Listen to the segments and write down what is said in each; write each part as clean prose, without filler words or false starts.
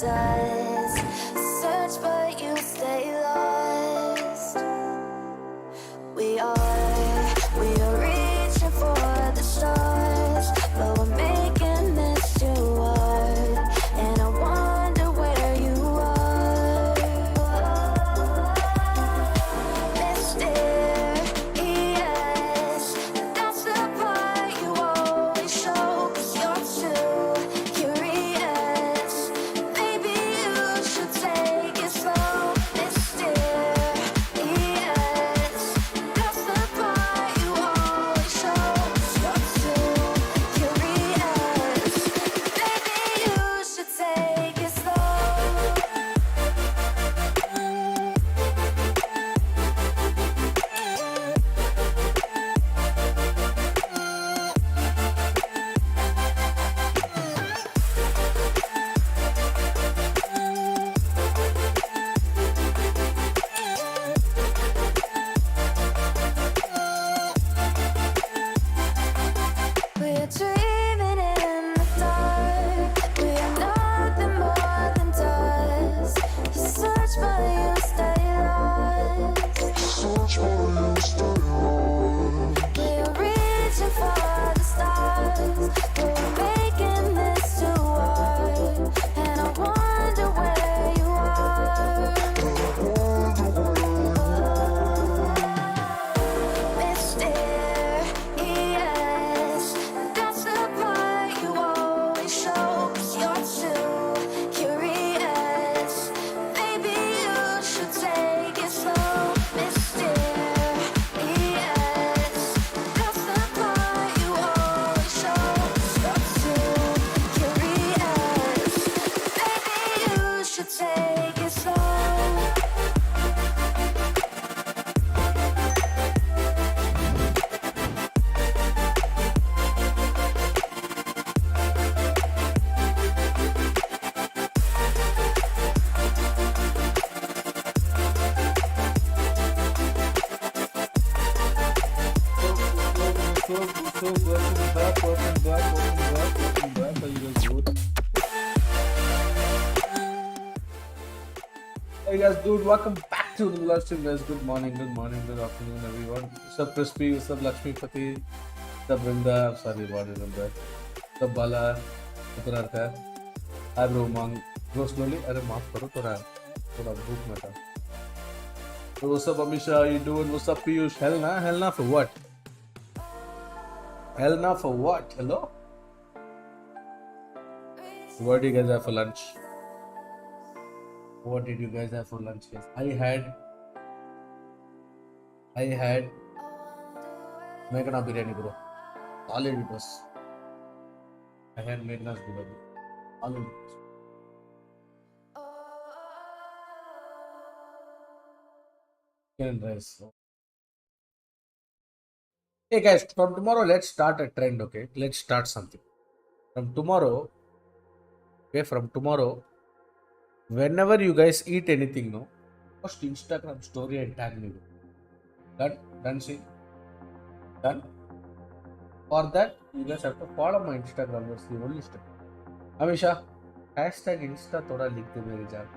does. Search but you stay lost. We are reaching for the stars, but we're making this too hard. And I wonder where you are. Mysterious, that's the part you always show. 'Cause you're too curious. Maybe you should take it slow. Mysterious, that's the part you always show. 'Cause you're too curious. Maybe you should take it slow. We're dreaming in the dark. We are nothing more than dust. You search but you stay lost. We're reaching for the stars, but we're making this too hard. And I wonder where you are. Mysterious, that's the part you always show. 'Cause you're too curious. Maybe you should take it slow. Mysterious, that's the part you always show. 'Cause you're too curious. Maybe you should take it slow. So welcome back. How you guys doing? Hey guys, dude, welcome back to the live stream, guys. Good morning, good afternoon, everyone. What's up, Crispy? What's up, Lakshmi Pati? What's up, Brinda? I'm sorry about it, Brinda. What's up, Bala? What's up, Hi, bro, Mang. Go slowly. अरे माफ करो थोड़ा भूख में था. So what's up, Amisha? How you doing? What's up, Piyush? Hell nah for what? Hell nah for what? Hello? What do you guys have for lunch? What did you guys have for lunch, guys? I had Meghna biryani, bro. Solid it was. I had Meghna's biryani. Solid it was. Chicken and rice. Hey guys, from tomorrow, let's start a trend, okay? Let's start something. From tomorrow, whenever you guys eat anything, no, post Instagram story and tag me. Done, see? Done? For that, you guys have to follow my Instagram. That's the only step. Amisha, hashtag Insta thoda link de mere jaan.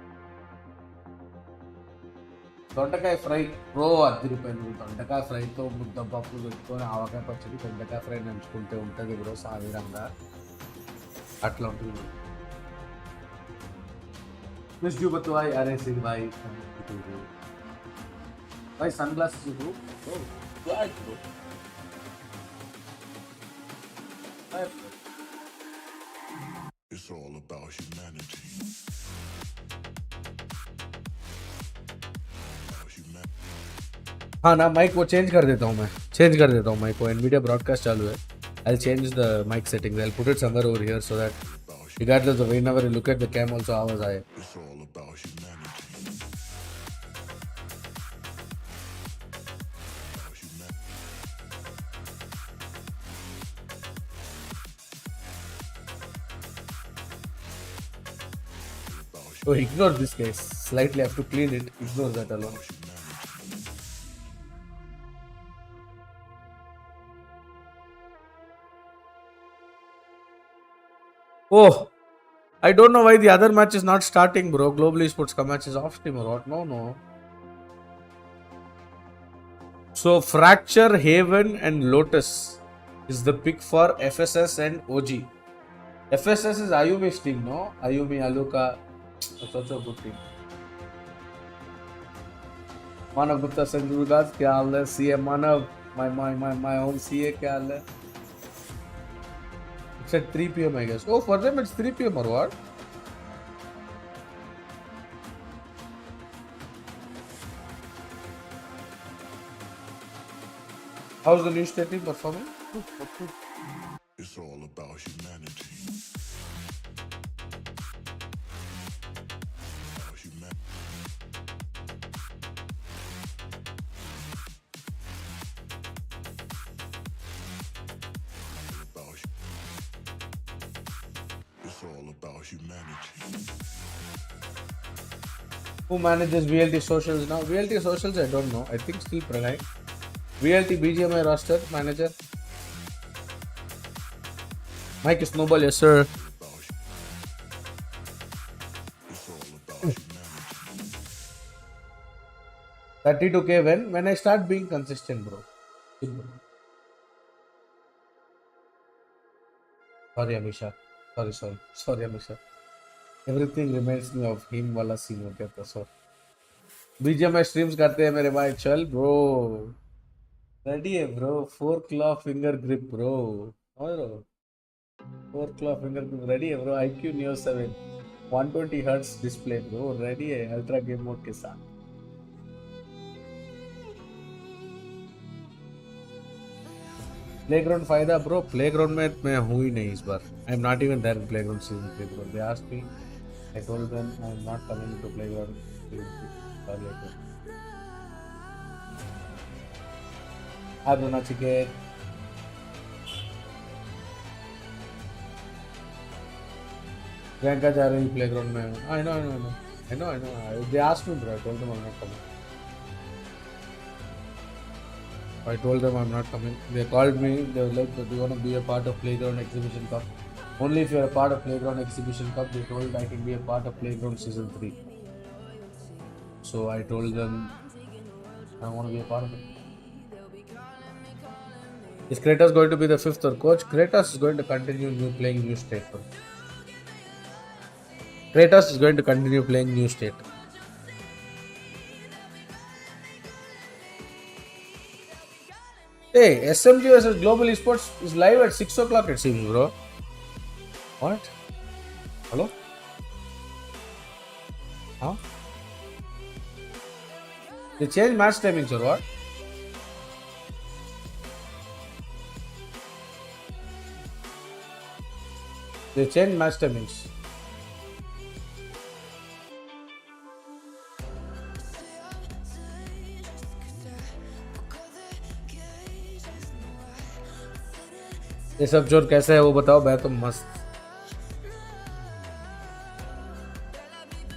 దొండకాయ fry pro 10 రూపాయలు. దొండకాయ ఫ్రైతో ముద్ద పప్పు పెట్టుకొని ఆవకాయ పచ్చడి దొండకాయ fry నంచుకుంటే ఉంటుంది bro సావిరంగా. అట్లా ఉంటుంది. मिस यू बतवाई अरे सिंह भाई भाई sunglasses bro. Oh, glad bro. It's all about humanity. हाँ ना माइक वो चेंज कर देता हूँ मैं. माइक को. NVIDIA ब्रॉडकास्ट चालू है. I'll change the mic settings. I'll put it somewhere over here so that regardless of whenever you look at the cam also आवाज आए. It's all about humanity. So ignore this guys. Slightly have to clean it. Ignore that alone. Oh, I don't know why the other match is not starting, bro. Global Esports ka match is off stream or what? No. So Fracture, Haven, and Lotus is the pick for FSS and OG. FSS is Ayumi's team, no? Ayumi, Aluka. That's also a good team. Manav Gupta Sanjurgas, kya haal hai? CA Manav, my own CA, kya haal hai? It's at 3 p.m. I guess. Oh, for them it's 3 p.m. or what? How's the new state team performing? It's all about humanity. About humanity. It's all about humanity. Who manages VLT socials now? VLT socials, I don't know. I think still Pranay. VLT BGMI roster manager. Mike Snowball, yes sir. It's all about humanity. 32k when I start being consistent, bro. Good, bro. Sorry, Amisha. Sorry, Amisha. Everything reminds me of him wala scene ho gaya tha, so. BGMI streams करते हैं मेरे भाई चल bro. Ready है bro. 4 claw finger grip bro. और 4 claw finger grip ready है bro. IQ Neo 7 120 Hz display bro. Ready है ultra game mode के साथ. प्लेग्राउंड फायदा ब्रो प्लेग्राउंड में मैं हूँ ही नहीं इस बार I am not even there in playground season 3 bro they asked me I told them I am not coming to playground season 3 I do not get Priyanka जा रही प्लेग्राउंड में I know they asked me bro I told them I am not coming I told them I'm not coming. They called me. They were like, "Do you want to be a part of Playground Exhibition Cup?" Only if you're a part of Playground Exhibition Cup. They told I can be a part of Playground Season 3. So I told them I want to be a part of it. Is Kratos going to be the 5th or coach? Kratos is going to continue playing New State. Kratos is going to continue playing New State. Hey, SMG versus Global Esports is live at 6 o'clock it seems, bro. What? Hello? Huh? They changed match timings or what? They changed match timings. ये सब जोर कैसे है वो बताओ मैं तो मस्त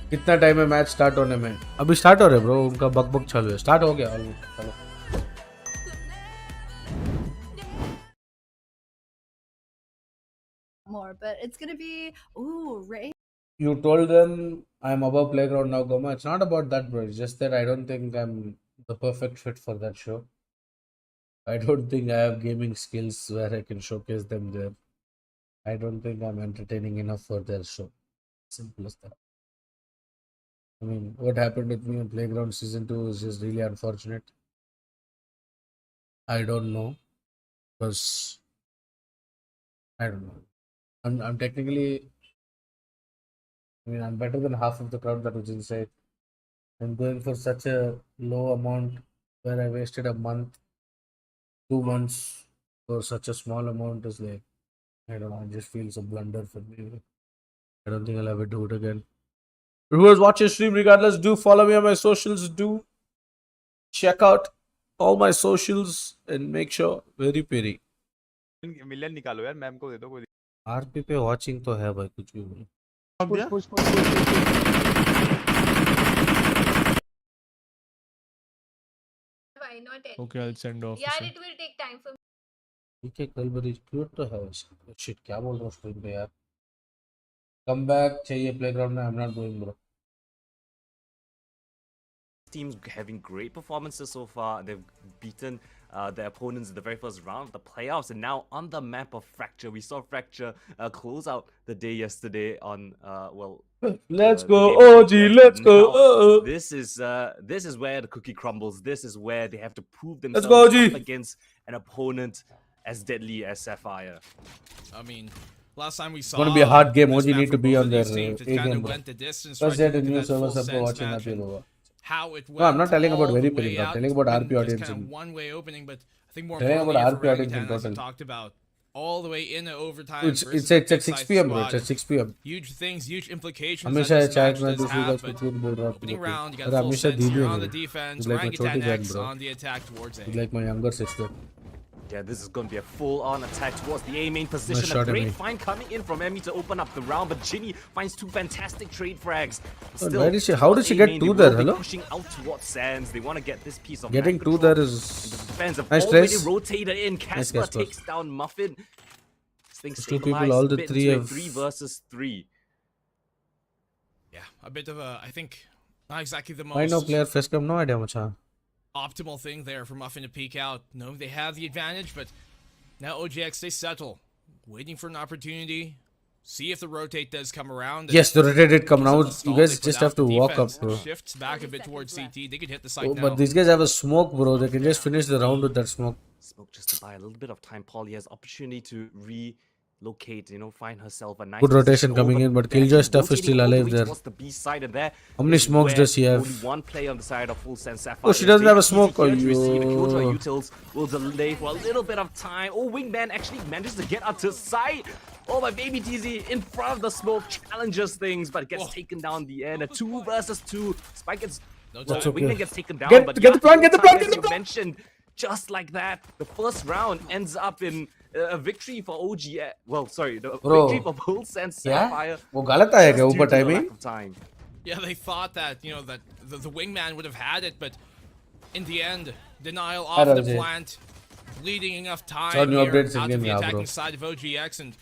कितना टाइम है मैच स्टार्ट होने में अभी स्टार्ट हो रहे ब्रो उनका बक चालू है स्टार्ट हो गया ऑलमोस्ट चलो more, but it's gonna be Ray. You told them I'm above playground now Goma it's not about that bro it's just that I don't think I'm the perfect fit for that show I don't think I have gaming skills where I can showcase them there I don't think I'm entertaining enough for their show simple as that I mean what happened with me on Playground Season 2 is just really unfortunate I don't know because I don't know I'm technically I mean I'm better than half of the crowd that was inside I'm going for such a low amount where I wasted a month 2 months for such a small amount is like I don't know it just feels a blunder for me I don't think I'll ever do it again viewers watch your stream regardless do follow me on my socials do check out all my socials and make sure very peri million निकालो यार ma'am को दे दो कोई RP पे watching तो है भाई कुछ भी बोलो Why not? Okay, I'll send off. Yeah, it will take time for me. ठीक है कल बड़ी क्यूट तो है वैसे शिट क्या बोल रहा हूँ स्ट्रीम पे यार Come back, चाहिए playground में. I'm not going, bro. Teams having great performances so far. They've beaten their opponents in the very first round of the playoffs, and now on the map of Fracture, we saw Fracture close out the day yesterday on Let's the go, game of OG. Webcam. Let's go. Now, this is where the cookie crumbles. This is where they have to prove themselves go, OG. up against an opponent as deadly as Sapphire. I mean, last time we saw It's gonna be a hard game. this OG map need to from be both on of their these teams, it A kind game, of bro. went the distance First right day the into new that full servers are sense watching match, that and over. how it went No, I'm not telling about all very the way pilling. I'm out. telling about It's RP been just audience. kind of one-way opening, but I think more Telling about importantly RP for audience in Orangutan, as we total. talked about, all the way into overtime. It's versus at the 6 Decisive p.m. bro. squad. It's at 6 p.m. Huge things, huge implications हमेशा that this चाय match में does दूसरी का have, but कुछ बोल रहा opening हूँ. round, you got अरे full हमेशा sense दीदी here है on the मेरे. defense. He's like my छोटी Orangutan बहन, X bro. on the attack towards A. He's like my younger sister. Yeah, this is going to be a full-on attack towards the A main position. shot A at great me. find coming in from Emmy to open up the round, but Ginny finds two fantastic trade frags. But where is she? How did she get two they there? will be Hello? pushing out towards Sands. They want to get this piece of Getting map two control. there The is fans have nice already trace. rotated in. Nice Casper Casper. takes down Muffin. This thing Those two people, stabilized all a the bit three into a have- 3 versus 3. Yeah, a bit of a, I think, not exactly the Why no most player first come? No idea much. Huh? optimal thing there for Muffin to peek out. No, they have the advantage, but now OGX, they settle. Waiting for an opportunity. See if the rotate does come around. and Yes, the rotated come now. because of the You stall guys they put just out, have to the walk up, defense bro. Shifts back a bit towards CT. They could hit the site Oh, now. but these guys have a smoke, bro. They can just finish the round with that smoke. Smoke just to buy a little bit of time. Polly has opportunity to relocate, find herself a nice Good rotation position coming over in, but there, Killjoy stuff is rotating still all the alive way there. towards the B side, and there How many is smokes where does she have? Only one player on the side of Full Sense Sapphire. Oh, she is. doesn't have a Very smoke. easy here to receive. Aiyo. Killjoy Utils will delay for a little bit of time. Oh, Wingman actually manages to get out to sight. Oh, my baby TZ in front of the smoke challenges things, but gets taken down the end. A 2 versus 2. Spike gets. No That's time. okay. Wingman gets taken down, Get- but get the plan, get the plan, as get the you plan. mentioned, just like that, the first round ends up in a victory for OG. Well, sorry, the Bro. victory for Full Sense Yeah? Sapphire. वो गलत आया क्या just due ऊपर to the timing? lack of time. Yeah, they thought that, that the wingman would have had it, but in the end, denial off don't the see. plant, bleeding enough time Saw new here updates out to again the now, attacking bro. side of OGX, and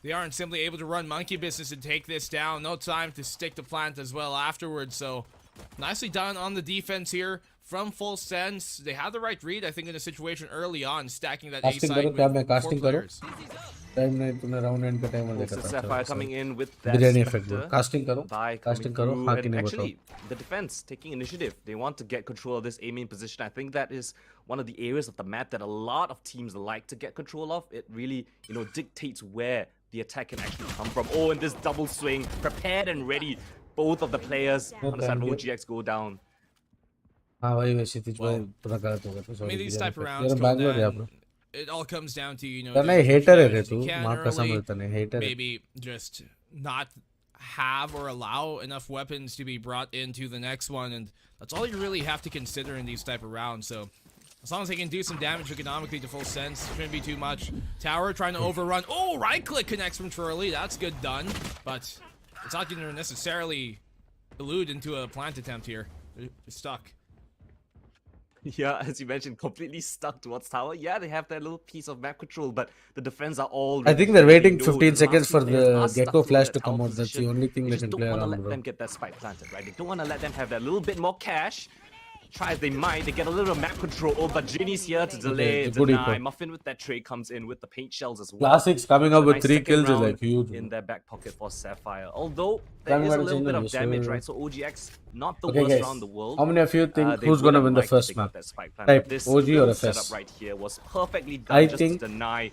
they aren't simply able to run monkey business and take this down. No time to stick to plant as well afterwards, so nicely done on the defense here from Full Sense. They had the right read, I think, in the situation early on, stacking that A Casting side करो, with क्या मैं 4 casting करूँ? players. Time नहीं तूने round and का time Full देखा Sense था. Sapphire coming in with that biryani effect Spectre. bro. Casting करो. By Casting coming करो. through, हाँ and कि नहीं बताओ. actually, the defense taking initiative. They want to get control of this A main position. I think that is one of the areas of the map that a lot of teams like to get control of. It really, dictates where the attack can actually come from. Oh, and this double swing, prepared and ready. Both of the players on the side of thank you. OGX go down. हाँ भाई वैसे तीज भाई पूरा गलत हो गया तो I sorry. mean, these biryani type of effect. rounds यार go बैंगलोर है down. bro. It all comes down to, तने doing hater है as रे much as तू you can माँ कसम early, है तने hater है. maybe just not have or allow enough weapons to be brought into the next one, and that's all you really have to consider in these type of rounds. So as long as they can do some damage economically to Full Sense, shouldn't be too much. Tower trying to overrun. Oh, right click connects from Turley. That's good done, but it's not going to necessarily elude into a plant attempt here. They're stuck. Yeah, as you mentioned, completely stuck towards tower. Yeah, they have that little piece of map control, but the defense are all. I think they're waiting 15 seconds for the Gecko flash to come out. That's the only thing they can play don't want to around, let bro. them get that spike planted, right? They don't want to let them have that little bit more cash. Try as they might, they get a little map control, but Ginny's here to delay, it's a good deny. eco. Muffin with that trade comes in with the paint shells as well. Classics coming up So with nice 3 second kills is round like huge. in bro. their back pocket for Sapphire. Although there Can't is a manage little bit in of the damage, server. right? So OGX, not the Okay worst guys, round in the world. how many of you think They who's would gonna have win the liked to first pick up map? that spike plant, Type but this OG or little FS? setup right here was perfectly done I just think to deny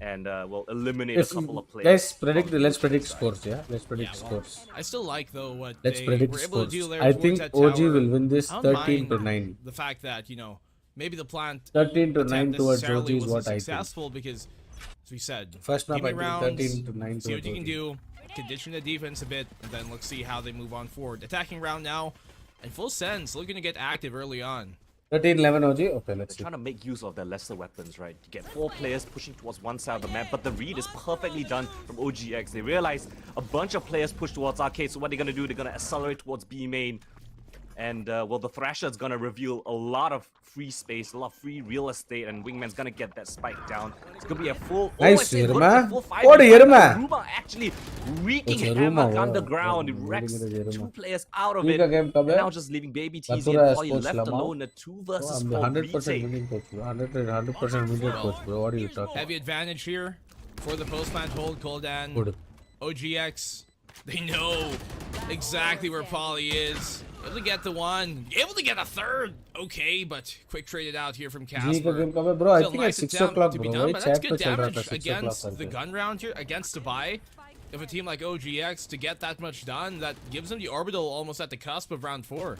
and will eliminate If a couple of players. guys from predict, the let's OGX predict side. scores, yeah? Let's predict Yeah, well, scores. I still like though what Let's they predict were able to do scores. there I towards think that OG tower. will win this I don't 13 to mind 9. The fact that maybe the plant 13 to 9 attempt towards necessarily OG is wasn't what I think. successful because, as we said, First map give me I think rounds, 13 to 9 see what towards you can OG. do, condition the defense a bit, and then let's see how they move on forward. Attacking round now, and Full Sense looking to get active early on. 13-11 OG? Okay, let's see. Trying to make use of their lesser weapons, right? You get 4 players pushing towards one side of the map, but the read is perfectly done from OGX. They realize a bunch of players push towards arcade, so what they're going to do, they're going to accelerate towards B main. And well, the Thrasher is gonna reveal a lot of free space, a lot of free real estate, and Wingman's gonna get that spike down. It's gonna be a full. Nice, I said, Yerma. full 5v5. What a Yerma. Ruma actually wreaking It's a havoc Ruma, underground. wow. It wrecks Really good, 2 Yerma. players out of Giga it. game And kabe? now just leaving Baby TZ Bathura and Poly sports left lama. alone. A 2 versus I'm 4 100% retake. winning coach, bro. 100% winning coach, bro. What are you talking? Heavy advantage here for the post-plant hold. Koldan, Good. OGX, they know exactly where Poly is. Able to get the one, able to get a third. Okay, but quick traded out here from Giga game Casper. kabe, bro. I Still think at nice 6 attempt o'clock, to be bro. done, Why but that's chat good pe chal raha damage tha 6 o'clock against the karke? gun round here, against the buy. If a team like OGX to get that much done, that gives them the orbital almost at the cusp of round 4.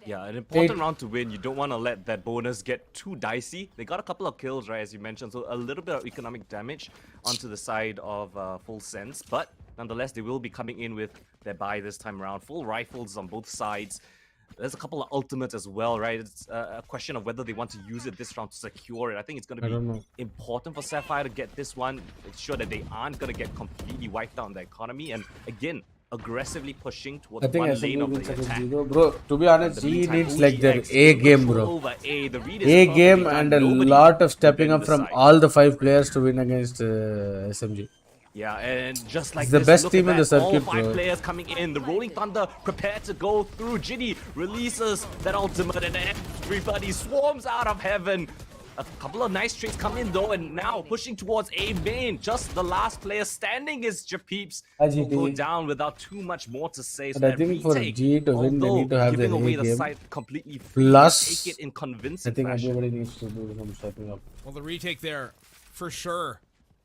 Yeah, an important round to win. You don't want to let that bonus get too dicey. They got a couple of kills, right, as you mentioned, so a little bit of economic damage onto the side of Full Sense, but nonetheless, they will be coming in with their buy this time around. Full rifles on both sides. There's a couple of ultimates as well, right? It's a question of whether they want to use it this round to secure it. I think it's going I to don't be know. important for Sapphire to get this one. Make sure that they aren't going to get completely wiped out in the economy. And again, aggressively pushing towards I think one lane SMG of wins the against attack. Zero. Bro, to be honest, In the he meantime, needs like their OGX A game, control bro. over A. The read is A perfectly game done. and a Nobody lot of can stepping win up the from side. all the 5 players to win against SMG. Yeah, and just like It's the this, best look team at in the that. All circuit, 5 bro. players coming in. The Rolling Thunder prepared to go through. Ginny releases that ultimate and everybody swarms out of heaven. A couple of nice trades come in though, and now pushing towards A main. Just the last player standing is Japeeps. Will go IGT. down without too much more to say. So But I that think for retake, G to win, they although need to have giving their away A the game. site completely free, Plus, take it in I convincing think fashion. everybody needs to do some stepping up. Well, the retake there, for sure.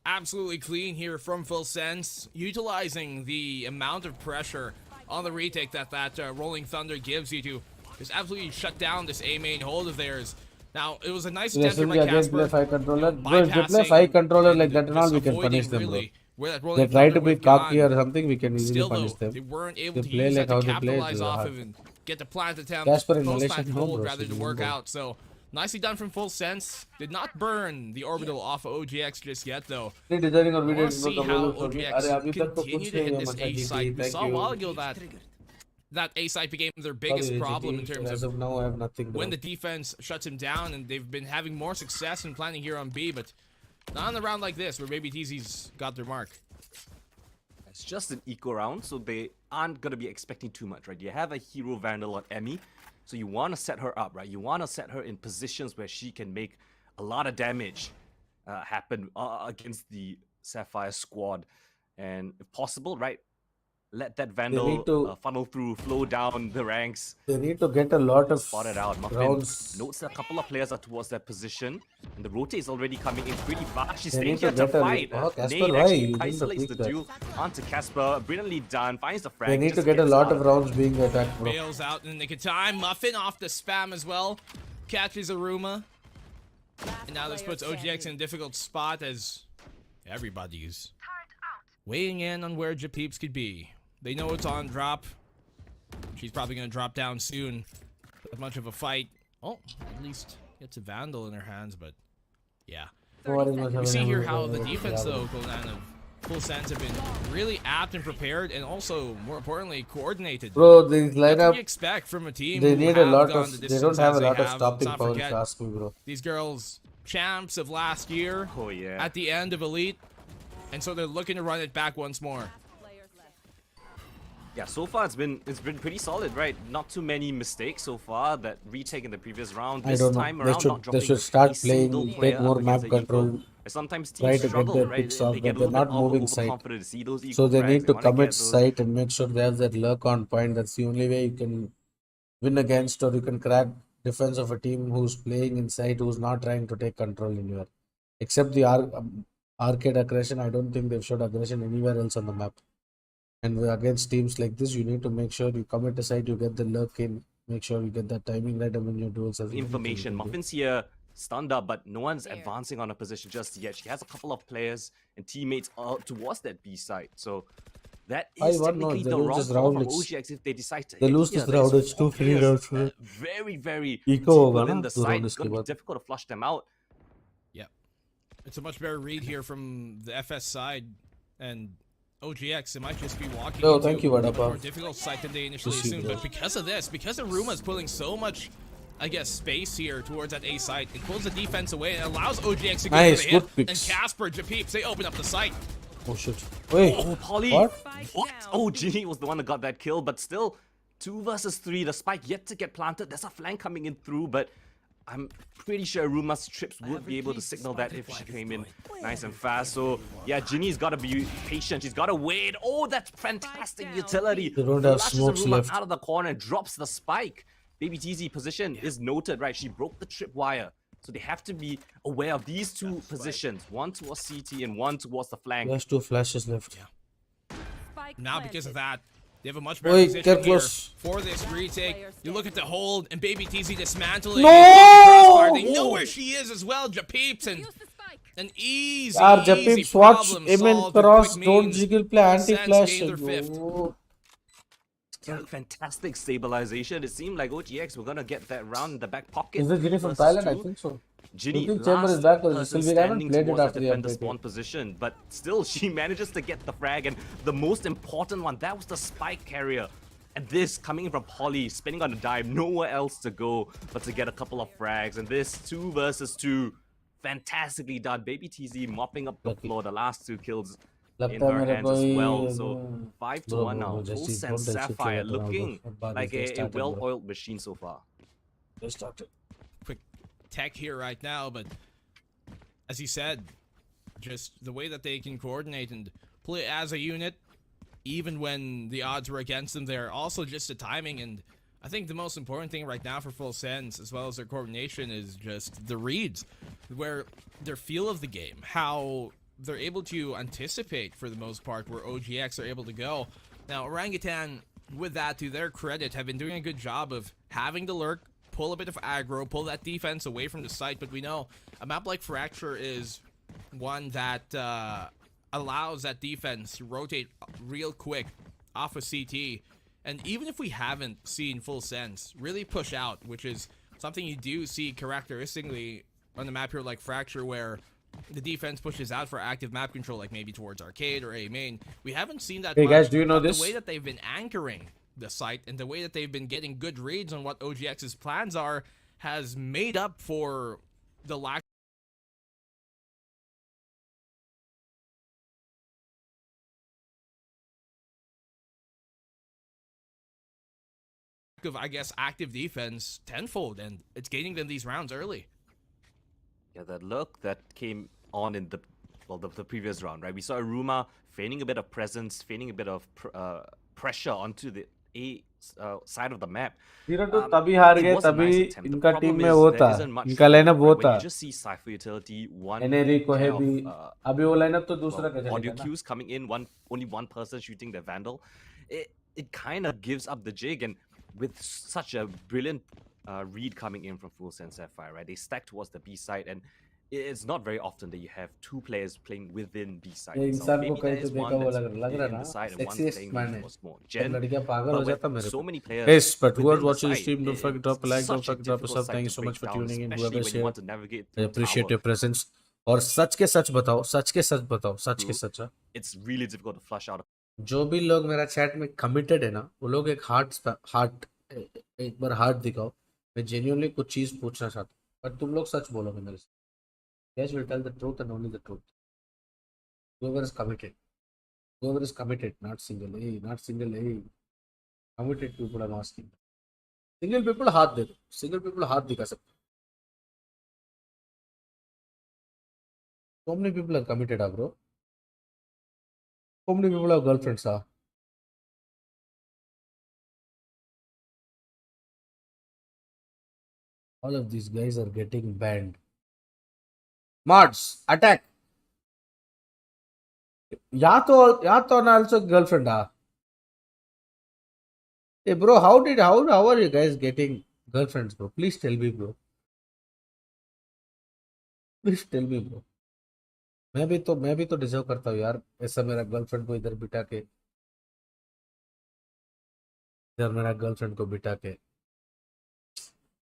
Absolutely clean here from Full Sense, utilizing the amount of pressure on the retake that Rolling Thunder gives you to just absolutely shut down this A main hold of theirs. Now, it was a nice attempt here by SMG again play Casper. 5 controller. Bro, if they play bypassing 5 controller like and that and all, just we can avoiding punish them, bro. really where that They Rolling try to Thunder be would've gone. cocky or something, we can easily Still, punish though, them. they weren't able They to play use like that how to they play, capitalize it's off hard. of and get the plant attempt, Casper in post-plant Malaysia, no, hold bro, rather so to you work know. out. So nicely done from Full Sense. Did not burn the orbital off of OGX just yet, though. Designing or I video want to see how OGX continue continue to hit this A site. We saw a while ago that A site became their biggest problem in terms As of of now, I have nothing. when the defense shuts him down, and they've been having more success in planning here on B, but not in a round like this where Baby TZ's got their mark. It's just an eco round, so they aren't going to be expecting too much, right? You have a hero Vandal on Emmy, so you want to set her up, right? You want to set her in positions where she can make a lot of damage happen against the Sapphire squad. And if possible, right, let that Vandal to- funnel through, flow down the ranks. They need to get a lot of Spotted out. Muffin rounds. notes that a couple of players are towards that position. And the rotate is already coming in pretty fast. She's They staying need to here to get a- fight. Oh, Casper, Nade why? actually You didn't isolates the pick that. duel onto Casper. Brilliantly done. Finds the frag. They need just to get a gets lot out of rounds being attacked, bro. Bails out in the nick of time. Muffin off the spam as well. Catches Aruma. And now this puts OGX in a difficult spot as everybody's weighing in on where Japeeps could be. They know it's on drop. She's probably going to drop down soon. Not much of a fight. Oh, at least gets a Vandal in her hands, but yeah. We see here how the defense, though, Goldan of Full Sense have been really apt and prepared, and also, more importantly, coordinated. Bro, this What do lineup, you expect from a team they who need a have lot gone of. the They distance don't have a as they lot of have? stopping Let's not power. forget, Ask me, bro. these girls, champs of last year, Oh, yeah. at the end of Elite, and so they're looking to run it back once more. Yeah, so far it's been pretty solid, right? Not too many mistakes so far. That retake in the previous round. I This don't know. time They around, should- not they dropping should start a single playing, player take more up map against a eco. control, Sometimes try teams to get struggle, their right? picks off, They get but a little they're bit not moving side. overconfident. See those eco So they frags, need to wanna commit get those. sight and make sure they have that lurk on point. That's the only way you can win against, or you can crack defense of a team who's playing inside, who's not trying to take control anywhere. Except the arcade aggression, I don't think they've showed aggression anywhere else on the map. And against teams like this, you need to make sure you commit a side, you get the lurk in, make sure you get that timing right among your duels. As Information. Muffin's here, stunned up, but no one's advancing on a position just yet. She has a couple of players and teammates towards that B site. So that I is won't know. technically They the lose wrong this call round, from it's- OGX if they decide to they hit lose here. this There's round, it's 4 2 free players, rounds, right? very, very Eco deep hoga within na, the 2 site. round It's going to iske be baad. difficult to flush them out. Yep. It's a much better read here from the FS side, and OGX, it might just be walking Oh, into thank you, a Vadapa. more difficult site than they initially Proceed, assumed. bro. But because of this, because Aruma's pulling so much, I guess, space here towards that A site, it pulls the defense away and allows OGX to go Nice, for the hit. good And picks. Casper, Japeeps, they open up the site. Oh shit. Wait. Oh, Polly. What? What? Oh, Ginny was the one that got that kill, but still, 2 versus 3. The spike yet to get planted. There's a flank coming in through, but I'm pretty sure Ruma's trips would be able to signal that if she came in nice and fast. So, yeah, Ginny's got to be patient. She's got to wait. Oh, that's fantastic utility. They don't have Flushes smokes Aruma left. out of the corner and drops the spike. Baby TZ position is noted, right? She broke the tripwire. So they have to be aware of these 2 positions. One towards CT and one towards the flank. There's 2 flashes left. Now, because of that, they have a much better Wait, position get here close. for this retake. You look at the hold, and Baby TZ dismantling. No! Crossfire. They know where she is as well, Japeeps, and an easy, Yaar, easy Japeeps, watch problem aim and solved with cross. quick Don't means. jiggle play anti-flash. gained their 5th. Oh. Yeah, fantastic stabilization. It seemed like OGX were gonna get that round in the back pocket. Is this Ginny from versus Thailand? I 2. think so. Ginny, You think Chamber is last back or person still we haven't standing played it towards after the the defender update spawn yet. position, but still she manages to get the frag, and the most important one, that was the spike carrier. And this coming in from Polly, spinning on a dime, nowhere else to go but to get a couple of frags. And this 2 versus 2, fantastically done. Baby TZ mopping up the Lucky. floor, the last 2 kills in लगता है her मेरे hands को as ये well. So 5 to Bro, 1 bro, now. bro, just Full don't sense touch it, Sapphire Ronaldo. looking Bad like is a started, bro. well-oiled machine so far. They started. Quick tech here right now, but as you said, just the way that they can coordinate and play as a unit, even when the odds were against them, they're also just the timing. And I think the most important thing right now for Full Sense, as well as their coordination, is just the reads, where their feel of the game, how they're able to anticipate for the most part where OGX are able to go. Now, Orangutan, with that, to their credit, have been doing a good job of having the lurk, pull a bit of aggro, pull that defense away from the site. But we know a map like Fracture is one that allows that defense to rotate real quick off of CT. And even if we haven't seen Full Sense really push out, which is something you do see characteristically on the map here like Fracture, where the defense pushes out for active map control, like maybe towards Arcade or A main, we haven't seen that Hey much. guys, do you know But this? the way that they've been anchoring the site and the way that they've been getting good reads on what OGX's plans are has made up for the lack of, I guess, active defense tenfold, and it's gaining them these rounds early. Yeah, that lurk that came on in the previous round, right? We saw Aruma feigning a bit of presence, feigning a bit of pressure onto the A side of the map. 0-2 तभी हार It गए was a nice तभी attempt. The इनका problem team में is वो there था isn't much इनका lineup वो when था you just see Cypher utility, one एनएरी को है pair भी of, अभी वो लाइनअप तो दूसरा का audio चलेगा ना cues coming in, only one person shooting the Vandal. It kind of gives up the jig, and with such a brilliant read coming in from Full Sense Sapphire, right? They stack towards the B side, and it's not very often that you have 2 players playing within B side. ये itself. इंसान को Maybe कहीं there तो is देखा one वो that's लग रहा in ना the side and one sexiest playing man है more small. सब Gen, लड़कियां पागल हो but जाता with मेरे so को many players yes but who are within the watching the side, stream don't forget drop a like, don't such a forget drop a difficult sub. Thank you side so to much for break down, tuning in especially whoever when you share want to navigate I through appreciate tower. your presence और सच के सच बताओ सच के सच बताओ सच के सच हाँ? It's really difficult to flush out. जो भी लोग मेरा चैट में कमिटेड है ना वो लोग एक हार्ट एक बार हार्ट दिखाओ मैं जेन्युइनली कुछ चीज पूछना चाहता हूँ पर तुम लोग सच बोलोगे मेरे से guys will tell the truth and only the truth whoever is committed not single committed people I'm asking single people हाथ दे दो single people हाथ दिखा सकते how many people are committed bro how many people have girlfriends all of these guys are getting banned mods attack या तो ना also girlfriend hey bro how are you guys getting girlfriends bro please tell me bro मैं भी तो deserve करता हूँ यार ऐसा मेरा गर्लफ्रेंड को इधर बिठा के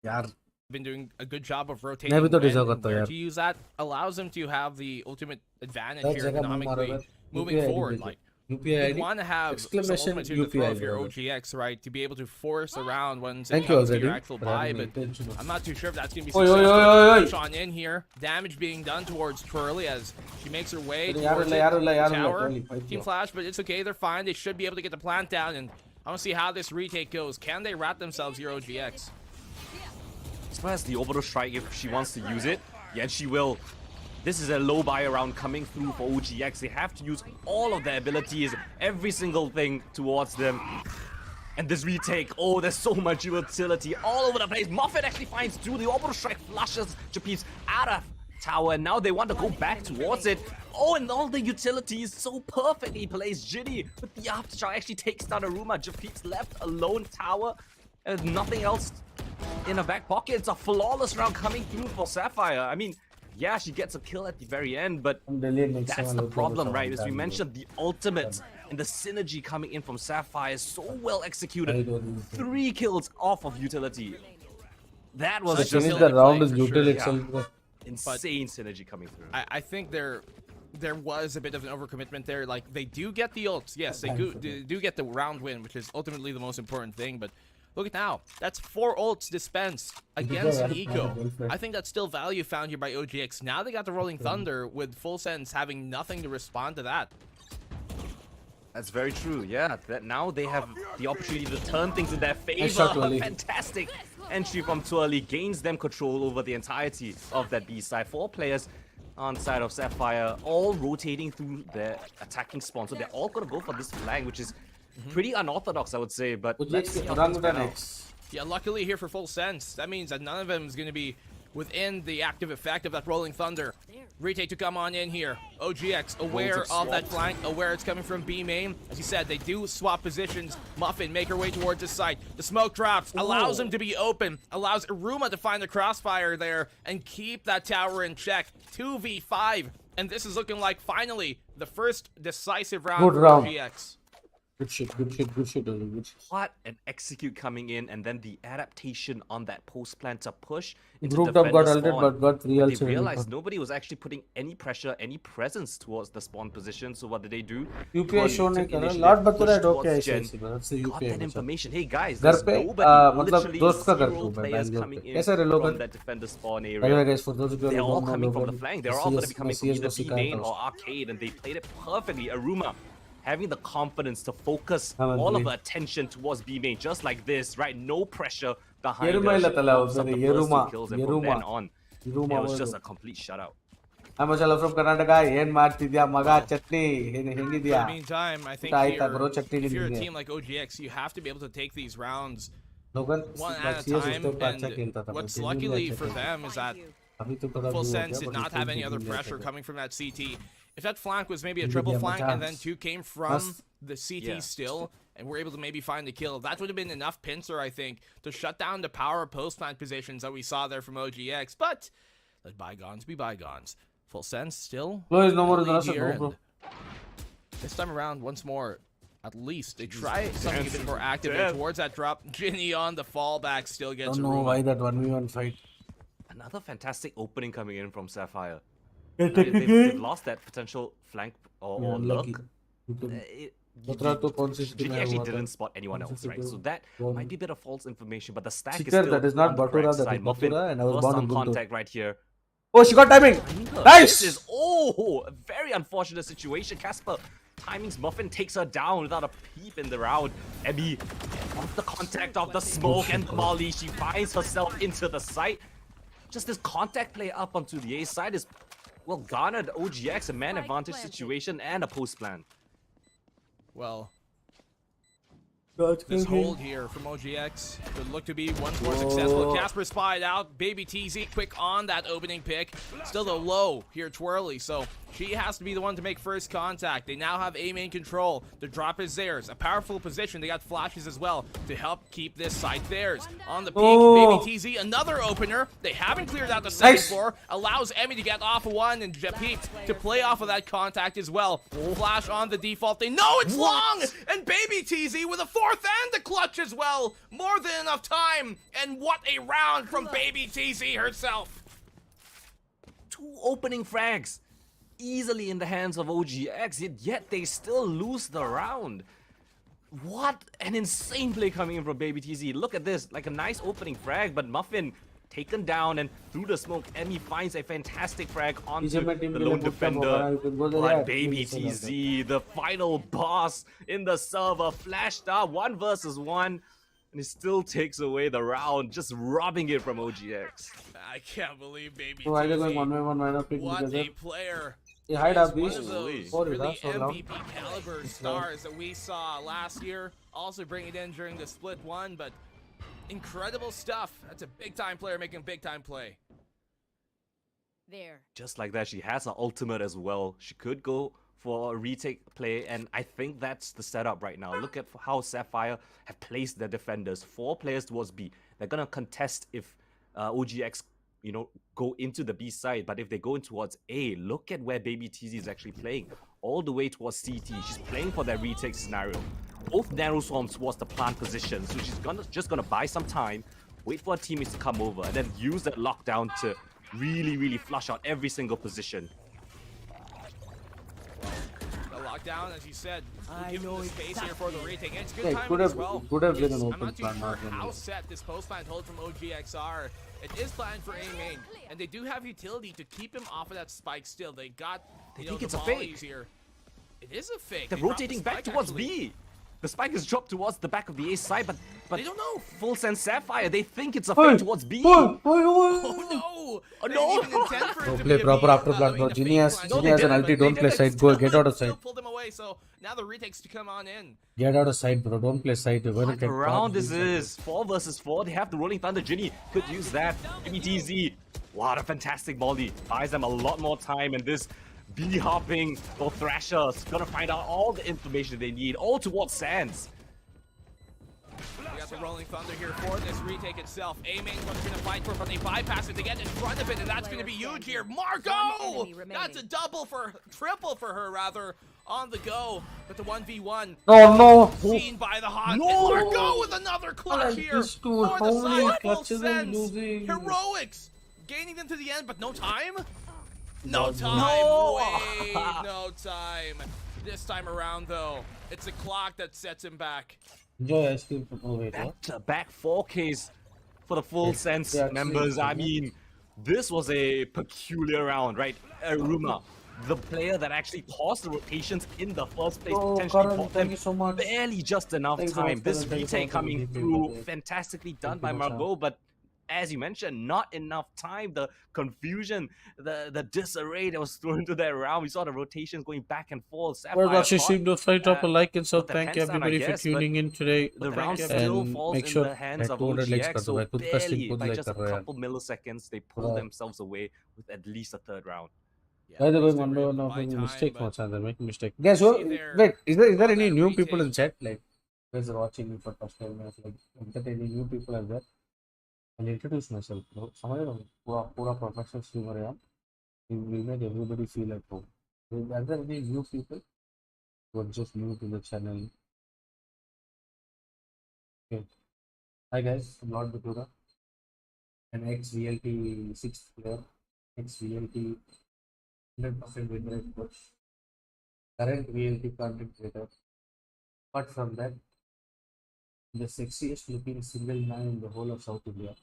यार Been doing a good job of rotating मैं भी तो when deserve and करता हूँ where यार to use that, allows them to have the ultimate advantage her here जगह मुंह मारो economically अगर moving UPI forward. भेजो। Like UPI You ID. want to have some Exclamation ultimate to the UPI throw of ID, your brother. OGX, right, to be able to force around once it Thank you comes to already your actual for buy, having but intention of- I'm not too sure if that's going to be Oi, oi, successful. oi, oi, oi. Push on in here. Damage being done towards Twirly as she makes her way Sorry, towards yaar it, ulla, the yaar ulla, tower. Twirly, fight Team you. Flash, but it's okay. They're fine. They should be able to get the plant down, and I want to see how this retake goes. Can they rat themselves your OGX? As far as the orbital strike, if she wants to use it, yeah, she will. This is a low buy around coming through for OGX. They have to use all of their abilities, every single thing towards them. And this retake, oh, there's so much utility all over the place. Muffin actually finds through the orbital strike, flushes Japis out of tower, and now they want to go back towards it. Oh, and all the utilities so perfectly placed. Ginny with the aftershock actually takes down Aruma. Japis left alone tower, and nothing else in her back pocket. It's a flawless round coming through for Sapphire. I mean, yeah, she gets a kill at the very end, but that's the problem, right? As we mentioned, the ultimate and the synergy coming in from Sapphire is so well executed. 3 kills off of utility. That was Such just Finish utility the round play is for util sure, itself. insane synergy coming through. I think there was a bit of an overcommitment there. Like, they do get the ults. Yes, they do get the round win, which is ultimately the most important thing, but look at now. That's 4 ults dispensed against an eco. I think that's still value found here by OGX. Now they got the Rolling Thunder with Full Sense having nothing to respond to that. That's very true, yeah. That now they have the opportunity to turn things in their favor. shot, Twirly. Fantastic entry from Twirly gains them control over the entirety of that B side. 4 players on side of Sapphire, all rotating through their attacking spawn. So they're all gonna go for this flag, which is pretty unorthodox, I would say. But let's see how things pan out. Yeah, luckily here for Full Sense, that means that none of them is going to be within the active effect of that Rolling Thunder. Retake to come on in here. OGX aware of that flank, aware it's coming from B main. As you said, they do swap positions. Muffin make her way towards the site. The smoke drops, allows him to be open, allows Aruma to find the crossfire there and keep that tower in check. 2v5, and this is looking like finally the first decisive round Good for round. OGX. Good shit, good shit, good shit, Oli, good shit. What an execute coming in, and then the adaptation on that post plan to push into Group top got defender ulted, spawn. but got 3 They ults. realized nobody was actually putting any pressure, any presence towards the spawn position. So what did they do? UPI Twirly show took नहीं कर रहा initiative, Lord बतुरा pushed है okay towards ऐसे Gen, ऐसे that's the got UPI that मतलब information. Hey guys, घर there's पे nobody, मतलब literally दोस्त का घर 0 पे मैं players बैंगलोर coming पे in कैसे रहे लोग from that defender spawn By the area. way, guys, for those of you who They're all don't know, coming from the Logan, flank. They're all going to be coming from CS either was B Sika main house. or arcade, and they played it perfectly. Aruma having the confidence to focus I'm all of agree. her attention towards B main, just like this, right? No pressure behind Yeruma her. illa She tala, pumps up the sorry, first 2 Yeruma, kills, and from Yeruma. then on, it was just a complete shutout. I'm Ashala from Karnataka. ಏನ್ ಮಾಡ್ತಿದ್ಯಾ ಮಗ chutney ಹೆಂಗಿದ್ಯಾ In the meantime, I think ಆಯ್ತಾ bro, chutney if you're a ನಿಂಗೆ team like OGX, you have to be able to take these rounds Logan one like at a CS time. उसके ऊपर अच्छा खेलता था And what's but genuinely luckily अच्छा for खेलता them is that था। अभी तो थोड़ा Full दूर हो Sense गया, did but not उसको have any other genuinely pressure अच्छा coming from that CT. If that flank was maybe a Give triple them a flank and then chance. 2 came from Must. the CT Yeah. still, and were able to maybe find the kill, that would have been enough pincer, I think, to shut down the power post plant positions that we saw there from OGX. But let bygones be bygones. Full Sense still. Flow is no more in than the us, lead here, no, bro. and this time around, once more, at least they try something a bit dancing more active death. towards that drop. Ginny on the fallback still gets don't a know room. why that 1v1 fight Another fantastic opening coming in from Sapphire. They've lost that potential flank or lucky. lurk. Batra to कौन सी स्थिति Ginny में actually हुआ था? didn't spot anyone else, right? So that might be a bit of false information, but the stack is Sikar, still that is not on the Batura, correct that is side. Muffin, Batura, and I was first born on in Guntur. contact right here. Oh, she got timing. This Nice. is a very unfortunate situation. Casper timings Muffin takes her down without a peep in the round. Emmy off the contact of the smoke and Molly. She finds herself into the site. Just this contact play up onto the A side is well garnered OGX a man advantage situation and a post plan. Well, this hold here from OGX could look to be once more successful. Casper spied out. Baby TZ quick on that opening pick. Still the low here, Twirly. So she has to be the one to make first contact. They now have A main control. The drop is theirs. A powerful position. They got flashes as well to help keep this site theirs. On the peak, Oh. Baby TZ, another opener. They haven't cleared out the second Nice. floor. Allows Emmy to get off of one and Japit to play off of that contact as well. Flash on the default. They know it's long! And Baby TZ with a fourth and a clutch as well. More than enough time. And what a round from Baby TZ herself. 2 opening frags. easily in the hands of OGX, yet they still lose the round. What an insane play coming in from Baby TZ. Look at this, like a nice opening frag, but Muffin taken down, and through the smoke, Emmy finds a fantastic frag onto the lone defender. But Baby TZ, the final boss in the server, flashed out 1 versus 1, and he still takes away the round, just robbing it from OGX. I can't believe Baby So why they going TZ. 1v1 pick What together? a player. Yeah, hide He's up one these. of those Sorry, really that's so loud. MVP caliber stars that we saw last year. Also bring it in during the split one, but incredible stuff. That's a big time player making a big time play. There. Just like that, she has an ultimate as well. She could go for a retake play, and I think that's the setup right now. Look at how Sapphire have placed their defenders. 4 players towards B. They're gonna contest if OGX, you know, go into the B side, but if they go in towards A, look at where Baby TZ is actually playing. All the way towards CT. She's playing for that retake scenario. Both narrow swarms towards the plant position, so she's just gonna buy some time, wait for her teammates to come over, and then use that lockdown to really flush out every single position. The lockdown, as you said, will give them the space here for the retake. And it's good Yeah, timing could as have- well. could have been an I'm open not too plan, sure not how really. set this post plant hold from OGXR. It is planned for A main, and they do have utility to keep him off of that spike still. They got, you know, think the it's a volleys fake. here. It is a fake. They're They dropped the rotating back spike, towards actually. B. The spike is dropped towards the back of the A side, but They don't know. Full Sense Sapphire, they think it's a Hey, fake towards B. Oh no! Oh, They no. didn't even intend for it Bro, to play be a proper B. after I plant, mean, bro. the fake Genius plan. No, has an didn't, ulti, but don't they play did. side. Go, get out of Still side. pulled them away, so now the retakes to come on in. Get out of side, bro. Don't play side. You're going to What get round caught. this is? 4 versus 4. They have the Rolling Thunder. Ginny could use that. MTZ. What a fantastic volley. Buys them a lot more time, and this B hopping or Thrasher's gonna find out all the information they need, all towards Sands. We got the Rolling Thunder here for this retake itself. A-Main was going to fight for it, but they bypass it to get in front of it, and that's going to be huge here. Marco! enemy remaining. That's a triple for her, rather, on the go. But the 1v1 Oh no! seen by the Hawk. No! And Marco with another clutch Like here this dude, for how the many side. Full clutches are you sense. losing? Heroics. Gaining them to the end, but no time? No time. No. Wait, no time. This time around, though, it's a clock that sets him back. Enjoy ice cream for wait, huh? Back 4Ks for the Full Sense yeah, members. I actually, mean, this was a peculiar round, right? Aruma, the player that actually caused the rotations in the first place, Oh, potentially Karan, bought thank them you so much. barely just enough Thanks so much, time. This Karan. Thank you so retake much for coming the through, gift. fantastically done Thank by you, Masha. Margot, but as you mentioned, not enough time. The confusion, the disarray that was thrown into that round. We saw the rotations going back and forth. Well, Sapphire Rashi, caught, stream the fight, drop a like and sub. the Thank you pants down, I everybody for guess, tuning in today. the round And still falls make in sure the hands that of 200 likes OGX, कर so दो भाई, खुद का stream barely, खुद by like just a कर रहे हैं. couple milliseconds, they pull Right. themselves away with at least a third round. Yeah, By the at way, least they one were by able one, to I'm buy making time, mistake, but much I'm making mistake. Guys, see wait, there wait, is there on any that new people in retake. chat? Like, guys are watching me for first time. Like, entertaining new people are there. I'll introduce myself. Bro. समझ रहे हो? पूरा professional streamer है. We will make everybody feel at home. Are there any new people who are just new to the channel? Okay. Hi guys, I'm lordbathura, an ex-VLT 6th player, ex-VLT 100% win rate coach, current VLT content creator. Apart from that, the sexiest looking single man in the whole of South India.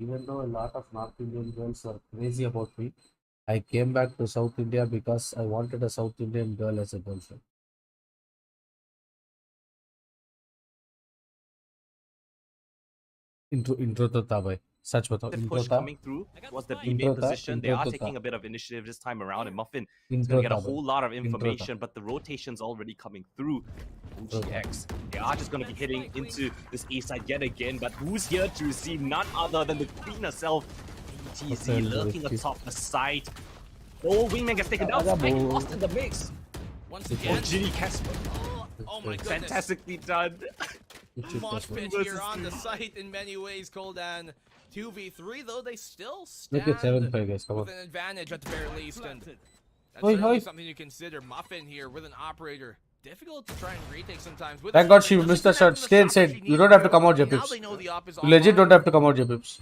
Even though a lot of North Indian girls were crazy about me, I came back to South India because I wanted a South Indian girl as a girlfriend. Intro तो था भाई, सच बताओ The intro push था. coming through was the B Intro main था, position. They intro are तो taking था. a bit of initiative this time around, and Muffin is Intro going to get a था भाई. whole lot of Intro था. information, but the rotation's already coming through. OGX, they are just going to be hitting into this A side yet again, but who's here to receive? None other than the queen herself, ATZ, Okay, lurking okay. atop the site. Oh, Wingman gets taken down. Spike lost in the mix. Once Oh, again, Ginny Casper, oh my goodness. fantastically done. Mosh pit Versus here on the three. site in many ways, Koldan. 2v3, though they still Look at stand 7-5 guys, come on. with an advantage at the very least. And that's Oi, certainly oi. something to consider. Muffin here with an operator. Difficult to try and retake sometimes. With Thank a God split, she doesn't missed the connect shot. to the Stay shot inside. that she You needed don't have to to. come out, Now Jepips. they know the op is You legit offline. don't have to come out, Jepips.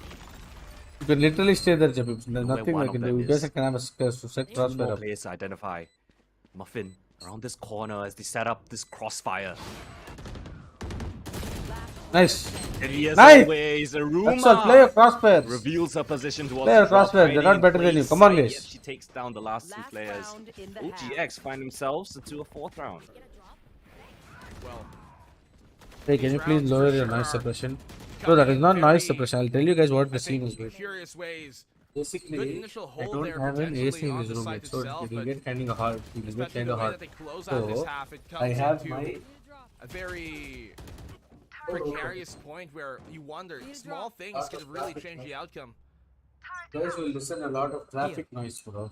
You can literally stay there, Jabib. There's Where nothing one I of can do. them You guys is. can have a set Two crossfire more up. players to identify. Muffin around this corner as they set up this crossfire. Nice. And he, as Nice! always, That's all. Play your Aruma crossfires. reveals her position towards Play your the drop, crossfires. They're not hiding better in than you. plain Come on, sight, guys. yet she takes down the last two Last players. round in the OGX find themselves into a fourth round. Well, Hey, can you please rounds lower for your sure noise are suppression? No, that is not noise very, suppression. I'll tell you guys what I the scene think, is with. curious ways. Good Basically, initial I hold don't there have an AC potentially in on this the room site yet, so itself, it will but get kind of hard. It will get especially kind the of way hard. that they close out this So, half, it I comes have into my a very precarious point where you wonder small things could really change the outcome. guys will listen a lot of traffic noise, bro.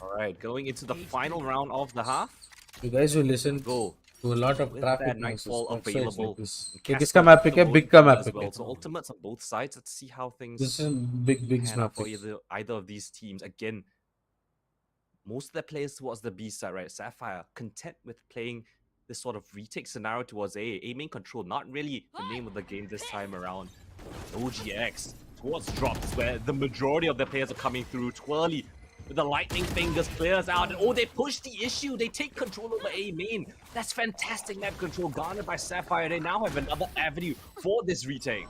Alright, going into the final round of the half. You guys will listen Go. to a lot of With traffic that noises. Nightfall That's why it's available. like this. and Okay, Casper किसका map with pick the है? Big का bonus map as pick well. है. So ultimates on both sides. Let's see how things This is big pan map out for pick. either of these teams. Again, most of their players towards the B side, right? Sapphire, content with playing this sort of retake scenario towards A. A main control, not really the name of the game this time around. OGX towards drops where the majority of their players are coming through. Twirly with the lightning fingers clears out. And, oh, they push the issue. They take control over A main. That's fantastic map control garnered by Sapphire. They now have another avenue for this retake.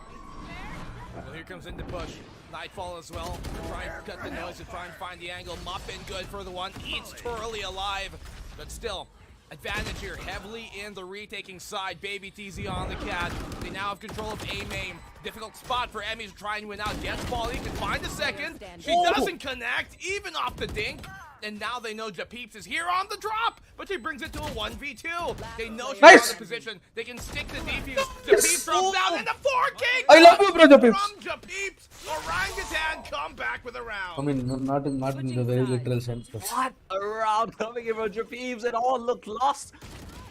Well, here comes in the push. Nightfall as well. They're trying to cut the noise, to try and find the angle. Muffin good for the one. Eats Twirly alive. But still, advantage here heavily in the retaking side. Baby TZ on the cat. They now have control of A main. Difficult spot for Emmy to try and win out. Gets ball. He can find a second. She doesn't connect, even off the dink. And now they know Japeeps is here on the drop, but she brings it to a 1v2. They know she's Nice. out of position. They can stick the defuse. Japeeps drops down and the 4K. I love you, bro, Japeeps. From Japeeps, Orangutan come back with a I round. mean, not in the very literal sense. But What a round coming in from Japeeps. It all looked lost.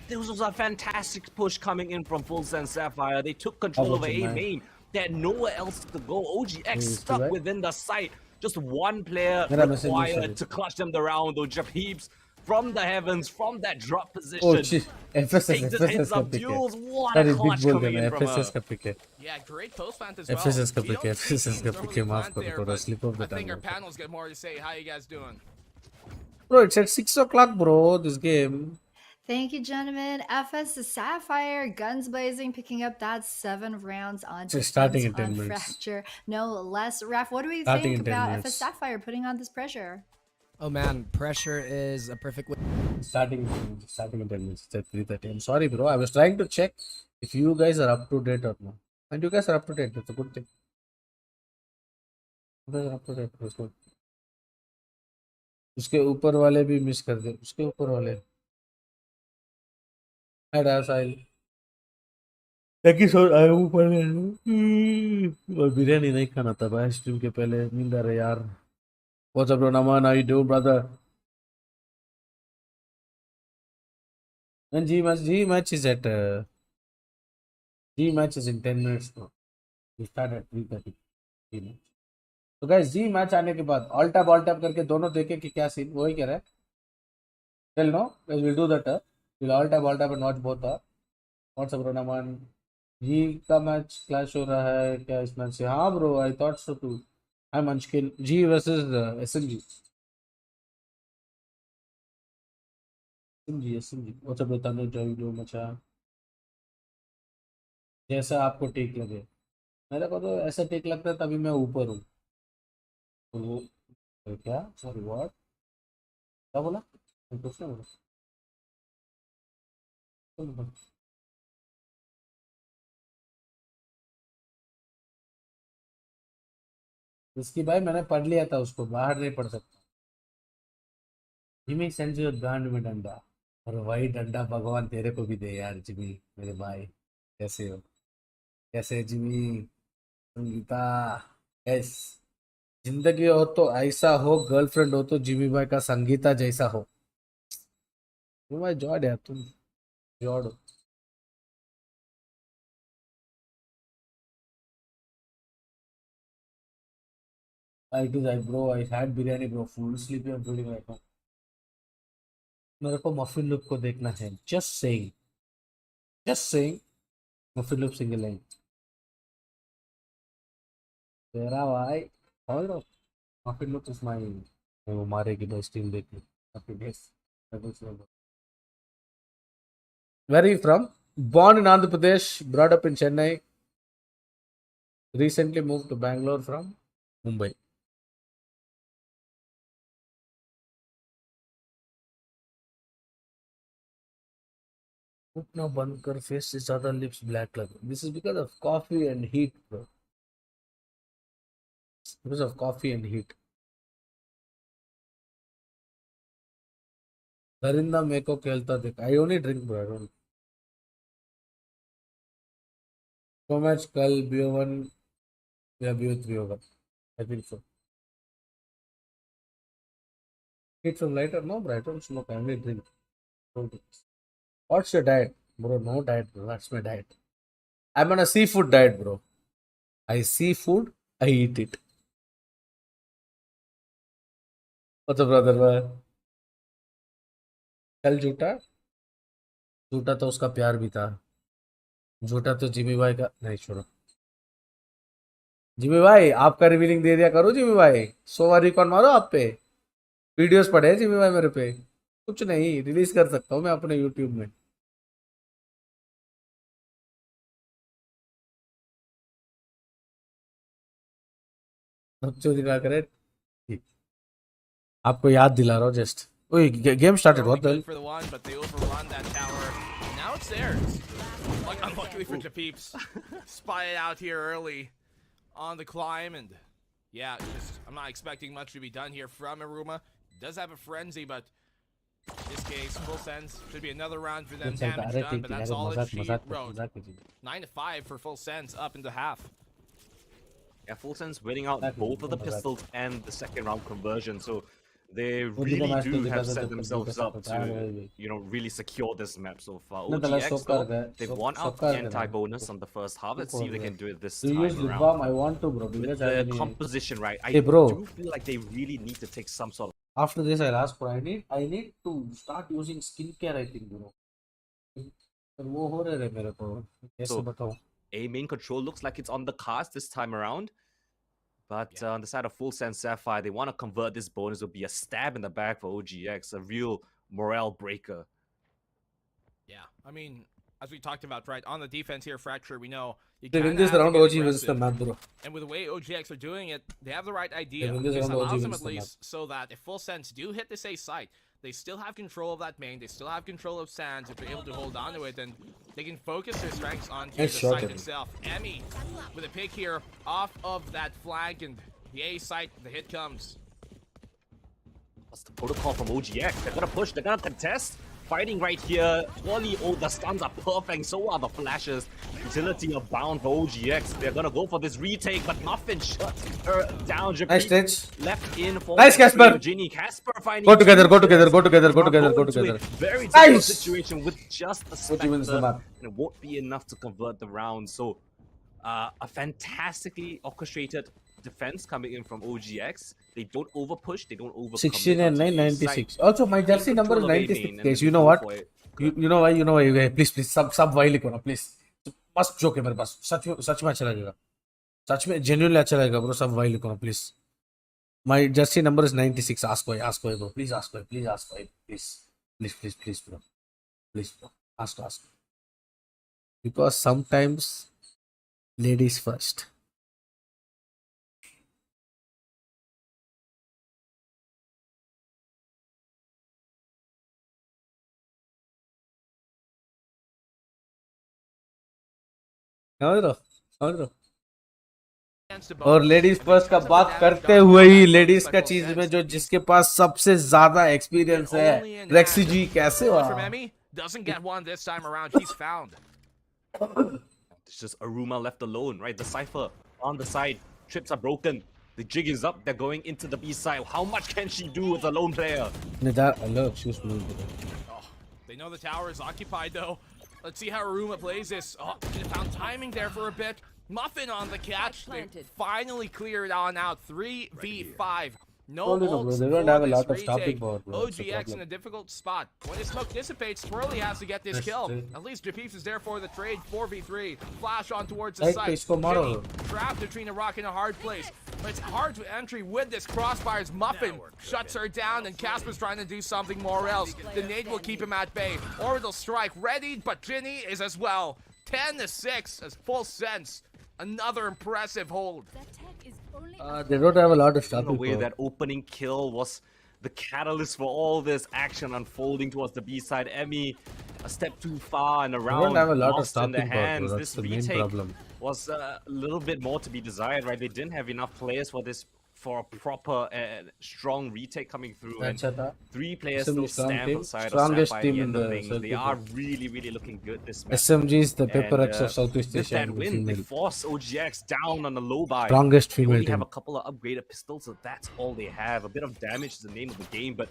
This was a fantastic push coming in from Full Sense Sapphire. They took control How over about you, A man? main. They had nowhere else to go. OGX you stuck right? within the site. Just one player Mera message is sorry. required to clutch them the round. Though Japeeps from the heavens, from that drop position. oh shit, FSS takes the heads FSS का up pick है. duels. What That a is big clutch बोल coming देना in from FSS her. का pick है. Yeah, great post plant as well. FSS का We pick है. don't see FSS का teams pick है. overly माफ plant करो there, थोड़ा but slip of the I think our tongue. panels get more to say. How you guys doing? Bro, it's at 6 o'clock, bro. This game. Thank you, gentlemen. FS the Sapphire, guns blazing, picking up that 7 rounds on So starting defense in 10 on minutes. Fracture. No less. Raf, what do we Starting think in 10 about minutes. FS Sapphire putting on this pressure? Oh man, pressure is a perfect way. Starting in 10 minutes. It's at 3:30. I'm sorry, bro. I was trying to check if you guys are up to date or not. And you guys are up to date. That's a good thing. You guys are up to date. That's good. उसके ऊपर वाले भी miss कर दे. उसके ऊपर वाले. Hi, Sahil. Thank you so much. I ऊपर और बिरयानी नहीं खाना था भाई स्ट्रीम के पहले नींद आ रही यार. What's up, bro? Naman? How you doing, brother? And G match is at G match is in 10 minutes now. We start at 3:30. G match. So guys, G match आने के बाद all tap करके दोनों देखें कि क्या सीन वही कह रहा है. Tell no, guys, we'll do that. We'll all tap and watch both. What's up, bro? Naman? G का मैच क्लैश हो रहा है क्या इस मैच से? हाँ bro, I thought so too. I'm Munchkin. G versus SMG. SMG. What's up, Tanuj? How you doing, मचा? जैसा आपको टेक लगे. मेरे को तो ऐसा टेक लगता है तभी मैं ऊपर हूँ. तो वो क्या? Sorry what? क्या बोला? कुछ नहीं बोला. इसकी भाई मैंने पढ़ लिया था उसको बाहर नहीं पढ़ सकता. जिमी सेंड्स यू गांड में डंडा और वही डंडा भगवान तेरे को भी दे यार जिमी मेरे भाई. कैसे हो? कैसे जिमी? संगीता. यस. जिंदगी हो तो ऐसा हो, गर्लफ्रेंड हो तो जिमी भाई का संगीता जैसा हो. जिमी भाई जॉड यार तुम जॉड हो. I do that, bro. I had biryani, bro. Full sleepy. I'm feeling right now. मेरे को मफिन लूप को देखना है. Just saying. Muffin loop single line. तेरा भाई और Muffin look is my वो मारेगी मैं स्टील देखी happiness. Where are you from? Born in Andhra Pradesh, brought up in Chennai. Recently moved to Bangalore from Mumbai. Now Bankar face his other lips black color. This is because of coffee and heat, bro. Because of coffee and heat. Darinda meko khelta dekh. I only drink, bro. I don't. So much kal BO1 या BO3 होगा. I think so. Heat from lighter? No, bro. I don't smoke. I only drink. Don't drink. What's your diet? Bro, no diet, bro. That's my diet. I'm on a seafood diet, bro. I see food, I eat it. What's up, brother? कल झूठा झूठा तो उसका प्यार भी था. झूठा तो जिमी भाई का नहीं छोड़ो. जिमी भाई आपका रिवीलिंग दे दिया करो. जिमी भाई 100 बार रिकॉर्ड मारो आप पे. वीडियोस पड़े हैं जिमी भाई मेरे पे. कुछ नहीं रिलीज कर सकता हूँ मैं अपने यूट्यूब में. चोरी ना करे. आपको याद दिला रहा हूँ जस्ट. ओए game started. What the For the one, but they overrun that tower. Now it's theirs. Unluckily for Japeeps, spy it out here early on the climb, and yeah, I'm not expecting much to be done here from Aruma. Does have a frenzy, but in this case, full sense should be another round for them. Damage done, but that's all that she wrote. 9-5 for full sense up into half. Yeah, full sense winning out both of the pistols and the second round conversion, so they really do have set themselves up to, you know, really secure this map so far. OGX though, they've won out the anti-bonus on the first half. Let's see if they can do it this time around. I want to, bro. With the composition, right? I do feel like they really need to take some sort of. After this, I'll ask for. I need to start using skincare. I think, bro. वो हो रहा है मेरे को. कैसे बताऊं? A main control looks like it's on the cards this time around. But on the side of Full Sense Sapphire, they want to convert this bonus. It would be a stab in the back for OGX, a real morale breaker. Yeah, I mean, as we talked about, right, on the defense here, Fracture, we know you they can win this round. OG versus the map, bro. And with the way OGX are doing it, they have the right idea. This allows them at least so that if Full Sense do hit this A site, they still have control of that main. They still have control of Sands if they're able to hold on to it, and they can focus their strengths onto the site itself. Emmy with a pick here off of that flank, and the A site, the hit comes. What's the protocol from OGX? They're gonna push, they're gonna contest. Fighting right here. Totally, the stuns are perfect. So are the flashes. Utility are bound for OGX. They're gonna go for this retake, but Muffin shuts her down. Nice stitch. Left in for nice, Casper. Ginny. Casper finding go together. Very difficult nice situation with just the Spectre, and it won't be enough to convert the round. So, a fantastically orchestrated defense coming in from OGX. They don't over push, they don't over 16 and 9, 96. Also, my jersey number is 96. Guys, you know what? You know why? Please, sub Y लिखो ना, please. मस्त joke है मेरे पास. सच में अच्छा लगेगा. सच में genuinely अच्छा लगेगा, bro. सब वाई लिखो ना, please. My jersey number is 96. Ask why, bro. Please ask why, please, bro. Please, bro. Ask. Because sometimes ladies first. समझ रहा और लेडीज फर्स्ट का बात करते हुए ही लेडीज का चीज में जो जिसके पास सबसे ज्यादा एक्सपीरियंस है रेक्सी जी कैसे हुआ doesn't get one this time around. He's found. It's just Aruma left alone, right? The Cypher on the side. Trips are broken. The jig is up. They're going into the B side. How much can she do with a lone player? They know the tower is occupied though. Let's see how Aruma plays this. Oh, they found timing there for a bit. Muffin on the catch. They finally clear it on out. 3v5. No Told you, bro, ults they don't for have a this lot of stopping retake. power, bro. That's the OGX in problem. a difficult spot. When his smoke dissipates, Twirly has to get this That's kill. true. At least Japeeps is there for the trade. 4v3. Flash on towards the Right, site. इसको मारो. Ginny trapped between a rock and a hard place. But it's hard to entry with this crossfires. Muffin shuts her down, and Casper's trying to do something more else. The nade will keep him at bay. Orbital strike ready, but Ginny is as well. 10-6 as full sense. Another impressive hold. Zotac is only They don't have a lot of In a stopping way, power. that opening kill was the catalyst for all this action unfolding towards the B side. Emmy, a step too far and around. don't have a lot of lost in the stopping power, bro. hands. That's This the main retake problem. was a little bit more to be desired, right? They didn't have enough players for this, for a proper strong retake coming through. And That's it, 3 players SMG still strong stand team. outside of Strongest Sapphire at team the in end of the things. They circuit. are really, really looking good this match. SMG is the And, PERIPHERALS of Southeast with Asia. that and win, they female. force OGX down on a low buy. Strongest They female only have team. a couple of upgraded pistols, so that's all they have. A bit of damage is the name of the game, but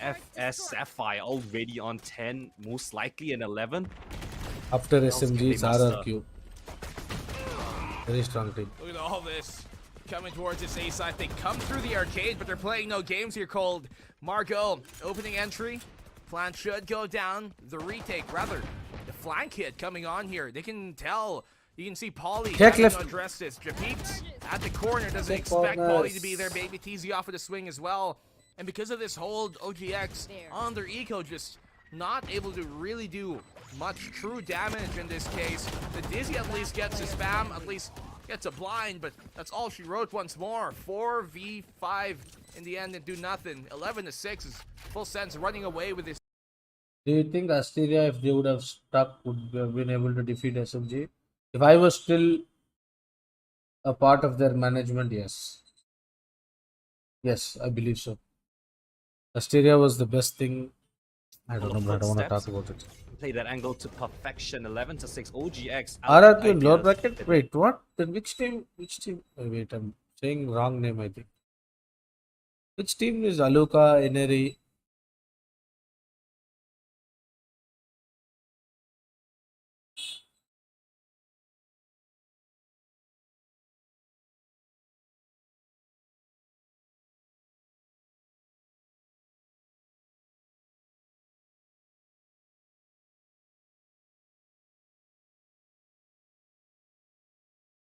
FS Sapphire already on 10, most likely an 11. After else can SMG, they it's muster? RRQ. Very strong team. Look at all this coming towards this A side. They come through the arcade, but they're playing no games here. Cold Margot opening entry. Plan should go down. The retake, rather, the flank hit coming on here. They can tell. You can see Polly Check having left. to address this. Japeeps at the corner doesn't Check expect corners. Polly to be there. Baby TZ off of the swing as well. And because of this hold, OGX on their eco just not able to really do much true damage in this case. The Dizzy at least gets a spam, at least gets a blind, but that's all she wrote once more. 4v5 in the end and do nothing. 11-6 is full sense running away with this. Do you think Asteria, if they would have stuck, would have been able to defeat SMG? If I was still a part of their management, yes. Yes, I believe so. Asteria was the best thing. I don't know, but I don't want to talk about it. Play that angle to perfection. 11-6 OGX. RRQ in lower ideas. bracket? Wait, what? Then which team? Which team? Wait, I'm saying wrong name, I think. Which team is Aluka, Eneri?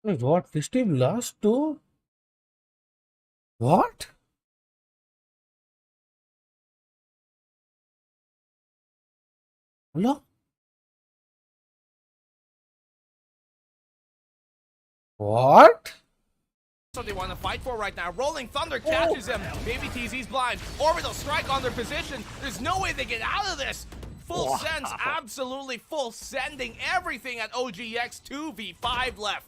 Wait, what? This team lost too? What? Hello? What? That's what they want to fight for right now. Rolling Thunder catches him. Baby TZ's blind. Orbital strike on their position. There's no way they get out of this. Full sends, absolutely full sending everything at OGX. 2v5 left.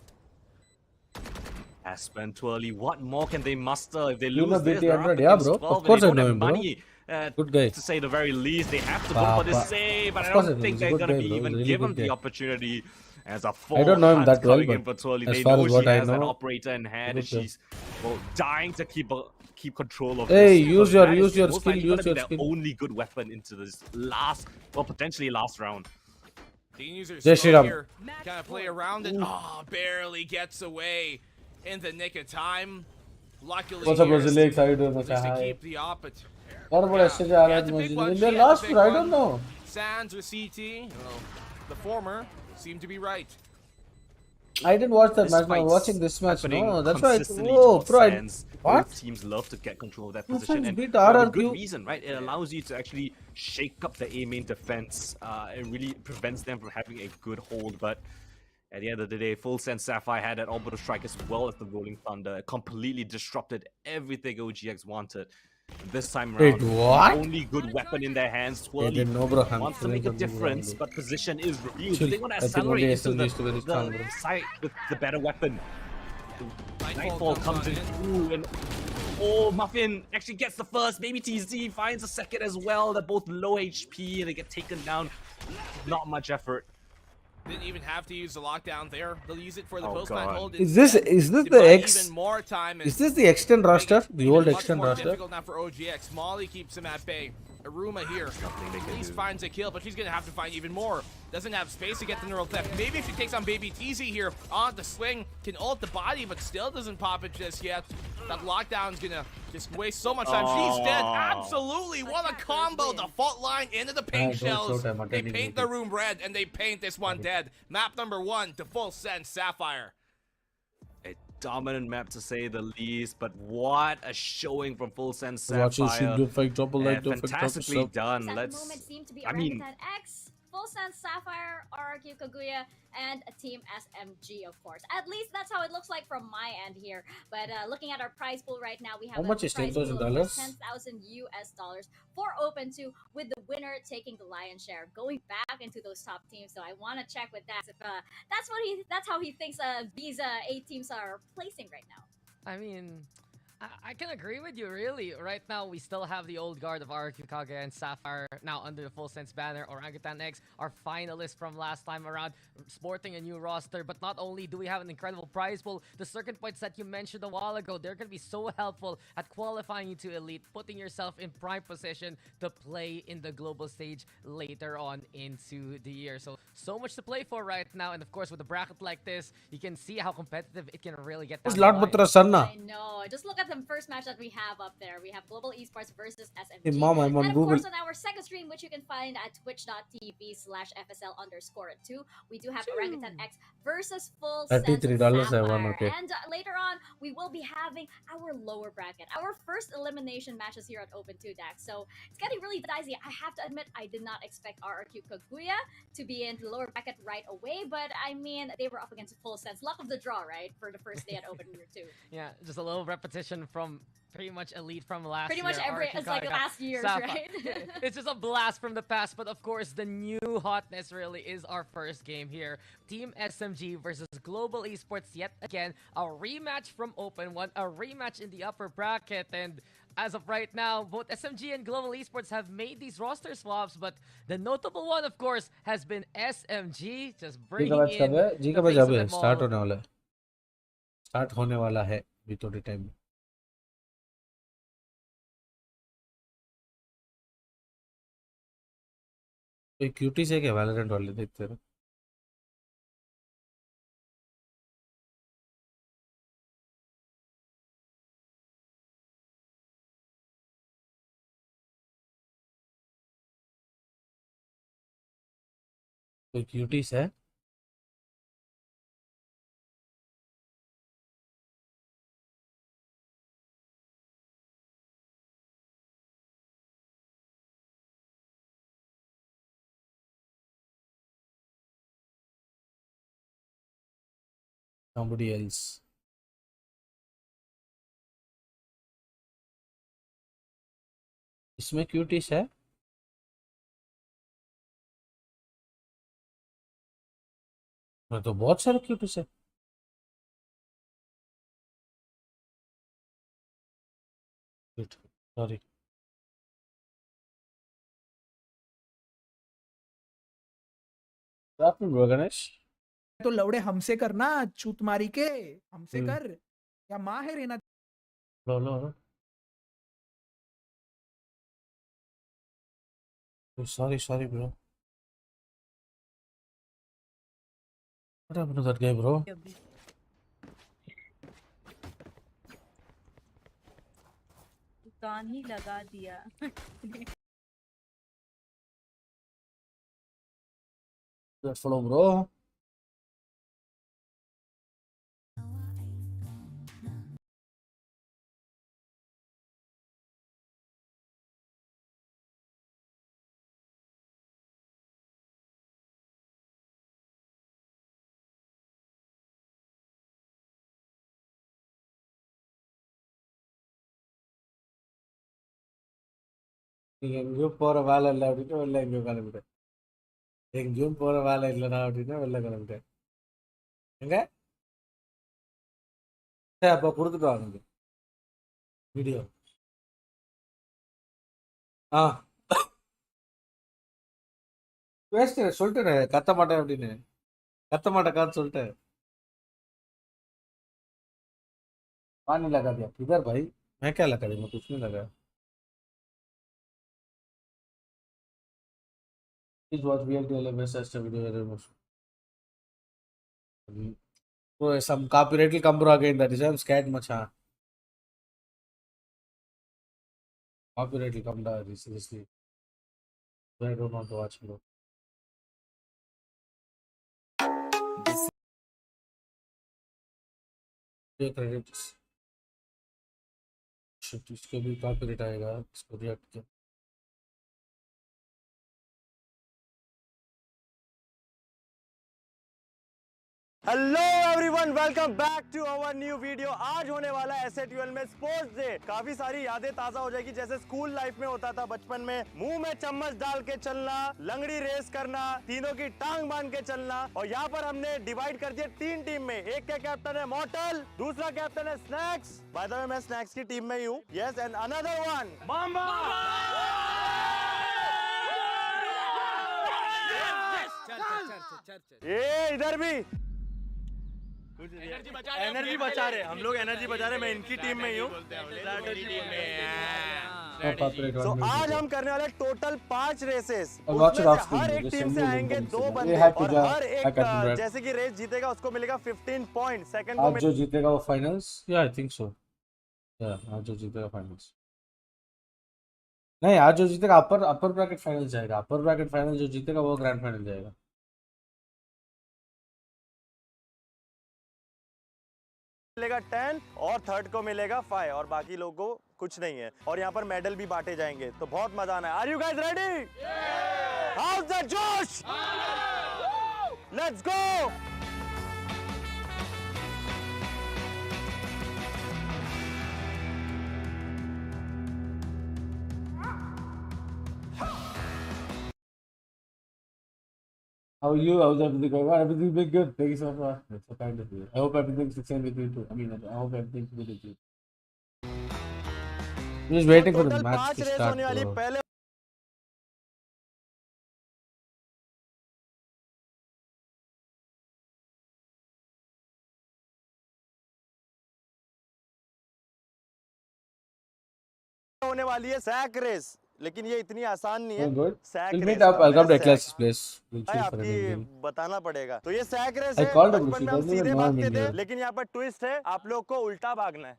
Aspen Twirly, what more can they muster if they You lose know this? BT They're up 100, yeah, against bro. 12 Of and course they I don't know have him, bro. money, Good guy. to say the very least. They have to go Pa- for this pa- save, but I of course don't I know, think he's a they're good going to guy, be bro. even He's a really given good the guy. opportunity. As a full don't know him that well, coming in but for Twirly. as They far know as she what I has an know, operator in hand, and good guy. she's dying to keep control of Hey, this. use because your- that use is your most skill, likely use gonna be your their skill. only good weapon into this last, well, potentially last round. The user Jai Shri Ram. here kind of play around it. Oh, barely gets away in the nick of time. Luckily, What's up, here, Brazil? Excited to at least to hi. keep the op. But What about yeah, SMG? she had the big one, When she they had the lost, big I one. don't know. Sands or CT, well, the former seemed to be right. I didn't watch that This match. I'm fight's watching this match. happening No, that's why. consistently Oh, towards bro. Sands. What? Both teams love to get control of that Two position, fans and beat for a good RRQ. reason, right? It allows you to actually shake up the A main defense. It really prevents them from having a good hold. But at the end of the day, Full Sense Sapphire had that orbital strike as well as the Rolling Thunder. It completely disrupted everything OGX wanted. This time Wait, around, what? the only good weapon in their hands, They Twirly didn't know, bro. wants to make a difference, but position is reviewed. Actually, They want to I think only accelerate into SMG is very strong, bro. the site with the better weapon. Nightfall comes in through, and Muffin actually gets the first. Maybe TZ finds a second as well. They're both low HP and they get taken down. Not much effort. Didn't even have to use the lockdown there. They'll use it for the Oh, post-plant God. hold. Is this instead the to buy X? Even more time. Is this the extend roster? The Even old much extend more roster? difficult now for OGX. Molly keeps him at bay. Aruma here nothing they at can least do. finds a kill, but she's gonna have to find even more. Doesn't have space to get the neural theft. Maybe if she takes on Baby TZ here on the swing, can ult the body, but still doesn't pop it just yet. That lockdown's gonna just waste so much time. She's dead. Absolutely. What a combo. The fault line into the pink shells. They paint the room red, and they paint this one dead. Map number 1 to full send Sapphire. A dominant map to say the least, but what a showing from Full Sense Watching Sapphire. do fake double like Fantastically done. At Let's. the moment seem to be I mean, Orangutan X, Full Sense Sapphire, RQ Kaguya, and a team SMG, of course. At least that's how it looks like from my end here. But looking at our prize pool right now, we have How much is prize pool of $10,000? $10,000 for Open 2, with the winner taking the lion's share, going back into those top teams. So I want to check with that if that's how he thinks these 8 teams are placing right now. I mean, I can agree with you, really. Right now, we still have the old guard of RQ Kaguya and Sapphire now under the Full Sense banner. Orangutan X, our finalists from last time around, sporting a new roster. But not only do we have an incredible prize pool, the circuit points that you mentioned a while ago, they're going to be so helpful at qualifying you to Elite, putting yourself in prime position to play in the global stage later on into the year. So much to play for right now. And of course, with a bracket like this, you can see how competitive it can really get. Who's lordbathura son? I know. Just look at the first match that we have up there. We have Global Esports versus SMG. Hey mom, I'm on and of Google. course, on our second stream, which you can find at twitch.tv/FSL_2, we do have Orangutan X versus Full Sense $33 I won, Sapphire. okay. And later on, we will be having our lower bracket, our first elimination matches here at Open 2 Dax. So it's getting really dicey. I have to admit, I did not expect RRQ Kaguya to be in the lower bracket right away, but I mean, they were up against Full Sense. Luck of the draw, right? For the first day at Open Year 2. Yeah, just a little repetition from pretty much Elite from last Pretty year. much it's like last year's, right? It's just a blast from the past, but of course, the new hotness really is our first game here. Team SMG versus Global Esports yet again. A rematch from Open 1, a rematch in the upper bracket, and as of right now, both SMG and Global Esports have made these roster swaps, but the notable one, of course, has been SMG just bringing Gigabyte in कब है? the Gigabyte face of अभी them start all. होने वाला है. Start होने वाला है अभी थोड़े टाइम में. कोई क्यूटी से क्या वैलोरेंट वाले देखते रहो. कोई क्यूटीज है? Somebody else. इसमें क्यूटीज है? मैं तो बहुत सारे क्यूटीज है. Sorry. Good afternoon, bro, Ganesh. तो लौड़े हमसे करना, चूत मारी के हमसे कर, या माँ है रेना. लो. Sorry, bro. What happened to that guy, bro? दुकान ही लगा दिया. That follow, bro. எங்கேயோ போற வேலை இல்லை அப்படின்னு வெளில எங்கேயோ கிளம்பிட்டேன். எங்கேயும் போற வேலை இல்லைடா அப்படின்னா வெளில கிளம்பிட்டேன். எங்க சரி அப்போ கொடுத்துட்டு வாங்க வீடியோ. பேசிட்டேன், சொல்லிட்டேன் கத்த மாட்டேன் அப்படின்னு. कत्ता माटा का चलता है. पानी लगा दिया किधर भाई? मैं क्या लगा दिया? मैं कुछ नहीं लगा. Please watch VLTL FSS video very much. So some copyright will come through again. That is why I'm scared much. Copyright will come down seriously. So I don't want to watch bro. ये credits. Shit, इसके भी copyright आएगा. इसको react किया. Hello everyone, welcome back to our new video. आज होने वाला SATUL में स्पोर्ट्स डे। काफी सारी यादें ताजा हो जाएगी, जैसे स्कूल लाइफ में होता था बचपन में, मुंह में चम्मच डाल के चलना, लंगड़ी रेस करना, तीनों की टांग बांध के चलना। और यहाँ पर हमने डिवाइड कर दिया 3 टीम में। एक का कैप्टन है मॉर्टल, दूसरा कैप्टन है स्नैक्स। बाय द वे मैं स्नैक्स की टीम में ही हूँ। यस, एंड अनदर वन मामा। ये इधर भी एनर्जी बचा रहे, हम लोग एनर्जी बचा रहे। मैं इनकी टीम में ही हूँ। तो आज हम करने वाले टोटल 5 रेसेस। हर एक टीम से आएंगे 2 बंदे और हर एक जैसे कि रेस जीतेगा उसको मिलेगा 15 पॉइंट। सेकंड को जो जीतेगा वो फाइनल्स। या आई थिंक सो। या आज जो जीतेगा फाइनल्स। नहीं, आज जो जीतेगा अपर ब्रैकेट फाइनल जाएगा। अपर ब्रैकेट फाइनल जो जीतेगा वो ग्रैंड फाइनल जाएगा। मिलेगा 10 और थर्ड को मिलेगा 5 और बाकी लोगों को कुछ नहीं है। और यहाँ पर मेडल भी बांटे जाएंगे, तो बहुत मजा आना है। Are you guys ready? How's the जोश? Let's go. How are you? How's everything going on? Everything's been good. Thank you so much. It's so kind of you. I hope everything's the same with you too. I mean, I hope everything's good with you. I'm just waiting for the match to start. पहले होने वाली है sack race, लेकिन ये इतनी आसान नहीं है। सैक रेस आपकी बताना पड़ेगा। तो ये सैक रेस है। बचपन में हम सीधे भागते थे, लेकिन यहाँ पर ट्विस्ट है, आप लोग को उल्टा भागना है।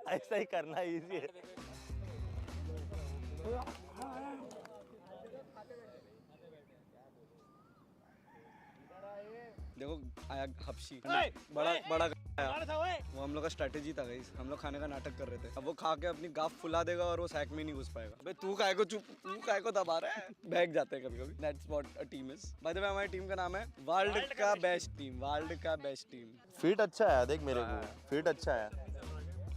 ऐसा ही करना इजी है। देखो आया हपशी बड़ा वो हम लोग का स्ट्रेटेजी था गाइस। हम लोग खाने का नाटक कर रहे थे। अब वो खा के अपनी गाफ फुला देगा और वो सैक में नहीं घुस पाएगा। भाई तू काय को दबा रहा है? बैग जाते हैं कभी-कभी। That's what a team is. By the way हमारी टीम का नाम है वर्ल्ड का बेस्ट टीम। फिट अच्छा है, देख मेरे को फिट अच्छा है।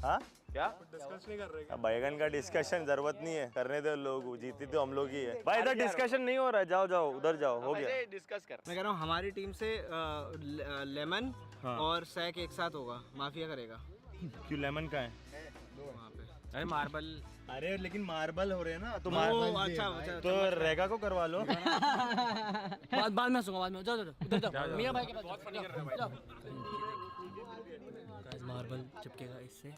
हाँ क्या डिस्कस नहीं कर रहे? बैगन का डिस्कशन जरूरत नहीं है, करने दो। लोग जीती तो हम लोग ही है भाई। इधर डिस्कशन नहीं हो रहा है। जाओ उधर जाओ, हो गया डिस्कस कर। मैं कह रहा हूँ हमारी टीम से लेमन और सैक एक साथ होगा, माफिया करेगा। क्यों लेमन का है वहाँ पे? अरे मार्बल। अरे लेकिन मार्बल हो रहे हैं ना, तो मार्बल अच्छा तो रेगा को करवा लो। बाद में सुनो, बाद में जाओ मियां भाई के पास। बहुत फनी कर रहे हैं भाई। मार्बल चिपकेगा इससे,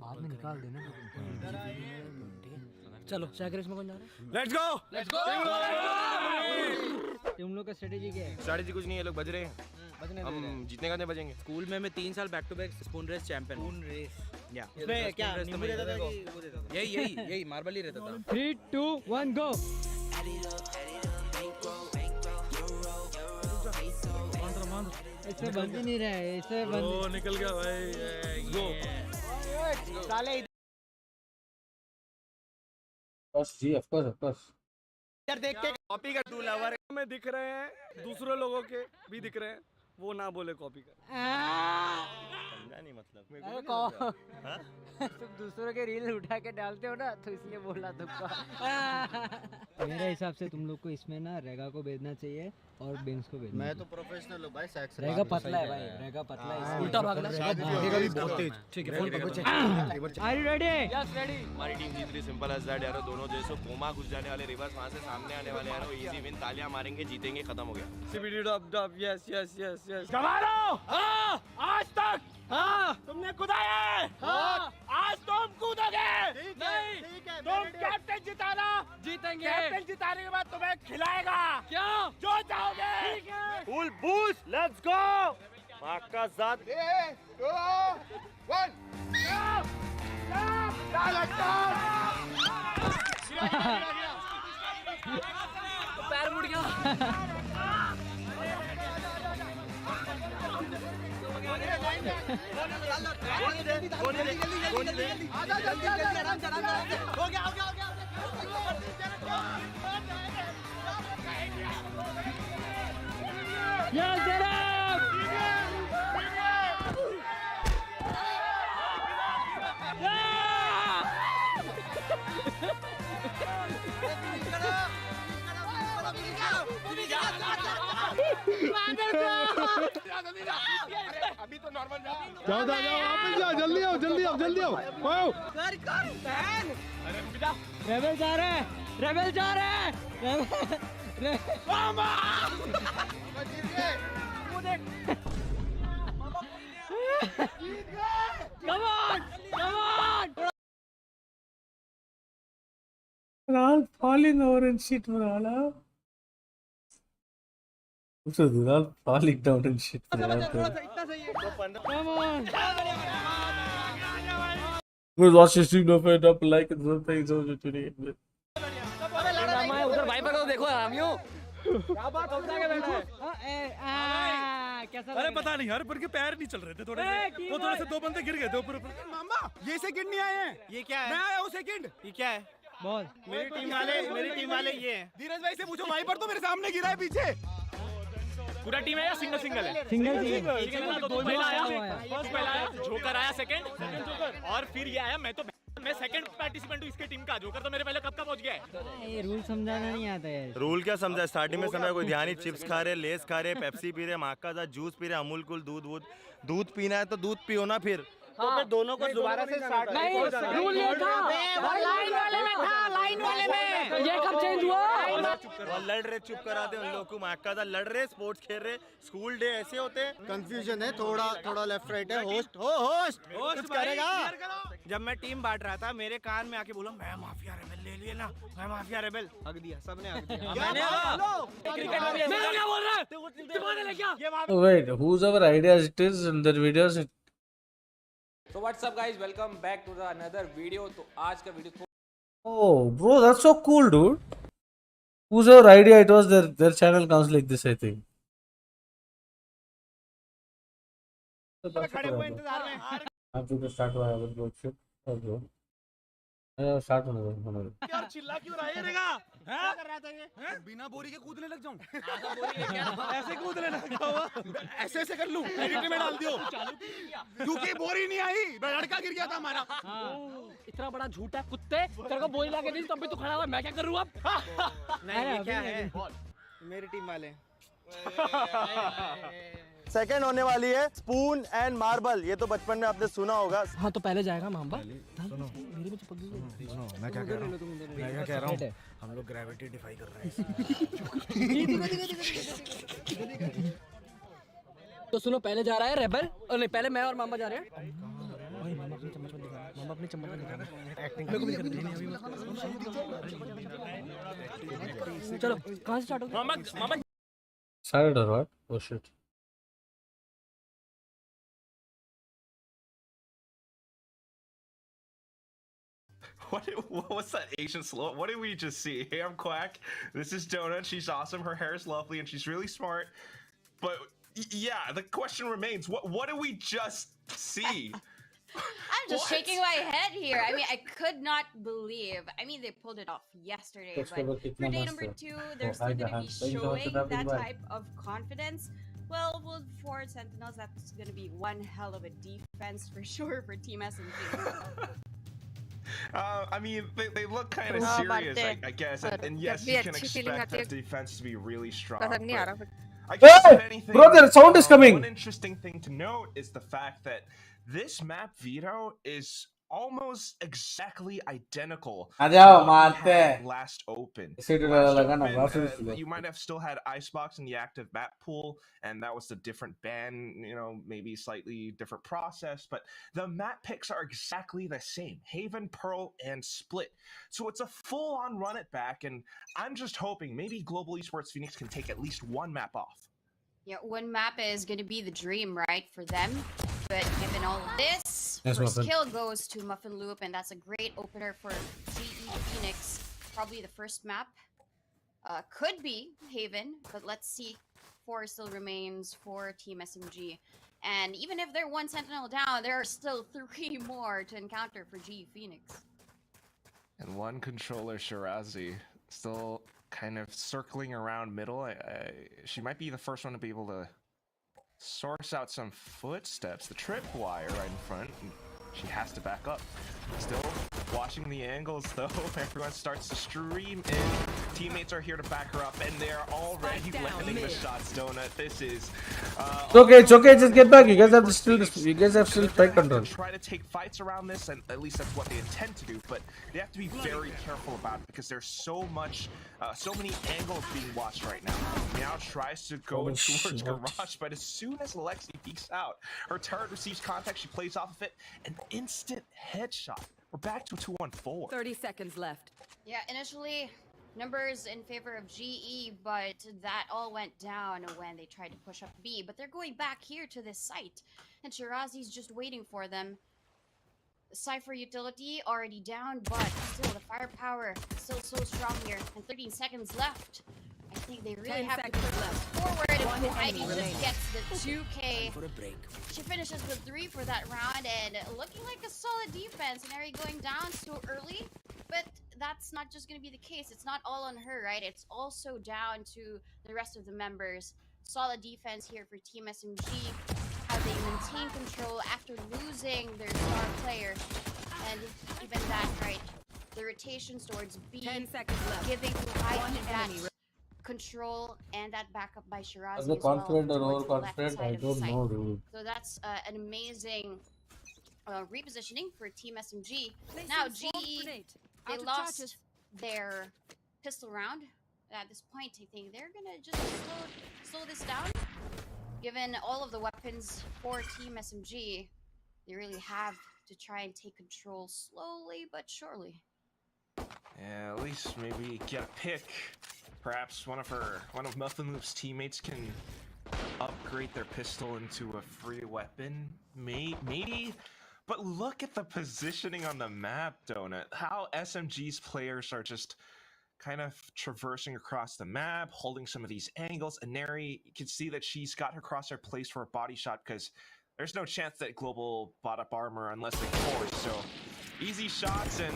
बाद में निकाल देना। चलो सैक रेस में कौन जा रहा है? Let's go. तुम लोग का स्ट्रेटेजी क्या है? स्ट्रेटेजी कुछ नहीं है, लोग बज रहे हैं। हम जीतने का नहीं बजेंगे। स्कूल में मैं 3 साल back to back spoon race champion. Spoon race या इसमें क्या नींबू रहता था कि वो रहता था? यही मार्बल ही रहता था। 3 2 1 गो। इससे बंद ही नहीं रहा है, इससे बंद। ओ निकल गया भाई। गो साले जी ऑफ कोर्स। यार देख के कॉपी कर। तू लवर में दिख रहे हैं, दूसरे लोगों के भी दिख रहे हैं, वो ना बोले कॉपी कर। समझा नहीं मतलब। तुम दूसरों के रील उठा के डालते हो ना, तो इसलिए बोला तुमको। मेरे हिसाब से तुम लोग को इसमें ना रेगा को भेजना चाहिए और बेंस को भेजना। मैं तो प्रोफेशनल हूं भाई। सैक्स रेगा पतला है भाई, रेगा पतला है, उल्टा भागना। भागेगा भी बहुत तेज। ठीक है, फोन पकड़। Are you ready? Yes ready. हमारी टीम जीत रही, सिंपल एज दैट यार। दोनों जैसे कोमा घुस जाने वाले, रिवर्स वहां से सामने आने वाले यार। इजी विन, तालियां मारेंगे, जीतेंगे, खत्म हो गया। CBD dub dub. Yes yes yes जवानों, हाँ, आज तक हाँ तुमने कूदा है, हाँ आज तुम कूदोगे नहीं, तुम कैप्टन जिताना, जीतेंगे, कैप्टन जिताने के बाद तुम्हें खिलाएगा, क्या जो चाहोगे, फुल बूस्ट, लेट्स गो। माका जात 3, 2, 1 पैर मुड़ गया। अभी तो नॉर्मल जाओ, जाओ वापस जाओ, जल्दी आओ, जल्दी आओ, जल्दी आओ। रेबेल जा रहे हैं, रेबेल जा रहे हैं, Come on! Come on! We're all falling over and shit, Murala. So they're all falling down and shit. Come on! Who's watching stream? Don't forget to like and subscribe to today. उधर wiper को देखो आरामियों। क्या बात हो रहा है? कैसा? अरे पता नहीं यार, पर के पैर नहीं चल रहे थे थोड़े से, वो थोड़े से 2 बंदे गिर गए थे ऊपर। मामा ये सेकंड नहीं आए हैं। ये क्या है? मैं आया हूँ सेकंड। ये क्या है? बोल। मेरी टीम वाले ये हैं। धीरज भाई से पूछो, वाइपर तो मेरे सामने गिरा है पीछे। पूरा टीम है या सिंगल है? सिंगल दो पहला आया, फर्स्ट पहला आया, जोकर आया सेकंड और फिर ये आया। मैं सेकंड पार्टिसिपेंट हूँ इसके टीम का। जोकर तो मेरे पहले कब का पहुंच गया है। ये रूल समझाना नहीं आता है। रूल क्या समझा? स्टार्टिंग में समय कोई ध्यान ही, चिप्स खा रहे, लेस खा रहे, पेप्सी पी रहे, माका जा जूस पी रहे, अमूल कूल दूध पीना है तो दूध पियो ना फिर। तो फिर दोनों को दोबारा से स्टार्ट नहीं, रूल ये था लाइन वाले में ये कब चेंज हुआ? लड़ रहे, चुप करा दे उन लोगों को। माका जा लड़ रहे, स्पोर्ट्स खेल रहे, स्कूल डे ऐसे होते हैं। कंफ्यूजन है, थोड़ा लेफ्ट राइट है। होस्ट कुछ करेगा। जब मैं टीम बांट रहा था, मेरे कान में आके बोला मैं माफिया रेबेल ले लिए ना, मैं माफिया रेबेल। हक दिया, सबने हक दिया। मैं क्या बोल रहा है? तुम्हारे लिए क्या? Wait, whoever ideas it is in their videos. So what's up guys, welcome back to the another video. तो आज का video Oh, bro, that's so cool, dude. Whoever idea it was, their channel comes like this, I think. खड़े हुए इंतजार में। आप जो start हुआ है वो शिट और जो स्टार्ट होने दो। यार चिल्ला क्यों रहा है रहेगा? क्या कर रहा था ये? बिना बोरी के कूदने लग जाऊं? ऐसे कूदने लग जाऊं? ऐसे कर लूं? एडिट में डाल दियो। क्योंकि बोरी नहीं आई, लड़का गिर गया था हमारा। इतना बड़ा झूठा कुत्ते, तेरे को बोली लाके दी तब भी तू खड़ा हुआ। मैं क्या करूँ अब? नहीं ये क्या है? मेरी टीम वाले। सेकंड होने वाली है स्पून एंड मार्बल। ये तो बचपन में आपने सुना होगा। हाँ तो पहले जाएगा मामा। मैं क्या कह रहा हूँ? हम लोग ग्रेविटी डिफाई कर रहे हैं। तो सुनो, पहले जा रहा है रेबल, और नहीं पहले मैं और मामा जा रहे हैं। मामा अपनी चम्मच दिखा, मामा अपनी चम्मच दिखा। चलो कहाँ से स्टार्ट होगा? मामा Started or what? Oh shit. What was that Asian slow? What did we just see? Hey, I'm Quack. This is Donut. She's awesome. Her hair is lovely and she's really smart. But yeah, the question remains: what did we just see? I'm just shaking my head here. I mean, I could not believe. I mean, they pulled it off yesterday, but for day number 2, they're still going to be showing that type of confidence. Well, for Sentinels, that's going to be one hell of a defense for sure for Team SMG. I mean, they look kind of serious, I guess. And yes, you can expect the defense to be really strong. But I guess if anything, bro, the sound is coming. One interesting thing to note is the fact that this map Vito is almost exactly identical uh to जाओ what we मारते had हैं last open. इसे तो Last लगाना open, वापस you might have still had Icebox in the active map pool, and that was a different ban, you know, maybe slightly different process, but the map picks are exactly the same. Haven, Pearl, and Split. So it's a full-on run it back, and I'm just hoping maybe Global Esports Phoenix can take at least one map off. Yeah, one map is going to be the dream, right, for them. But given all of this, Yes, first Muffin. kill goes to Muffin Loop, and that's a great opener for GE Phoenix. Probably the first map. Could be Haven, but let's see. 4 still remains for Team SMG. And even if they're 1 Sentinel down, there are still 3 more to encounter for GE Phoenix. And one controller, Shirazi, still kind of circling around middle. She might be the first one to be able to source out some footsteps. The tripwire right in front. She has to back up. Still watching the angles though. Everyone starts to stream in. Teammates are here to back her up, and they're already landing the shots. Donut, this is. It's okay. Just get back. You guys have still tight control. Try to take fights around this, and at least that's what they intend to do. But they have to be very careful about it because there's so many angles being watched right now. Now tries to go towards Garage, but as soon as Alexi peeks out, her turret receives contact. She plays off of it, an instant headshot. We're back to a 2-on-4. 30 seconds left. Yeah, initially numbers in favor of GE, but that all went down when they tried to push up B. But they're going back here to this site, and Shirazi's just waiting for them. The Cypher utility already down, but still the firepower still so strong here. And 13 seconds left. I think they really have to push forward, and Ivy just gets the 2K. She finishes with 3 for that round, and looking like a solid defense. And Ari going down so early, but that's not just going to be the case. It's not all on her, right? It's also down to the rest of the members. Solid defense here for Team SMG. How they maintain control after losing their star player, and even that, right? The rotations towards B, 10 seconds left. giving Ivy that control and that backup by Shirazi As a confident or overconfident, I don't know, dude. So that's an amazing repositioning for Team SMG. Now GE, they lost their pistol round. At this point, I think they're gonna just slow this down. Given all of the weapons for Team SMG, they really have to try and take control slowly but surely. Yeah, at least maybe get a pick. Perhaps one of Muffin Loop's teammates can upgrade their pistol into a free weapon. Maybe. But look at the positioning on the map, Donut. How SMG's players are just kind of traversing across the map, holding some of these angles. And Neri, you can see that she's got her crosshair placed for a body shot because there's no chance that Global bought up armor unless they force. So easy shots, and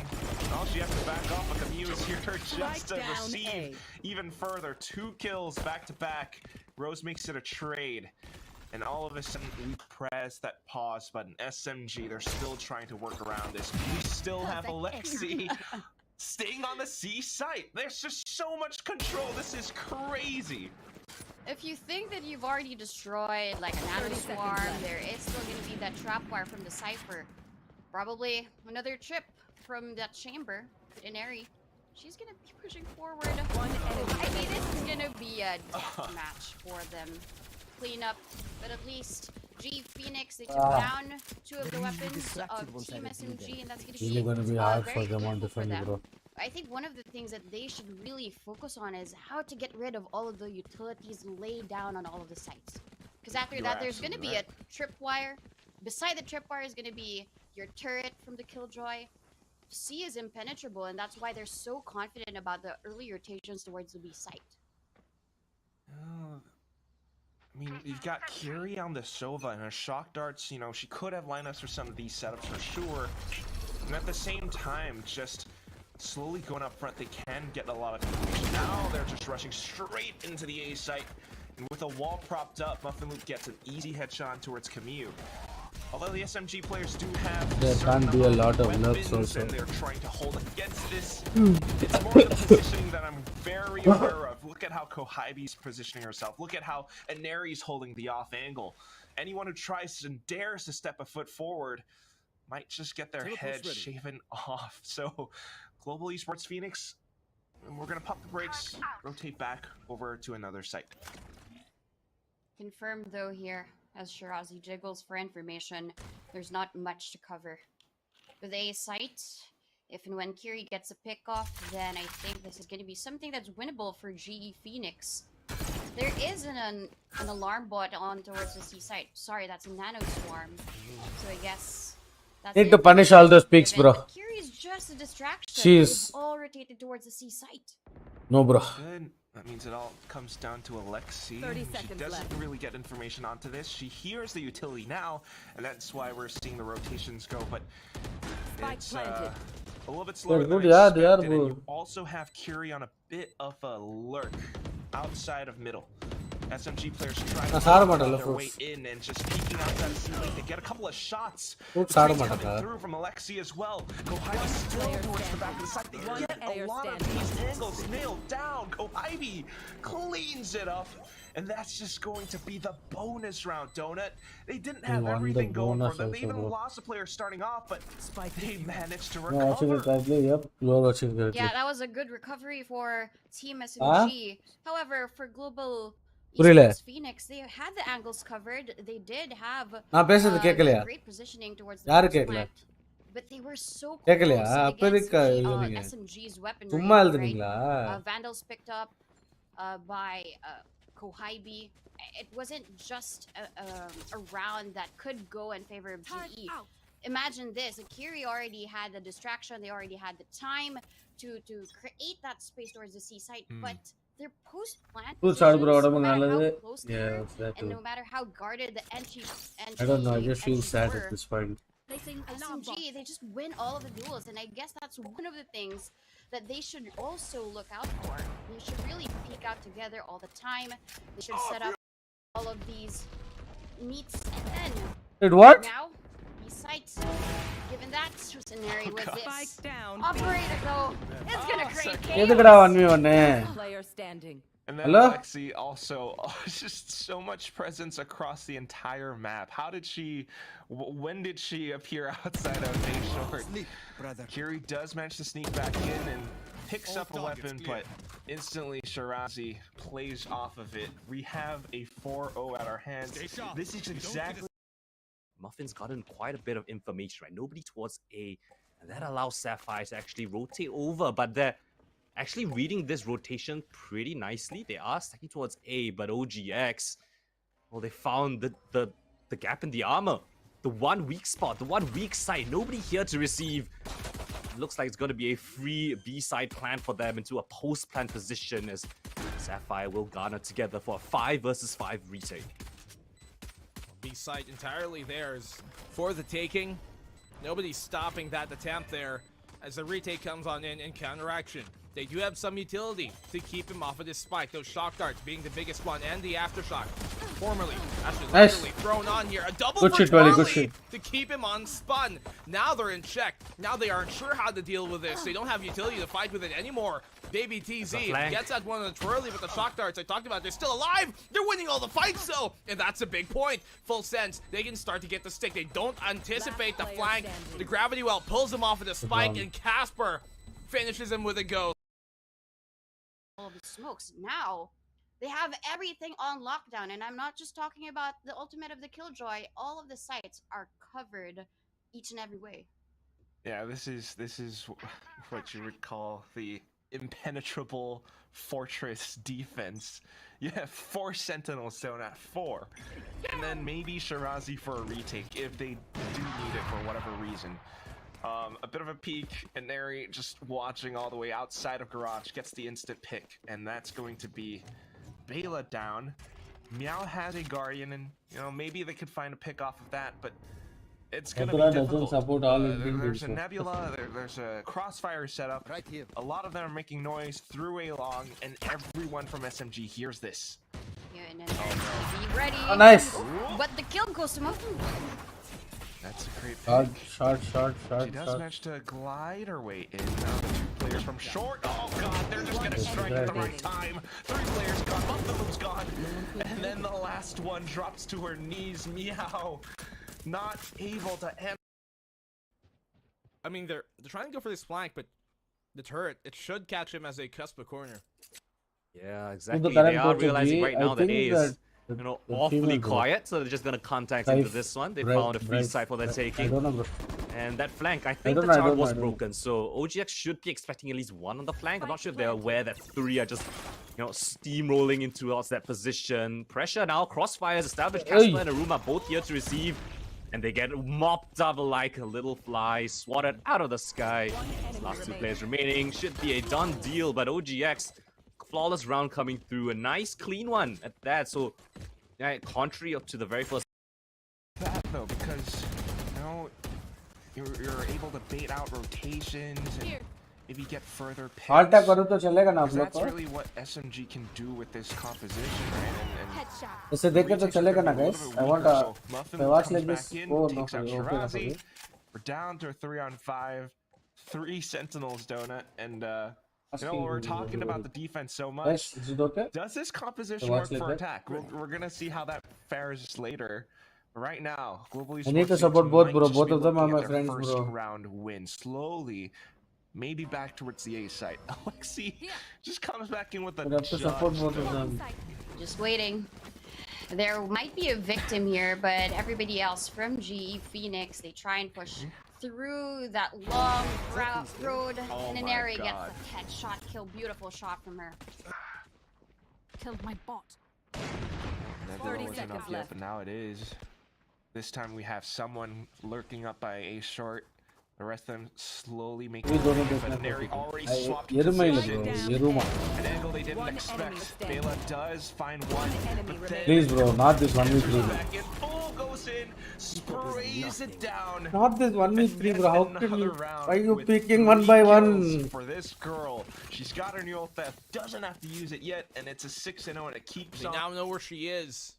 all she has to back off. But Camus is here just to receive even further. 2 kills back to back. Rose makes it a trade. And all of a sudden, we press that pause button. SMG, they're still trying to work around this. We still have Alexi staying on the C site. There's just so much control. This is crazy. If you think that you've already destroyed like an nano swarm, there is still going to be that trapwire from the Cypher. Probably another trip from that chamber. Inari, she's going to be pushing forward. I mean, this is going to be a death match for them. Clean up, but at least G Phoenix, they took down 2 of the weapons of Team SMG, and that's going to be Really gonna be hard for very them on critical for defending, them. bro. I think one of the things that they should really focus on is how to get rid of all of the utilities laid down on all of the sites. Because after that, there's going to be a tripwire. Beside the tripwire is going to be your turret from the Killjoy. C is impenetrable, and that's why they're so confident about the early rotations towards the B site. I mean, you've got Kiri on the Sova and her shock darts, you know, she could have lined us for some of these setups for sure. And at the same time, just slowly going up front, they can get a lot of information. Now they're just rushing straight into the A site. And with a wall propped up, Muffin Loop gets an easy headshot towards Camus. Although the SMG players do have there can be a lot of lurks also. And they're trying to hold against this. It's more the positioning that I'm very aware of. Look at how Kohibi's positioning herself. Look at how Inari's holding the off angle. Anyone who tries and dares to step a foot forward, might just get their head shaven off. So, Global Esports Phoenix, we're gonna pop the brakes, rotate back over to another site. Confirmed though here, as Shirazi jiggles for information, there's not much to cover. With A site, if and when Kiri gets a pick off, then I think this is going to be something that's winnable for GE Phoenix. There is an alarm bot on towards the C site. Sorry, that's a nano swarm. So I guess that's Need to punish all those pigs, bro. Kiri is just a distraction. She's They've all rotated towards the C site. no, bro. Good. That means it all comes down to Alexi. 30 She seconds doesn't left. really get information onto this. She hears the utility now, and that's why we're seeing the rotations go. But it's a little bit slower than good, yeah, they are expected. And you good. also have Curie on a bit of a lurk outside of middle. SMG players trying to find their way in and just peeking outside of C-Link. They get a couple of shots. The trade's coming through from Alexi as well. Kohaibi still towards the back of the site. They get a lot of these angles nailed down. Kohaibi cleans it up. And that's just going to be the bonus round, Donut. They didn't have everything going for them. They even lost a player starting off, but they managed to recover. Yeah, that was a good recovery for Team SMG. However, for Global Esports Phoenix, they had the angles covered. They did have great positioning towards the plant, but they were so close against SMG's weaponry, right? Vandals picked up by Kohaibi. It wasn't just a round that could go in favor of GE. Imagine this, Akiri already had the distraction, they already had the time to create that space towards the C site, but their post-plant positions, no matter how close they were, and no matter how guarded the entry I don't know, I just feel sad at this point. SMG, they just win all of the duels, and I guess that's one of the things that they should also look out for. They should really peek out together all the time. They should set up all of these meets, and then now, besides given that scenario with this operator though, it's gonna create chaos. Player standing. And then Alexi also, just so much presence across the entire map. How did she, when did she appear outside of A short? Kiri does manage to sneak back in and picks up a weapon, but instantly Shirazi plays off of it. We have a 4-0 at our hands. This is exactly... Muffin's gotten quite a bit of information, right? Nobody towards A, and that allows Sapphire to actually rotate over, but they're actually reading this rotation pretty nicely. They are stacking towards A, but OGX, well, they found the gap in the armor. The one weak spot, the one weak side. Nobody here to receive. It looks like it's going to be a free B-side plan for them into a post-plant position as Sapphire will garner together for a 5 versus 5 retake. B-side entirely theirs for the taking. Nobody's stopping that attempt there as the retake comes on in counteraction. They do have some utility to keep him off of this spike. Those shock darts being the biggest one, and the aftershock. Formerly, actually literally thrown on here. A double for Charlie to keep him unspun. Now they're in check. Now they aren't sure how to deal with this. They don't have utility to fight with it anymore. Baby TZ gets at one of the twirly, but the shock darts I talked about, they're still alive. They're winning all the fights though, and that's a big point. Full sense, they can start to get the stick. They don't anticipate the flank. The gravity well pulls him off of the spike, and Casper finishes him with a go. All of the smokes. Now, they have everything on lockdown, and I'm not just talking about the ultimate of the Killjoy. All of the sites are covered each and every way. Yeah, this is what you would call the impenetrable fortress defense. You have 4 sentinels down at 4, and then maybe Shirazi for a retake if they do need it for whatever reason. A bit of a peek, and Neri just watching all the way outside of garage gets the instant pick, and that's going to be Bela down. Meow has a guardian, and you know maybe they could find a pick off of that, but it's gonna be difficult. There's a Nebula, there's a crossfire setup. Right here. A lot of them are making noise through a long, and everyone from SMG hears this. Yeah, and then be ready. Oh, nice. But the kill goes to Muffin. That's a great pick. Short. She does manage to glide her way in. Now the 2 players from short. Oh god, they're just gonna strike at the right time. 3 players gone, both of them's gone. And then the last one drops to her knees. Meow. Not able to end. I mean, they're trying to go for this flank, but the turret, it should catch him as they cusp a corner. Yeah, exactly. They are realizing right now that A is, the awfully female, quiet, so they're just gonna contact into this one. They found a free side for their taking. I don't know, bro. And that flank, I think the tower was broken, so OGX should be expecting at least one on the flank. I'm not sure if they're aware that 3 are just, steamrolling into that position. Pressure now, crossfires established. Casper and Aruma both here to receive. And they get mopped up like a little fly, swatted out of the sky. Last 2 players remaining. Should be a done deal, but OGX, flawless round coming through. A nice, clean one at that. So, yeah, contrary to the very first. That though, because, you're able to bait out rotations and maybe get further picks. That's really what SMG can do with this composition, right? इसे देख के तो चलेगा ना guys. I want to watch like this. Oh no, Shirazi. We're down to a 3-on-5, 3 Sentinels, Donut, and we're talking about the defense so much. Does this composition work for attack? We're gonna see how that fares later. Right now, globally, I need to support both, bro. Both of them are my friends, first bro. round win slowly. Maybe back towards the A site. Alexi just comes back in with a support both of them. Just waiting. There might be a victim here, but everybody else from GE Phoenix, they try and push through that long road, and an area gets a headshot kill. Beautiful shot from her. Killed my bot. 30 seconds left. But now it is. This time we have someone lurking up by A short. The rest of them slowly making but Neri already swapped an angle they didn't expect. Bela does find one, but then Please, bro, not this 1v3. back in, full goes in, sprays it down. Not this 1v3, bro. How can you? Why are you picking Huge one by kills one? for this girl? She's got her new theft, doesn't have to use it yet, and it's a 6-0, and it keeps They on. now know where she is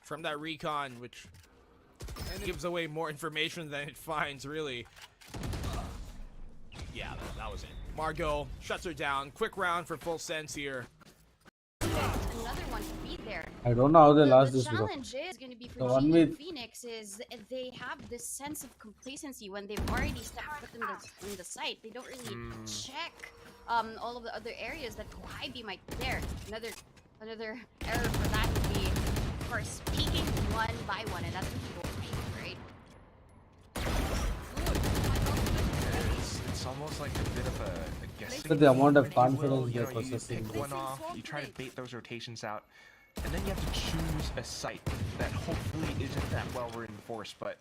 from that recon, which gives away more information than it finds, really. Yeah, that was it. Margot shuts her down. Quick round for full sense here. Another one to beat there. I don't know how they lost this, The bro. challenge is going to be The for one GE with- Phoenix is they have this sense of complacency when they've already stepped foot in the site. They don't really check all of the other areas that YB might be there. Another error for that would be, of course, peeking one by one, and that's what you don't make, right? It's almost like a bit of a guessing. Look at the amount of game. confidence You they're know, you possessing. pick one off, you try to bait those rotations out, and then you have to choose a site that hopefully isn't that well reinforced. But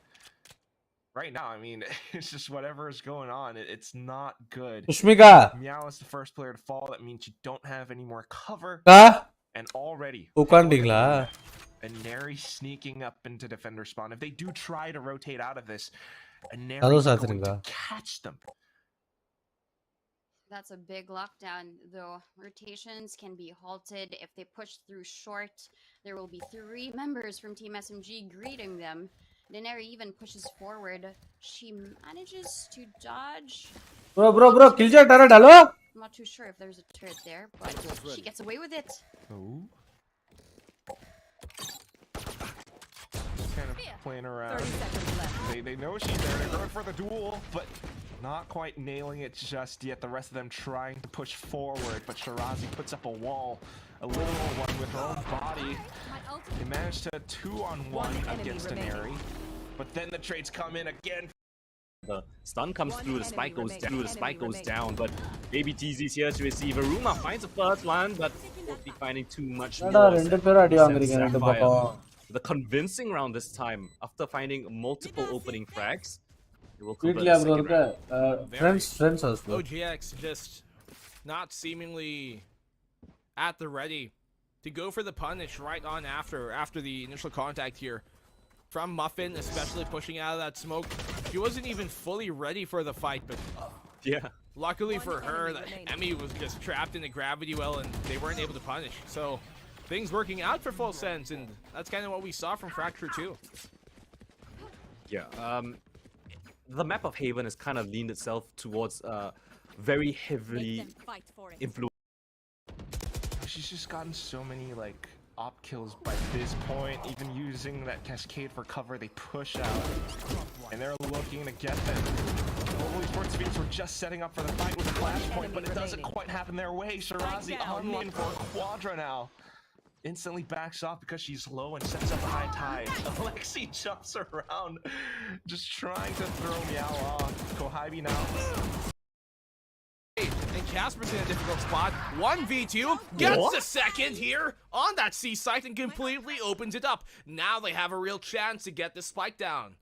right now, I mean, it's just whatever is going on. It's not good. Pushmika. Meow is the first player to fall. That means you don't have any more cover. And already, and Neri sneaking up into defender spawn. If they do try to rotate out of this, and Neri is going to catch them. That's a big lockdown, though. Rotations can be halted if they push through short. There will be 3 members from Team SMG greeting them. Daenerys even pushes forward. She manages to dodge. Bro, kill your turret, hello? I'm not too sure if there's a turret there, but she gets away with it. Oh. Kind of playing around. They know she's there. They're going for the duel, but not quite nailing it just yet. The rest of them trying to push forward, but Shirazi puts up a wall. A little one with her own body. They managed to 2-on-1 against Daenerys, but then the trades come in again. The stun comes through, the spike goes down, but Baby TZ's here to receive. Aruma finds the first one, but won't be finding too much more. The convincing round this time, after finding multiple opening frags, it will convert the second round. Friends also. OGX just not seemingly at the ready to go for the punish right on after the initial contact here. From Muffin, especially pushing out of that smoke. She wasn't even fully ready for the fight, but yeah. Luckily for her, that Emmy was just trapped in the gravity well and they weren't able to punish. So things working out for Full Sense, and that's kind of what we saw from Fracture too. Yeah, the map of Haven has kind of leaned itself towards very heavily influenced. She's just gotten so many like op kills by this point, even using that cascade for cover. They push out and they're looking to get them. Global Esports Phoenix were just setting up for the fight with a flashpoint, but it doesn't quite happen their way. Shirazi online for a quadra now. Instantly backs off because she's low and sets up a high tide. Alexi jumps around, just trying to throw Meow off. Kohibi now. And Casper's in a difficult spot. 1v2 gets a second here on that C site and completely opens it up. Now they have a real chance to get this spike down.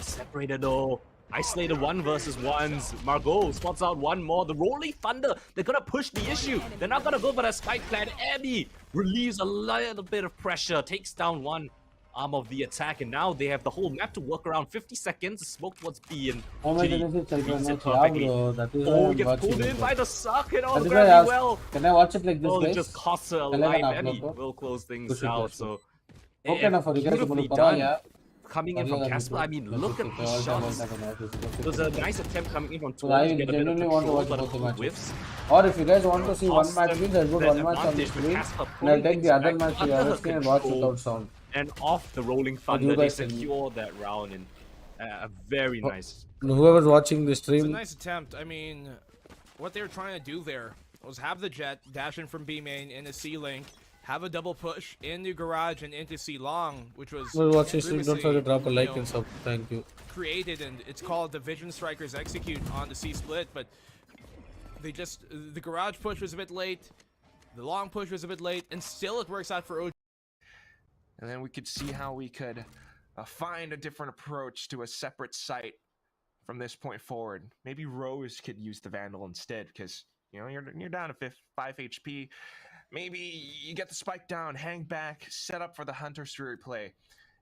Separated though. Isolated 1 versus 1s. Margot spots out one more. The Rolling Thunder, they're gonna push the issue. They're not gonna go for that spike plan. Abby relieves a little bit of pressure, takes down one arm of the attack, and now they have the whole map to work around. 50 seconds, smoke towards B, and Oh my goodness, it's reads it bro. perfectly. That is Oh, why he gets I'm pulled watching in it. by the socket. Oh, That is why I very asked, well. can I watch it like this, Oh, it guys? just costs her a Can I life. have Emmy upload, bro? will close things Push it, out, push it. so Okay, now for you guys, beautifully tomorrow, done. yeah. Coming in from Casper, I mean, look at the shots. It was a nice attempt coming in from So I to get a bit of genuinely want to control, watch but a both the few matches. whiffs. Or if you guys want to see one Cost match them win, there's good that one match on the advantage with screen. Casper And I'll pulling take things the other back match to under her your screen and watch control. without sound. And off the Rolling What do Thunder, you they guys think? secure that round in a very nice. Whoever's watching the It's a stream, nice attempt. I mean, what they were trying to do there was have the jet dash in from B main into C link, have a double push into garage and into C long, which was whoever's watching the stream, don't previously, forget to drop a like you know, and sub. Thank you. created, and it's called the Vision Strikers Execute on the C split, but the garage push was a bit late, the long push was a bit late, and still it works out for OG. And then we could see how we could find a different approach to a separate site from this point forward. Maybe Rose could use the Vandal instead, because you're down to 5 HP. Maybe you get the spike down, hang back, set up for the Hunter Fury play.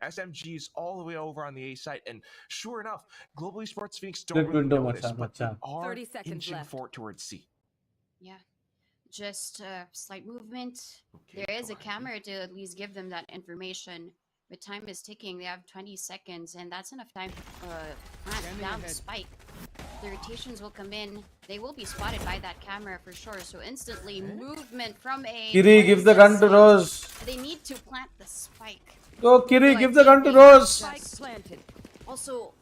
SMG's all the way over on the A site, and sure enough, Global Esports Phoenix don't really notice, but they are 30 seconds inching left. forward towards C. Yeah, just slight movement. There is a camera to at least give them that information. But time is ticking. They have 20 seconds, and that's enough time to plant down the spike. The rotations will come in. They will be spotted by that camera for sure. So instantly, movement from A. Kiri, give the gun to Rose. They need to plant the spike. Go, Kiri, give the gun to Rose. Also,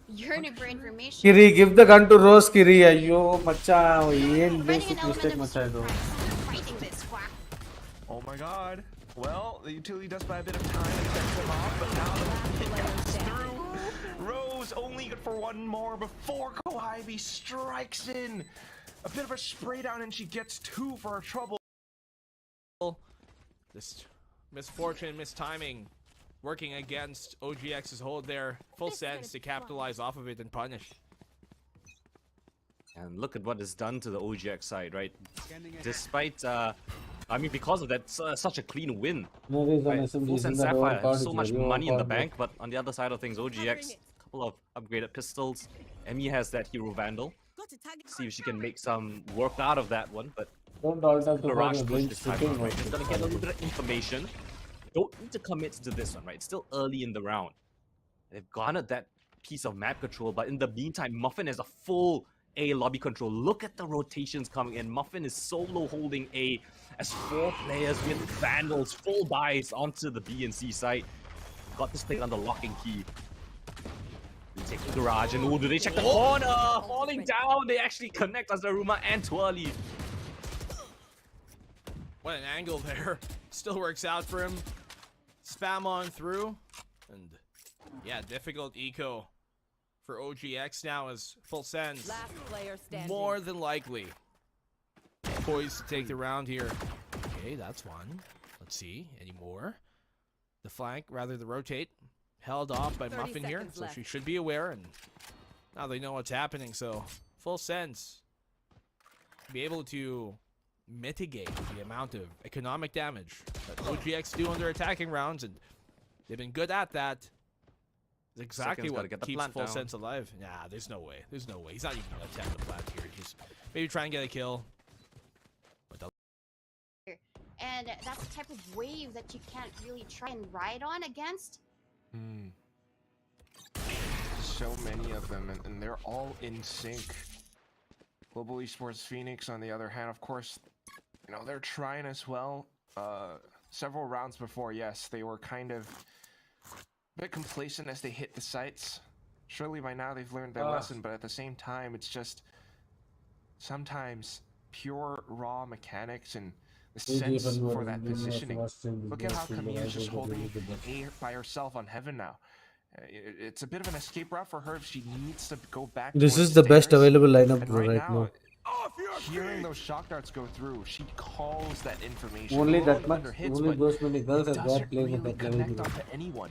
yearning for information. Kiri, give the gun to Rose, Kiri. Ayyo, macha, yen basic mistake macha idu. Fighting this quack. Oh my god. Well, the utility does buy a bit of time and sets him off, but now the hit comes through. Rose only good for one more before Kohibi strikes in. A bit of a spray down, and she gets 2 for her trouble. This misfortune, mistiming, working against OGX's hold there. Full sense to capitalize off of it and punish. And look at what is done to the OGX side, right? Despite, I mean, because of that, such a clean win. No, there's Right? an SMG Full Sense in that Sapphire overcard, has so it's much very money in the overcard, bank, but on the other side of things, OGX, a couple of upgraded pistols. Emmy has that Hero Vandal. See if she can make some work out of that one, but Don't alt tab to Garage find a push range this time shooting around, right? Just motion. gonna get a little bit of information. Don't need to commit to this one, right? It's still early in the round. They've garnered that piece of map control, but in the meantime, Muffin has a full A lobby control. Look at the rotations coming in. Muffin is solo holding A as 4 players with Vandals, full buys onto the B and C site. Got this thing under lock and key. They take the garage, and do they check the corner? Falling down, they actually connect Azaruma and Twirly. What an angle there. Still works out for him. Spam on through. And yeah, difficult eco for OGX now as Full Sense. More than likely poised to take the round here. Okay, that's one. Let's see, any more? The flank, rather the rotate, held off by Muffin here, so she should be aware, and now they know what's happening, so Full Sense be able to mitigate the amount of economic damage that OGX do on their attacking rounds, and they've been good at that. It's exactly Second's gotta what get the keeps plant Full down. Sense alive. Nah, there's no way. There's no way. He's not even gonna attempt the plant here. Just maybe try and get a kill. But the And that's the type of wave that you can't really try and ride on against. So many of them, and they're all in sync. Global Esports Phoenix, on the other hand, of course, they're trying as well. Several rounds before, yes, they were kind of a bit complacent as they hit the sites, Surely by now they've learned their lesson, but at the same time, it's just sometimes pure raw mechanics and the sense for that positioning. Look at how Camille is just holding A by herself on Heaven now. It's a bit of an escape route for her if she needs to go back. This is the best available lineup right now. Hearing those shock darts go through, she calls that information. Only that much. Hits, only those many girls are there playing at really that level. connect onto anyone.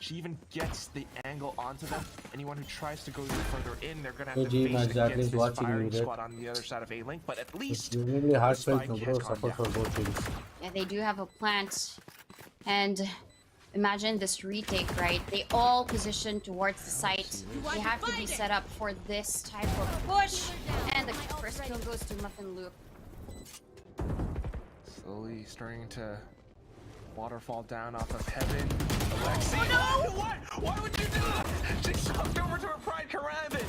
She even gets the angle onto them. Anyone who tries to go further in, they're gonna have to face against this firing squad on the other side of A-Link. But at least it's really hard fight, no, bro. Support for both teams. Yeah, they do have a plant, and imagine this retake, right? They all position towards the site. They have to be set up for this type of push, and the first kill goes to Muffin Loop. slowly starting to waterfall down off of Heaven. Alexi, oh no! Why would you do that? She shoved over to her Pride Karambit.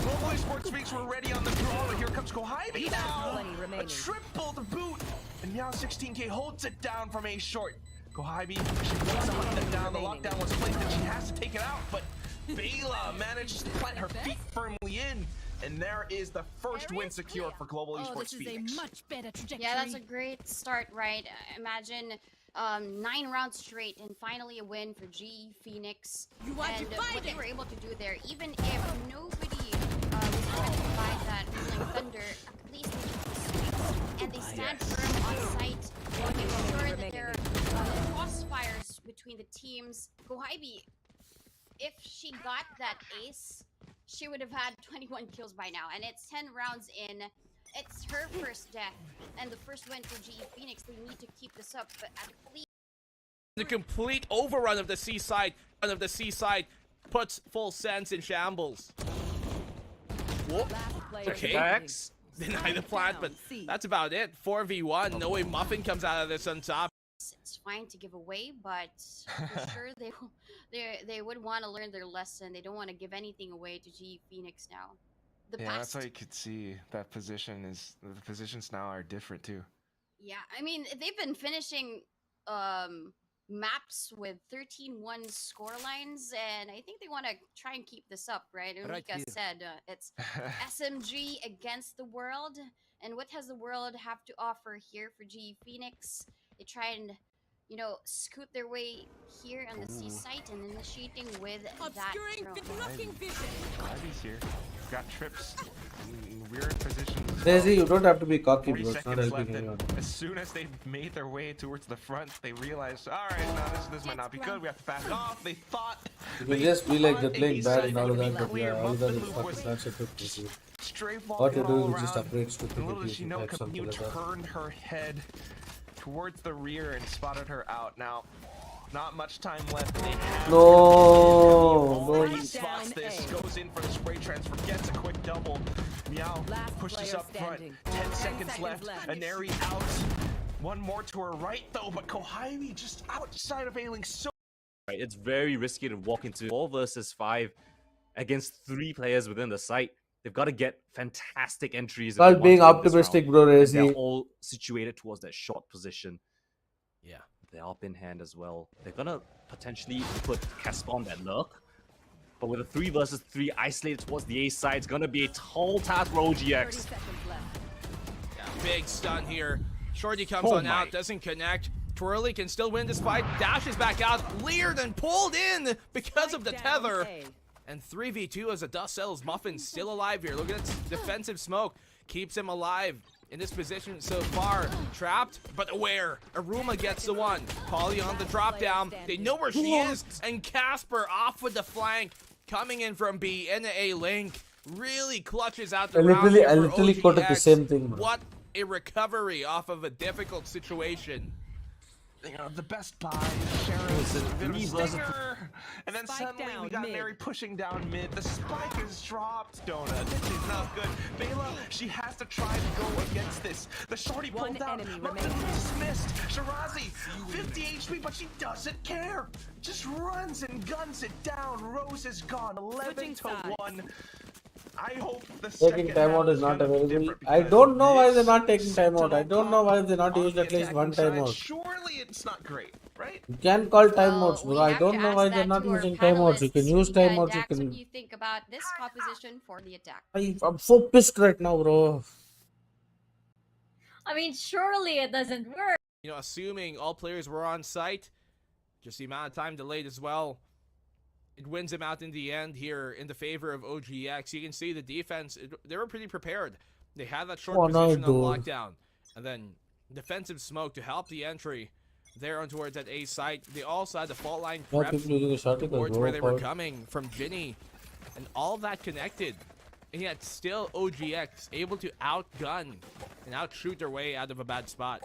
Globally Sports Speaks were ready on the draw, but here comes Kohibi now. A triple to boot. And now 16K holds it down from A short. Kohibi, she wants to hunt them down. The lockdown was placed and she has to take it out, but Bela managed to plant her feet firmly in. And there is the first win secured for Global Esports Phoenix. Yeah, that's a great start, right? Imagine 9 rounds straight and finally a win for GE Phoenix. And what they were able to do there, even if nobody was able to find that Rolling Thunder, at least they took the sweeps and they stand firm on site, making sure that there are crossfires between the teams. Kohibi, if she got that ace, she would have had 21 kills by now, and it's 10 rounds in. It's her first death, and the first win for GE Phoenix. They need to keep this up, but at least the complete overrun of the seaside, puts Full Sense in shambles. Whoop. Okay. Deny the plant, but that's about it. 4v1. No way Muffin comes out of this on top. it's fine to give away, but for sure they would want to learn their lesson. They don't want to give anything away to GE Phoenix now. That's how you could see that position is. The positions now are different too. Yeah, I mean they've been finishing maps with 13-1 score lines, and I think they want to try and keep this up, right? And like I said, it's SMG against the world, and what has the world have to offer here for GE Phoenix? They try and, you know, scoot their way here on the C site and initiating with that drone. Ivy's here. Got trips. We're in position. Daisy, you don't have to be cocky, bro. It's not Seconds helping left, anyone. as soon as they made their way towards the front, they realized, alright, no, this might not be good. We have to back off. They thought You can just be like they're playing bad and all of that, but yeah, all of that is fucking nonsense. What you do is just upgrade stupid little did she know, like something Camille like that. turned her head towards the rear and spotted her out. Now, not much time left. They have No, spots this, goes in for the spray transfer, gets a quick double. Meow pushes up front. 10 seconds left. Aneri out. One more to her right though, but Kohibi just outside of Ailing so. Right, it's very risky to walk into 4 versus 5 against 3 players within the site. They've got to get fantastic entries. While being optimistic, bro, Razy. They're all situated towards that short position. Yeah. They're up in hand as well. They're gonna potentially put Casper on that lurk. But with a 3 versus 3 isolated towards the A side, it's gonna be a tall task for OGX. Yeah, big stun here. Shorty comes on out, doesn't connect. Twirly can still win this fight. Dashes back out, leered and pulled in because of the tether. And 3v2 as a dust settles. Muffin still alive here. Look at its defensive smoke. Keeps him alive in this position so far. Trapped, but aware. Aruma gets the one. Polly on the drop down. They know where she is. And Casper off with the flank. Coming in from B in the A link. Really clutches out the I round literally here for quoted the OGX. same thing, bro. What a recovery off of a difficult situation. You know, the best buy, Sharon, stinger, and then suddenly we got Mary pushing down mid. The spike is dropped. Donut, this is not good. Bela, she has to try to go against this. The shorty pulled down. Dismissed. Shirazi, 50 HP, but she doesn't care. Just runs and guns it down. Rose is gone. 11-1. I hope the taking timeout is not available. I don't know why they're not taking timeout. I don't know why they're not used at least one timeout. Surely it's not great, right? You can call time Well, modes, we bro. I have don't to know ask why that they're not to our using time modes. You can panelists. use time Mika, modes. You Dax, what do can. you think about this composition for the attack? I'm so pissed right now, bro. I mean, surely it doesn't work. You know, assuming all players were on site, just the amount of time delayed as well, it wins him out in the end here in the favor of OGX. You can see the defense, they were pretty prepared. They had that short position on lockdown, and then defensive smoke to help the entry there on towards that A site. They also had the fault line prep towards where they were coming from Ginny, and all that connected. And yet still OGX able to outgun and outshoot their way out of a bad spot.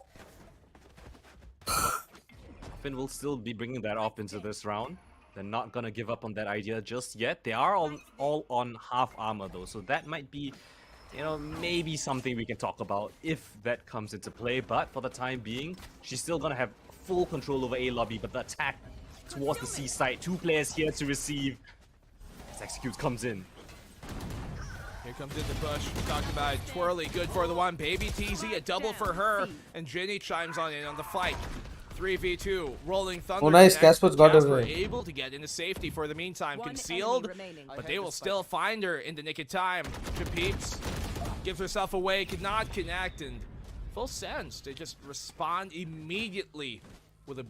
Finn will still be bringing that off into this round. They're not gonna give up on that idea just yet. They are all on half armor though, so that might be, you know, maybe something we can talk about if that comes into play. But for the time being, she's still gonna have full control over A lobby, but the attack towards the C site, 2 players here to receive. As Executes comes in. Here comes in the push. We talked about it. Twirly, good for the one. Baby TZ, a double for her. And Ginny chimes on in on the fight. 3v2, Rolling Thunder. Oh, nice. Casper's got her. Able to get into safety for the meantime. Concealed, but they will still find her in the nick of time. Peeps gives herself away, could not connect, and full sense. They just respond immediately with a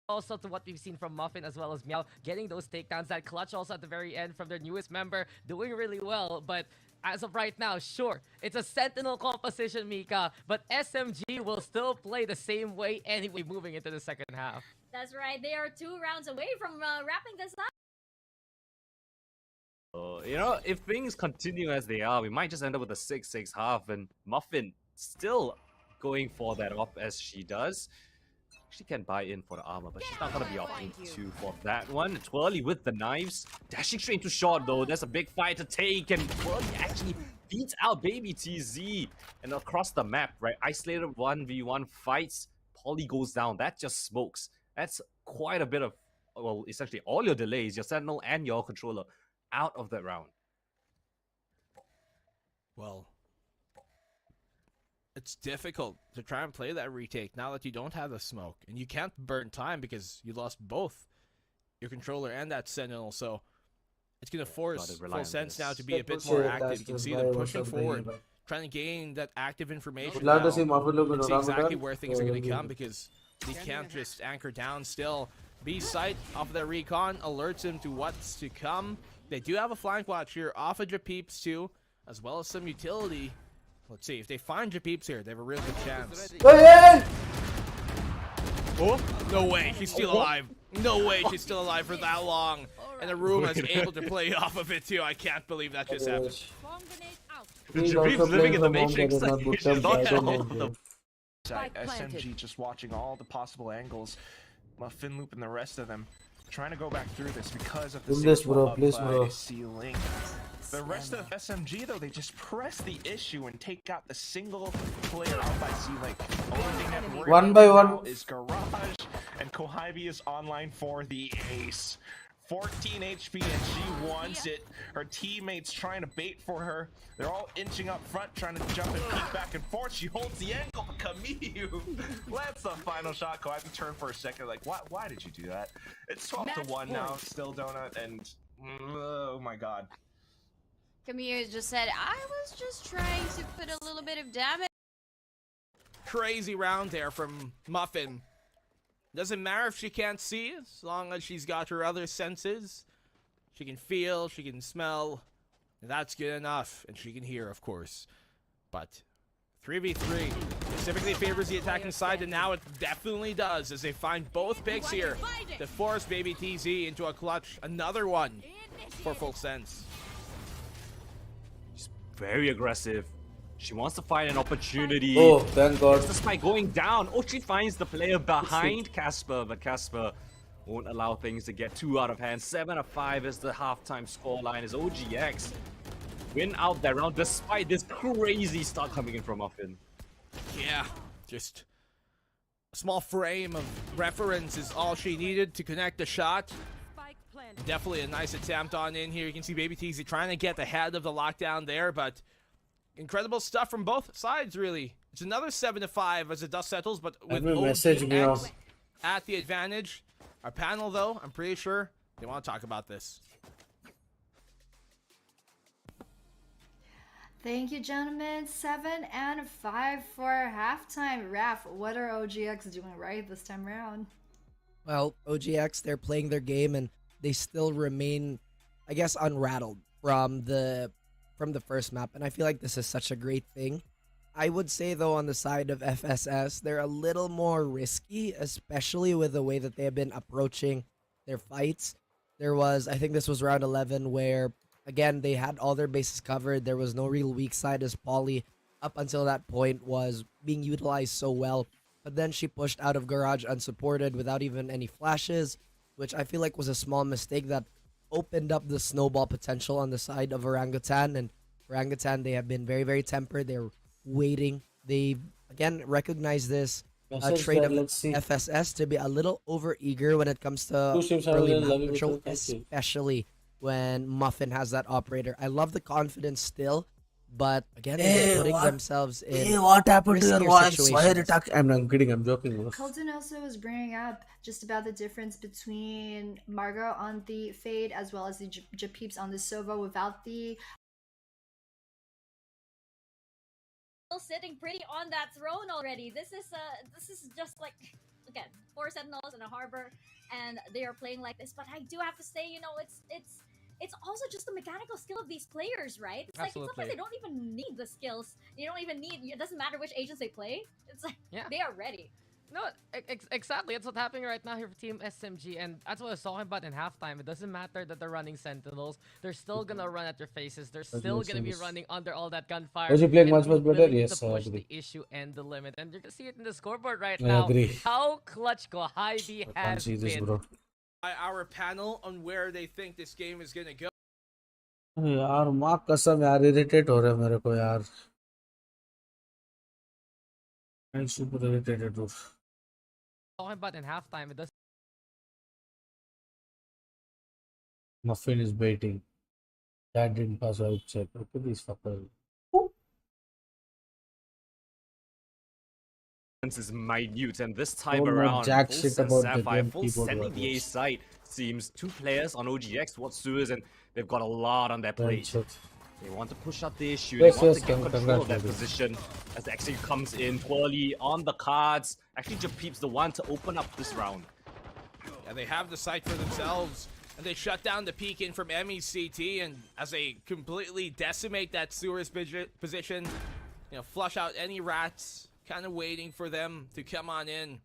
also to what we've seen from Muffin as well as Meow, getting those takedowns. That clutch also at the very end from their newest member, doing really well. But as of right now, sure, it's a Sentinel composition, Mika, but SMG will still play the same way anyway moving into the second half. That's right. They are 2 rounds away from wrapping this up. You know, if things continue as they are, we might just end up with a 6-6 half, and Muffin still going for that off as she does. She can buy in for the armor, but she's not gonna be opting to for that one. Twirly with the knives, dashing straight into shot though. There's a big fight to take, and Twirly actually beats out Baby TZ. And across the map, right, isolated 1v1 fights, Polly goes down. That just smokes. That's quite a bit of, well, essentially all your delays, your Sentinel and your controller, out of that round. Well, it's difficult to try and play that retake now that you don't have the smoke, and you can't burn time because you lost both your controller and that Sentinel. So it's gonna force Full Sense now to be a bit more active. You can see them pushing forward, trying to gain that active information. Now. See exactly where things are gonna come because they can't just anchor down still. B site off of that recon alerts him to what's to come. They do have a flank watch here off of Japeeps too, as well as some utility. Let's see, if they find Japeeps here, they have a real good chance. Oh, no way, she's still alive. No way she's still alive for that long. And the room is able to play off of it too. I can't believe that just happened. Japeeps living in the Matrix. She's not at all. SMG just watching all the possible angles. Muffin Loop and the rest of them trying to go back through this because of the ceiling. The rest of SMG though, they just press the issue and take out the single player out by C-Link. Only thing that we're one by one is Garage, and Kohibi is online for the ace. 14 HP and she wants it. Her teammates trying to bait for her. They're all inching up front, trying to jump and peek back and forth. She holds the angle, but Camus lets the final shot go. I have to turn for a second, like, why did you do that? It's 12-1 now, still Donut, and oh my god. Camille just said, I was just trying to put a little bit of damage. Crazy round there from Muffin. Doesn't matter if she can't see, as long as she's got her other senses. She can feel, she can smell, and that's good enough. And she can hear, of course. But 3v3 specifically favors the attacking side, and now it definitely does, as they find both picks here to force Baby TZ into a clutch. Another one for Full Sense. She's very aggressive. She wants to find an opportunity. Oh, thank God. Despite going down, she finds the player behind Casper, but Casper won't allow things to get too out of hand. 7-5 is the halftime scoreline as OGX win out that round despite this crazy start coming in from Muffin. Yeah, just a small frame of reference is all she needed to connect the shot. Definitely a nice attempt on in here. You can see Baby TZ trying to get ahead of the lockdown there, but incredible stuff from both sides, really. It's another 7-5 as the dust settles, but with OGX at the advantage. Our panel, though, I'm pretty sure they want to talk about this. Thank you, gentlemen. 7 and 5 for halftime. Raf, what are OGX doing right this time around? Well, OGX, they're playing their game and they still remain, I guess, unrattled from the first map. And I feel like this is such a great thing. I would say, though, on the side of FSS, they're a little more risky, especially with the way that they have been approaching their fights. There was, I think this was round 11, where, again, they had all their bases covered. There was no real weak side as Polly, up until that point, was being utilized so well. But then she pushed out of garage unsupported without even any flashes, which I feel like was a small mistake that opened up the snowball potential on the side of Orangutan. And Orangutan, they have been very, very tempered. They're waiting. They, again, recognize this trait of FSS to be a little over-eager when it comes to early map control, especially when Muffin has that operator. I love the confidence still, but again, they're putting themselves in what happened to your voice? situations. I'm kidding, I'm joking. Colton also was bringing up just about the difference between Margot on the Fade as well as the Japeeps on the Sova without the... Sitting pretty on that throne already. This is just like, again, 4 Sentinels in a harbor, and they are playing like this. But I do have to say, you know, it's also just the mechanical skill of these players, right? It's like sometimes they don't even need the skills. They don't even need. It doesn't matter which agents they play. It's like they are ready. No, exactly. That's what's happening right now here for Team SMG, and that's what I was talking about in halftime. It doesn't matter that they're running Sentinels. They're still gonna run at their faces. They're still gonna be running under all that gunfire. Was he playing much better? willing Yes, to push I agree. the issue and the limit, and you're gonna see it in the scoreboard right I now. agree. How clutch High-B has see this, been. bro. Our panel on where they think this game is gonna go. यार माँ कसम यार irritate हो रहा है मेरे को यार. I'm super irritated, bro. Talking about in halftime, it does. Muffin is baiting. That didn't pass out check. Look at these fuckers. Is minute, and this time Don't know around, jack Full shit Sense about the Sapphire, game Full keyboard sending the A warriors. side. Seems 2 players on OGX, Watsuas, and they've got a lot on their plate. They want to push out the issue. Yes, they want yes, to get control of that congratulations. position as the execute comes in. Twirly on the cards. Actually, Japeep's the one to open up this round. Yeah, they have the site for themselves, and they shut down the peek in from MECT, and as they completely decimate that sewers position, you know, flush out any rats, kind of waiting for them to come on in.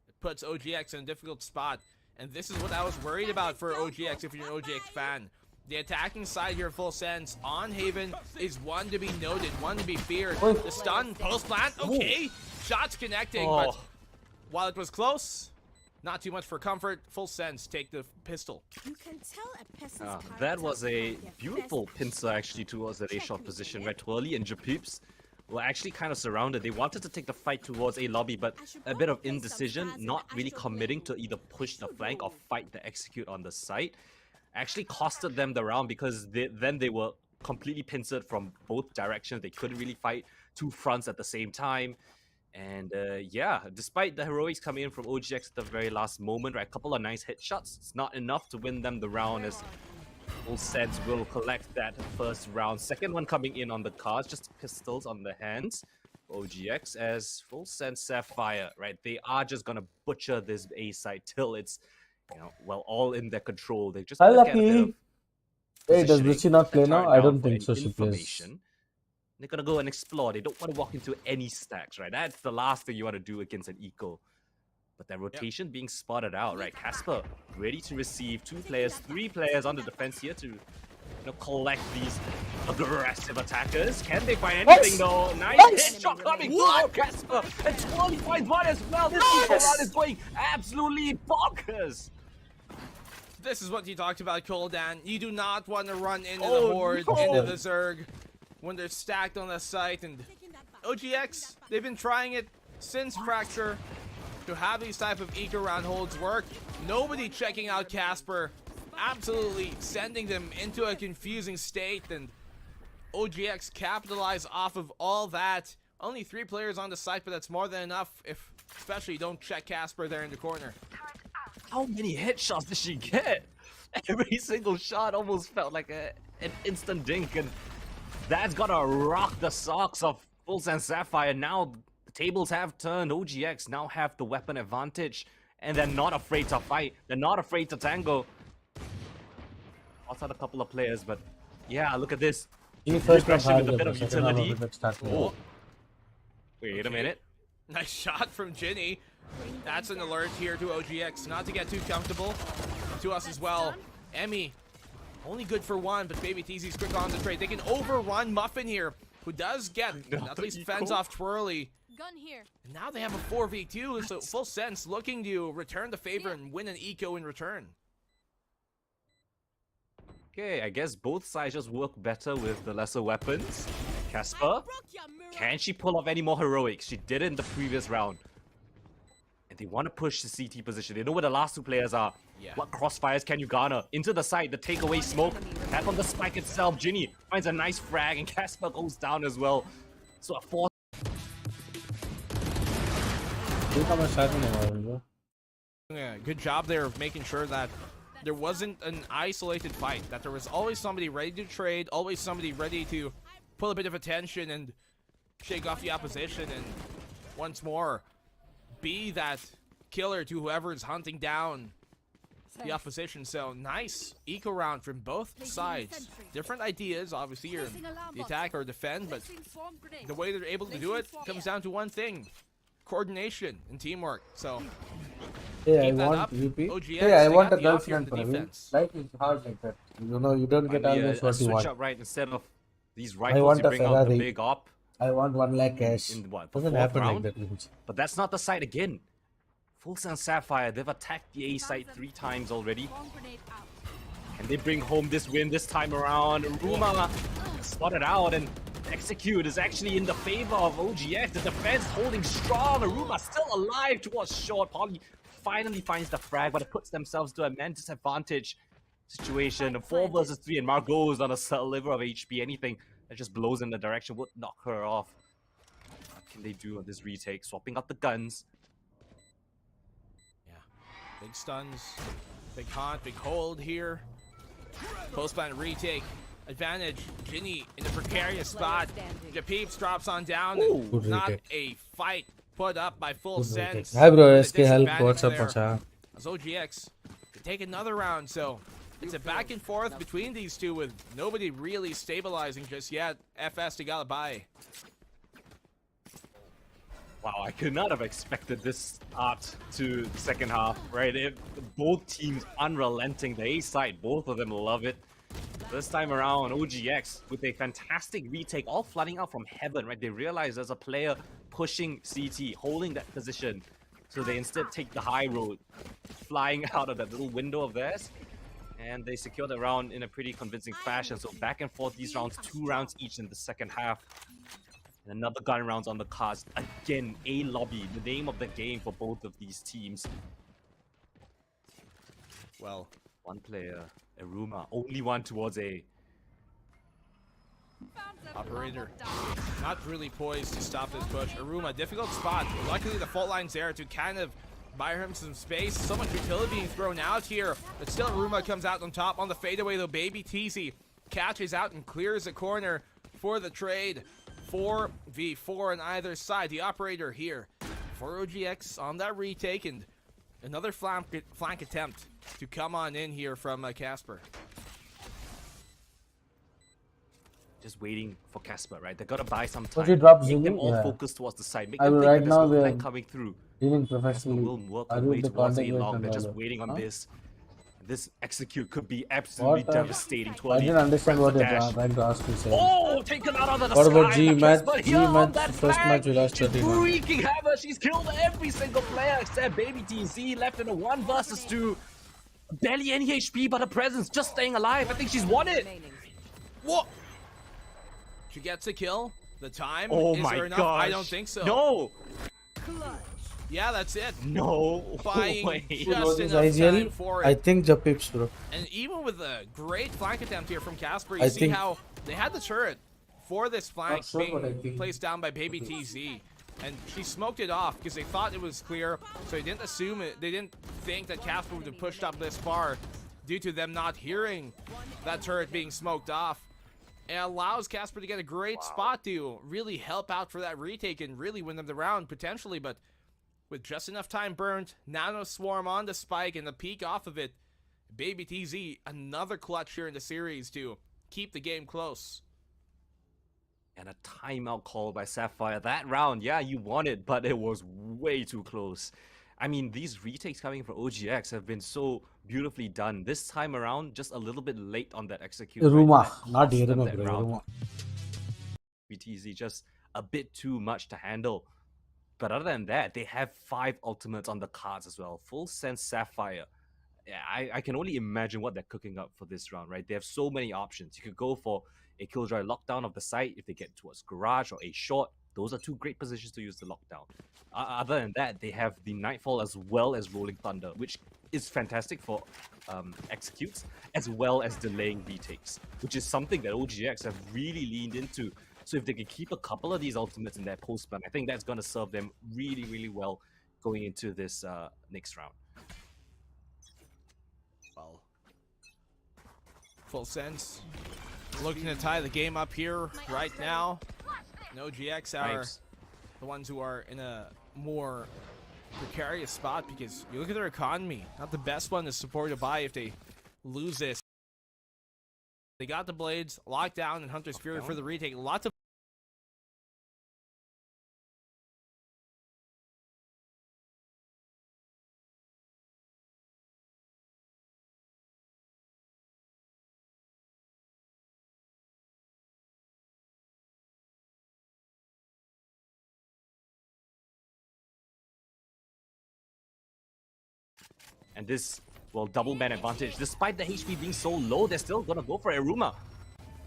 It puts OGX in a difficult spot, and this is what I was worried about for OGX if you're an OGX fan. The attacking side here, Full Sense, on Haven is one to be noted, one to be feared. The stun, post-plant, okay. Shots connecting, but while it was close, not too much for comfort. Full Sense take the pistol. You can tell a person's That was a beautiful pincer actually towards that A-shot position where Twirly and Japeeps were actually kind of surrounded. They wanted to take the fight towards A lobby, but a bit of indecision, not really committing to either push the flank or fight the execute on the site. Actually costed them the round because then they were completely pincered from both directions. They couldn't really fight 2 fronts at the same time. And yeah, despite the heroics coming in from OGX at the very last moment, right, a couple of nice headshots, it's not enough to win them the round as Full Sense will collect that first round. Second one coming in on the cards, just pistols on the hands. OGX as Full Sense Sapphire, right, they are just gonna butcher this A side till it's, you know, well, all in their control. They just gotta get a bit of Hey, does positioning, Richie not play set now? her I down don't for think so. any She plays. information. They're gonna go and explore. They don't want to walk into any stacks, right? That's the last thing you want to do against an eco. But that rotation being spotted out, right? Casper ready to receive 2 players, 3 players on the defense here to, you know, collect these aggressive attackers. Can they find anything though? Nice headshot coming from Casper, and Twirly finds one as well. This round is going absolutely bonkers. This is what you talked about, Coldan. You do not want to run into the horde, into the Zerg, when they're stacked on the site. And OGX, they've been trying it since Fracture to have these type of eco-round holds work. Nobody checking out Casper, absolutely sending them into a confusing state. And OGX capitalize off of all that. Only 3 players on the site, but that's more than enough if Especially don't check Casper there in the corner. How many headshots did she get? Every single shot almost felt like an instant dink, and that's gonna rock the socks of Fulls and Sapphire. Now the tables have turned. OGX now have the weapon advantage, and they're not afraid to fight. They're not afraid to tango. Outside a couple of players, but yeah, look at this. Regression with a bit of utility. Oh. Wait a minute. Nice shot from Ginny. That's an alert here to OGX, not to get too comfortable. To us as well. Emmy, only good for one, but Baby TZ's quick on the trade. They can overrun Muffin here, who does get at least fends off Twirly. Gun here. And now they have a 4v2, so full sense looking to return the favor and win an eco in return. Okay, I guess both sides just work better with the lesser weapons. Casper, can she pull off any more heroics? She did it in the previous round. And they want to push the CT position. They know where the last two players are. Yeah. What crossfires can you garner? Into the side, the takeaway smoke. Tap on the spike itself. Ginny finds a nice frag, and Casper goes down as well. So a 4. Yeah, good job there of making sure that there wasn't an isolated fight, that there was always somebody ready to trade, always somebody ready to pull a bit of attention and shake off the opposition, and once more be that killer to whoever is hunting down the opposition. So nice eco round from both sides. Different ideas, obviously, you're the attack or defend, but the way they're able to do it comes down to one thing: coordination and teamwork. So I want UP. I want a girlfriend for him. Life is hard like that. You know, you don't get always what you want. Switch up right instead of these rifles. You bring out the big op. I want 1 lakh cash. In what? Doesn't happen like that. But that's not the side again. Fulls and Sapphire, they've attacked the A side 3 times already. And they bring home this win this time around. Ruma spotted out, and Execute is actually in the favor of OGX. The defense holding strong. Aruma still alive towards short. Poly finally finds the frag, but it puts themselves to a man disadvantage situation. 4 versus 3, and Margot's on a sliver of HP. Anything that just blows in the direction would knock her off. What can they do on this retake? Swapping out the guns. Yeah, big stuns, big haunt, big hold here. Postplan retake. Advantage. Ginny in the precarious spot. Japeeps drops on down. Not a fight put up by Full Sense. Hi bro, SK help. What's up, macha? As OGX can take another round, so it's a back and forth between these two with nobody really stabilizing just yet. FS to Gigabyte. Wow, I could not have expected this start to the second half, right? Both teams unrelenting. The A side, both of them love it. This time around, OGX with a fantastic retake, all flooding out from heaven, right? They realize there's a player pushing CT, holding that position. So they instead take the high road, flying out of that little window of theirs. And they secure the round in a pretty convincing fashion. So back and forth these rounds, 2 rounds each in the second half. And another gun rounds on the cards. Again, A lobby, the name of the game for both of these teams. Well, one player, Aruma, only one towards A. Operator not really poised to stop this push. Aruma, difficult spot. Luckily the fault line's there to kind of buy him some space. So much utility being thrown out here, but still Aruma comes out on top on the fadeaway though. Baby TZ catches out and clears the corner for the trade. 4v4 on either side. The operator here for OGX on that retake, and another flank attempt to come on in here from Casper. Just waiting for Casper, right? They gotta buy some So time. he drops Make them Zulu? all Yeah. focus towards the side. Make I them will think right that now there's no they're flank coming through. dealing Casper professionally. will work I her will way the towards A contact long. with They're just another. waiting on Huh? this. This execute could be absolutely What? devastating. I didn't understand what Dash. you're trying to ask me. Sir. Oh, taken out of the What sky. about G but match? Casper G here on match, that first flag. match we lost She's 31. wreaking havoc. She's killed every single player except Baby TZ, left in a 1 versus 2. Barely any HP, but her presence just staying alive. I think she's won it. What? She gets a kill. The time Oh is my there enough? gosh. I don't think so. No. Yeah, that's it. No Buying way. just This enough IGL, time for I it. think Japeeps, bro. And even with a great flank attempt here from Casper, you I see think- how they had the turret for this flank Not sure, but I being think- placed down by Baby TZ. And she smoked it off because they thought it was clear, so they didn't assume it. They didn't think that Casper would have pushed up this far due to them not hearing that turret being smoked off. It allows Casper to get a great spot to really help out for that retake and really win them the round potentially, but with just enough time burned, Nano Swarm on the spike and the peak off of it, Baby TZ, another clutch here in the series to keep the game close. And a timeout call by Sapphire. That round, yeah, you won it, but it was way too close. I mean, these retakes coming from OGX have been so beautifully done. This time around, just a little bit late on that execution. Not here, BTZ just a bit too much to handle. But other than that, they have 5 ultimates on the cards as well. Full sense Sapphire. Yeah, I can only imagine what they're cooking up for this round, right? They have so many options. You could go for a killjoy lockdown of the site if they get towards garage, or a short. Those are 2 great positions to use the lockdown. Other than that, they have the Nightfall as well as Rolling Thunder, which is fantastic for executes, as well as delaying retakes, which is something that OGX have really leaned into. So if they can keep a couple of these ultimates in their post ban, I think that's going to serve them really, really well going into this next round. Well, full sense. Looking to tie the game up here right now. And OGX are the ones who are in a more precarious spot because you look at their economy. Not the best one to support to buy if they lose this. They got the Blades, Lockdown, and Hunter's Fury for the retake. Lots of And this, well, double man advantage. Despite the HP being so low, they're still gonna go for Eruma.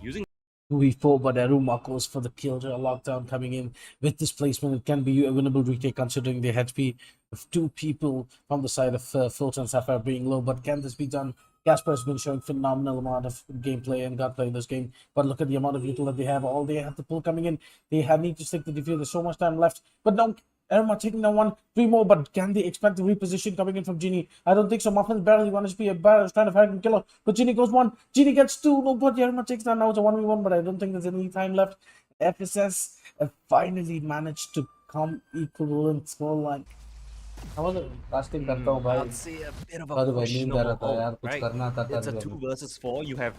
Using 2v4, but Eruma goes for the kill. Lockdown coming in with this placement. It can be a winnable retake considering the HP of 2 people from the side of Fulton and Sapphire being low. But can this be done? Casper has been showing phenomenal amount of gameplay and gunplay in this game. But look at the amount of util that they have. All they have to pull coming in. They need to stick the defuse. There's so much time left. But no, Eruma taking down 1, 3 more, but can they expect the reposition coming in from Genie? I don't think so. Muffin's barely 1 HP. Barrel's trying to fight and kill her, but Genie goes 1. Genie gets 2. No, but Eruma takes down. Now it's a 1v1, but I don't think there's any time left. FSS have finally managed to come equivalent scoreline. Casting करता हूँ भाई. I'd say a bit of a questionable hold, right? It's a 2 versus 4. You have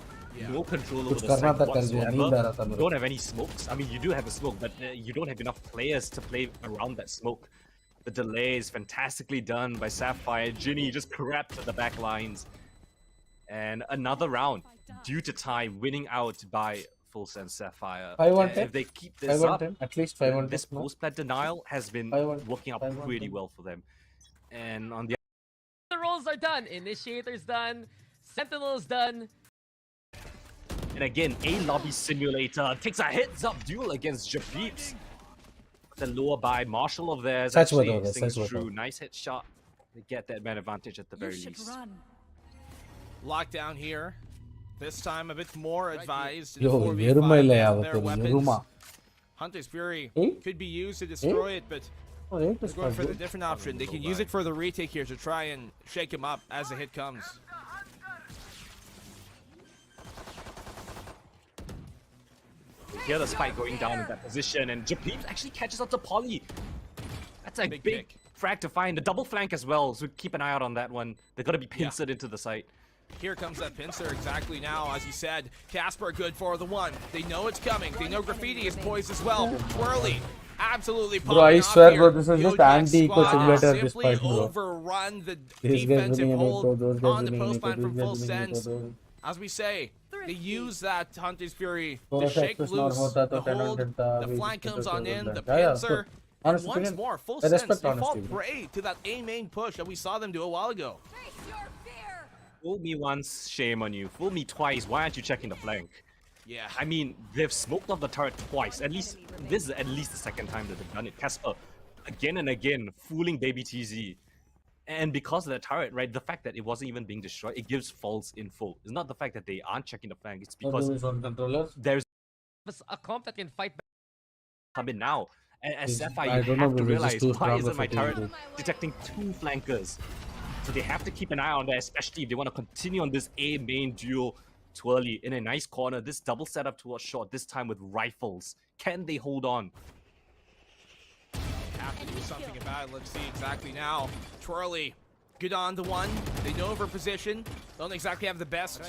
no control over the site whatsoever. You don't have any smokes. I mean, you do have a smoke, but you don't have enough players to play around that smoke. The delay is fantastically done by Sapphire. Ginny just crept to the back lines. And another round due to tie, winning out by Full Sense Sapphire. If they keep this up, at least 5-1. This post-plat denial has been working out pretty well for them. And on the roles are done. Initiator's done. Sentinel's done. And again, a lobby simulator takes a heads-up duel against Japeeps. The lower by Marshall of theirs actually sings through. Nice headshot. They get that man advantage at the very least. Lockdown here. This time a bit more advised. Yo, Eruma their weapons. Hunter's Fury could be used to destroy it, but they're going for the different option. They can use it for the retake here to try and shake him up as the hit comes. Hear the spike going down in that position, and Japeeps actually catches up to Polly. That's a big frag to find. The double flank as well, so keep an eye out on that one. They're going to be pincered into the site. Here comes that pincer exactly now, as you said. Casper good for the 1. They know it's coming. They know Graffiti is poised as well. Twirly, absolutely popping bro, I off swear, here. bro, this is just anti-eco simulator at this Simply point, bro. overrun the defensive hold on the post line from Full Sense. As we say, they use that Hunter's Fury to shake loose the hold. The flank comes on in, the pincer. And once more, Full Sense, they fall prey to that A-main push that we saw them do a while ago. Fool me once, shame on you. Fool me twice, why aren't you checking the flank? Yeah. I mean, they've smoked off the turret twice. At least, this is at least the second time that they've done it. Casper, again and again, fooling Baby TZ. And because of the turret, right, the fact that it wasn't even being destroyed, it gives false info. It's not the fact that they aren't checking the flank, it's because there's a comp that can fight back. Come in now. And Sapphire, I you don't know, have to but it's just realize, too why strong isn't of my a team, turret bro. detecting 2 flankers? So they have to keep an eye on that, especially if they want to continue on this A main duel too early. In a nice corner, this double setup towards short, this time with rifles. Can they hold on? Have to do something about it. Let's see exactly now. Twirly, good on the one. They know their position. Don't exactly have the best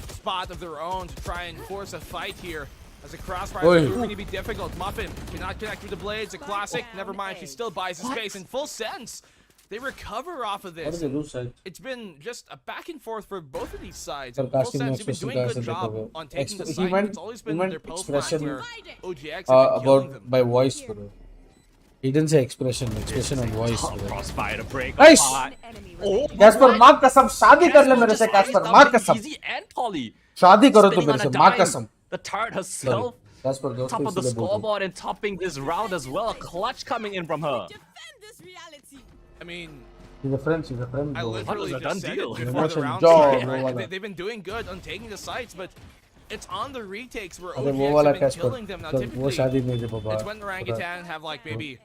spot of their own to try and force a fight here. As a crossfire is going to be difficult. Muffin cannot connect with the blades. A classic. Never mind. She still buys the space in full sense. They recover off of What this. did they lose, side? It's been just a back and forth for both of these sides. For In full casting sense, they've been special doing a guys good and job recover. on taking the He site. went- It's always he been went their post match expression, where OGX have been killing about them. by voice, bro. He didn't say expression on voice, bro. Crossfire to break Nice! apart. Oh, Casper, माँ कसम शादी कर ले मेरे से Casper, माँ कसम. Easy and Polly. शादी करो तो Spinning मेरे on a से, माँ dime. कसम. The turret herself, Casper, दोस्त top को of the इसलिए बोल रहा हूँ. scoreboard and topping this round as well. A clutch coming in from her. I mean, She's a friend, I bro. literally a just done said deal. it before the Emotion round jaw, started. bro, wala. They've been doing good on taking the sites, but it's on the retakes where अरे वो OGX वाला have been Casper, killing them. Now, तो वो typically, शादी में जब बाबा. it's when orangutan have like maybe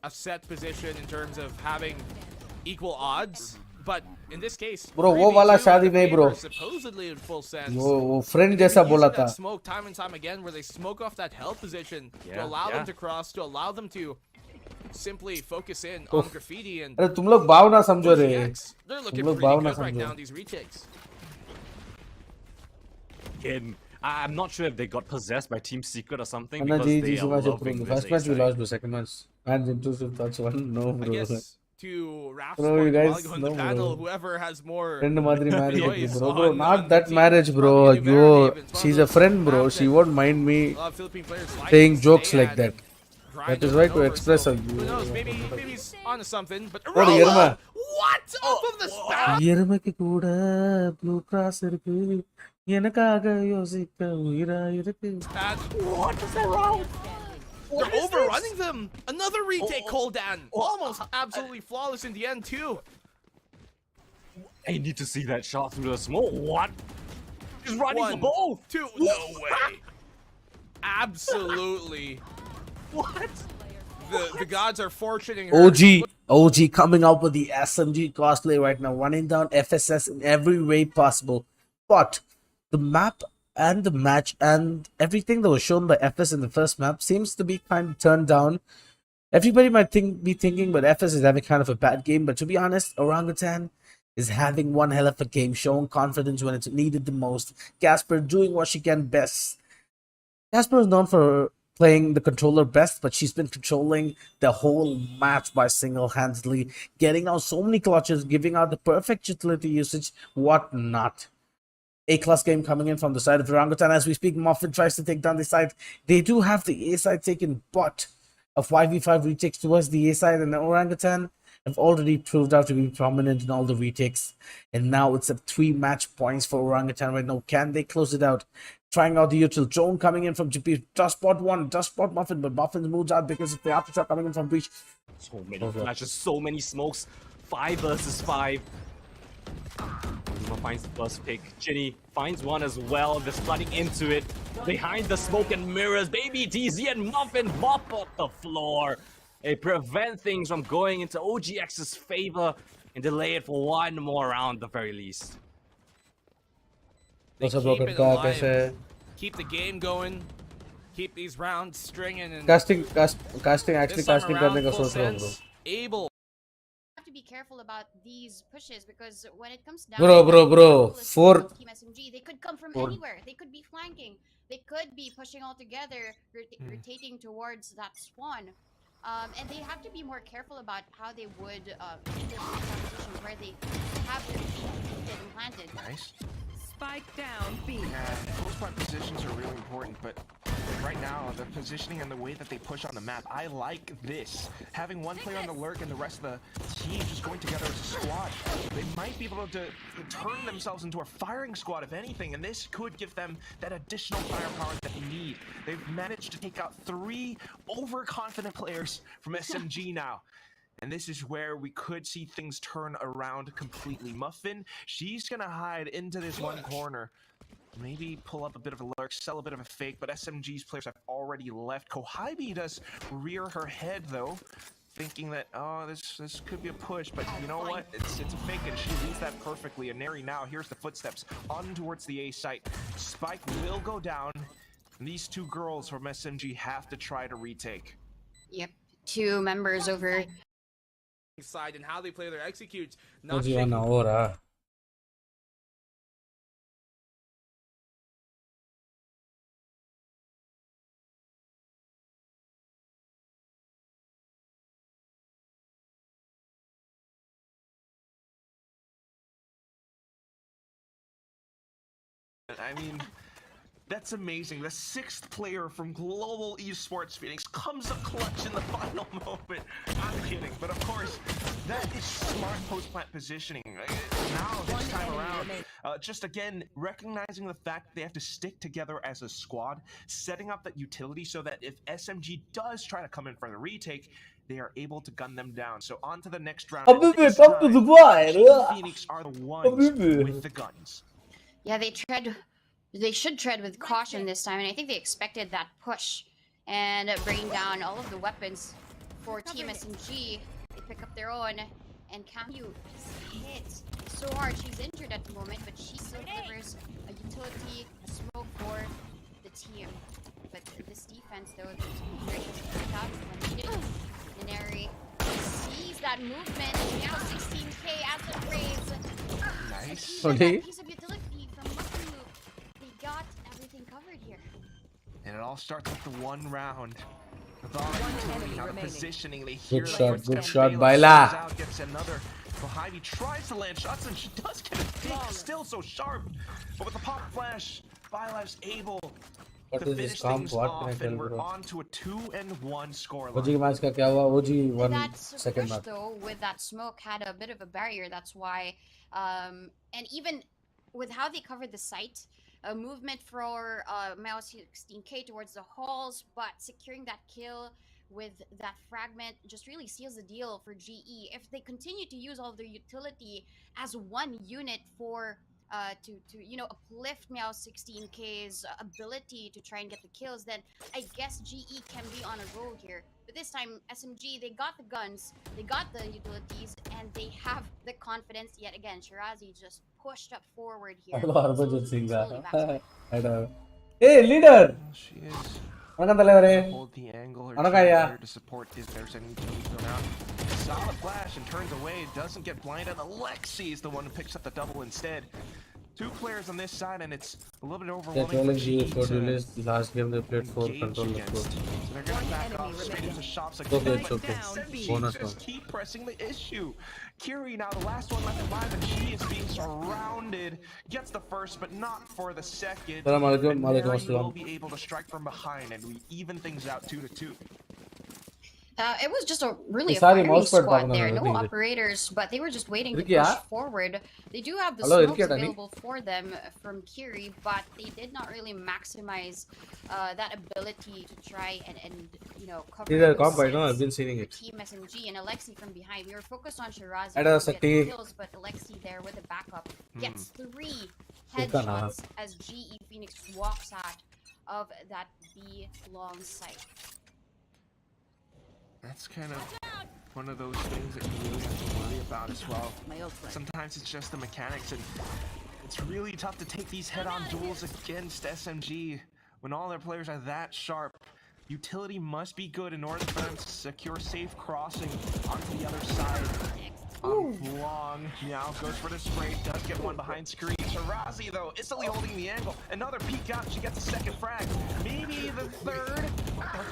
a set position in terms of having equal odds, but in this case, Bro, वो वाला 3v2 शादी in में, favor, bro. supposedly in full sense. वो friend They've been जैसा using बोला that था. smoke time and time again, where they smoke off that health position to Yeah, allow yeah. them to cross, to allow them to simply focus in on Oof. graffiti and. अरे तुम लोग भावना समझो रे. OGX, they're तुम looking लोग pretty भावना good right समझो. now in these retakes. Again, I'm not sure if they got possessed by Team Secret or something Anna because जी they जी are match loving the this first match we A-side. lost, but second match and intrusive thoughts one no I bro. guess to Raf's Bro, point, you while guys you go in know, the panel, bro. whoever has more Friend Madari marriage choice bro, bro. on Not the that team marriage, bro. from the Yo, narrative, it's one she's of a those friend, bro. maps She that won't mind me a lot of Philippine players like saying to jokes stay like at that. and grind That is over right and to over, express so a. who knows? Maybe he's onto something. But Bro, Yerma. what off of the spot? எருமைக்கு கூட blue cross இருக்கு எனக்காக யோசிக்க உயிரா இருக்கு. What is that wrong? They're overrunning them. Another retake, Coldan. Almost absolutely flawless in the end too. I need to see that shot through the smoke. What? He's running for One, both. two, no way. Absolutely. What? The gods are fortuning her. OG coming out with the SMG cosplay right now, running down FSS in every way possible. But the map and the match and everything that was shown by FS in the first map seems to be kind of turned down. Everybody might be thinking, but FS is having kind of a bad game. But to be honest, Orangutan is having one hell of a game, showing confidence when it's needed the most. Casper doing what she can best. Casper is known for playing the controller best, but she's been controlling the whole match by single-handedly, getting out so many clutches, giving out the perfect utility usage, whatnot. A-class game coming in from the side of Orangutan. As we speak, Muffin tries to take down the side. They do have the A-side taken, but a 5v5 retakes towards the A-side, and the Orangutan have already proved out to be prominent in all the retakes. And now it's a 3 match points for Orangutan right now. Can they close it out? Trying out the util. Drone coming in from GP. Just spot one. Just spot Muffin. But Muffin moves out because of the aftershock coming in from Breach. So many flashes, so many smokes. 5 versus 5. Zuma finds the first pick. Ginny finds one as well. They're flooding into it. Behind the smoke and mirrors, baby DZ and Muffin mop up the floor. They prevent things from going into OGX's favor and delay it for one more round at the very least. They keep it alive, keep the game going, keep these rounds stringing, and Casting actually casting करने का सोच रहा हूँ bro. Able. Have to be careful about these pushes because when it comes down Bro, to Team SMG, they could come from anywhere. They could be flanking. They could be pushing all together, rotating towards that spawn. And they have to be more careful about how they would enter the position where they have their feet getting planted. Nice. Spike down, B. Yeah, close point positions are really important, but right now, the positioning and the way that they push on the map, I like this. Having one player on the lurk and the rest of the team just going together as a squad. They might be able to turn themselves into a firing squad, if anything, and this could give them that additional firepower that they need. They've managed to take out 3 overconfident players from SMG now. And this is where we could see things turn around completely. Muffin, she's gonna hide into this one corner. Maybe pull up a bit of a lurk, sell a bit of a fake, but SMG's players have already left. Kohibi does rear her head though, thinking that, oh, this could be a push, but you know what? It's a fake, and she reads that perfectly. And Neri now, here's the footsteps on towards the A site. Spike will go down, and these two girls from SMG have to try to retake. Yep, 2 members over side and how they play their executes. Not shaking. I mean, that's amazing. The 6th player from Global Esports Phoenix comes up clutch in the final moment. I'm kidding, but of course, that is smart post-plant positioning. Now, this time around, just again, recognizing the fact that they have to stick together as a squad, setting up that utility so that if SMG does try to come in for the retake, they are able to gun them down. So on to the next round. Phoenix are the ones with the guns. Yeah, they should tread with caution this time, and I think they expected that push and bringing down all of the weapons for Team SMG. They pick up their own, and Camu is hit so hard. She's injured at the moment, but she still delivers a utility, a smoke for the team. But this defense, though, is very picked up when needed. Neri sees that movement, and now 16k at the raise. Nice. That piece of utility from Maku. They got everything covered here. And it all starts with the 1 round. With all the positioning, they hear good shot, Baila. Gets another. Kohibi tries to land shots, and she does get a pick. Still so sharp. But with the pop flash, Bylife's able to finish things off, and we're on to a 2-1 scoreline. OG match का क्या हुआ? OG won second match. Though with that smoke had a bit of a barrier. That's why, and even with how they covered the site, a movement for Mouse 16k towards the halls, but securing that kill with that fragment just really seals the deal for GE. If they continue to use all of their utility as one unit for to you know, uplift Meow 16k's ability to try and get the kills, then I guess GE can be on a roll here. But this time, SMG, they got the guns, they got the utilities, and they have the confidence. Yet again, Shirazi just pushed up forward here. Hey, leader! She is. Hold the angle or there to support if there's any teams around. Solid flash and turns away, doesn't get blinded. Alexi is the one who picks up the double instead. 2 players on this side, and it's a little bit overwhelming for GE. Last game they played 4 control the score. So they're going to back off straight into shops like Bonus just keep pressing the issue. Kiri now the last one left alive, and she is being surrounded. Gets the first, but not for the second. And Mary will be able to strike from behind, and we even things out 2-2. It was just a really firing squad there. No operators, but they were just waiting to push forward. They do have the smokes available for them from Kiri, but they did not really maximize that ability to try and you know, cover I've been seeing it. Team SMG and Alexi from behind. We were focused on Shirazi to get the kills, but Alexi there with the backup gets 3 headshots as GE Phoenix walks out of that B long site. That's kind of one of those things that you really have to worry about as well. Sometimes it's just the mechanics, and it's really tough to take these head-on duels against SMG when all their players are that sharp. Utility must be good in order for them to secure safe crossing onto the other side. Long now goes for the spray, does get one behind screen. Shirazi though instantly holding the angle. Another peek out, she gets a second frag, maybe the third.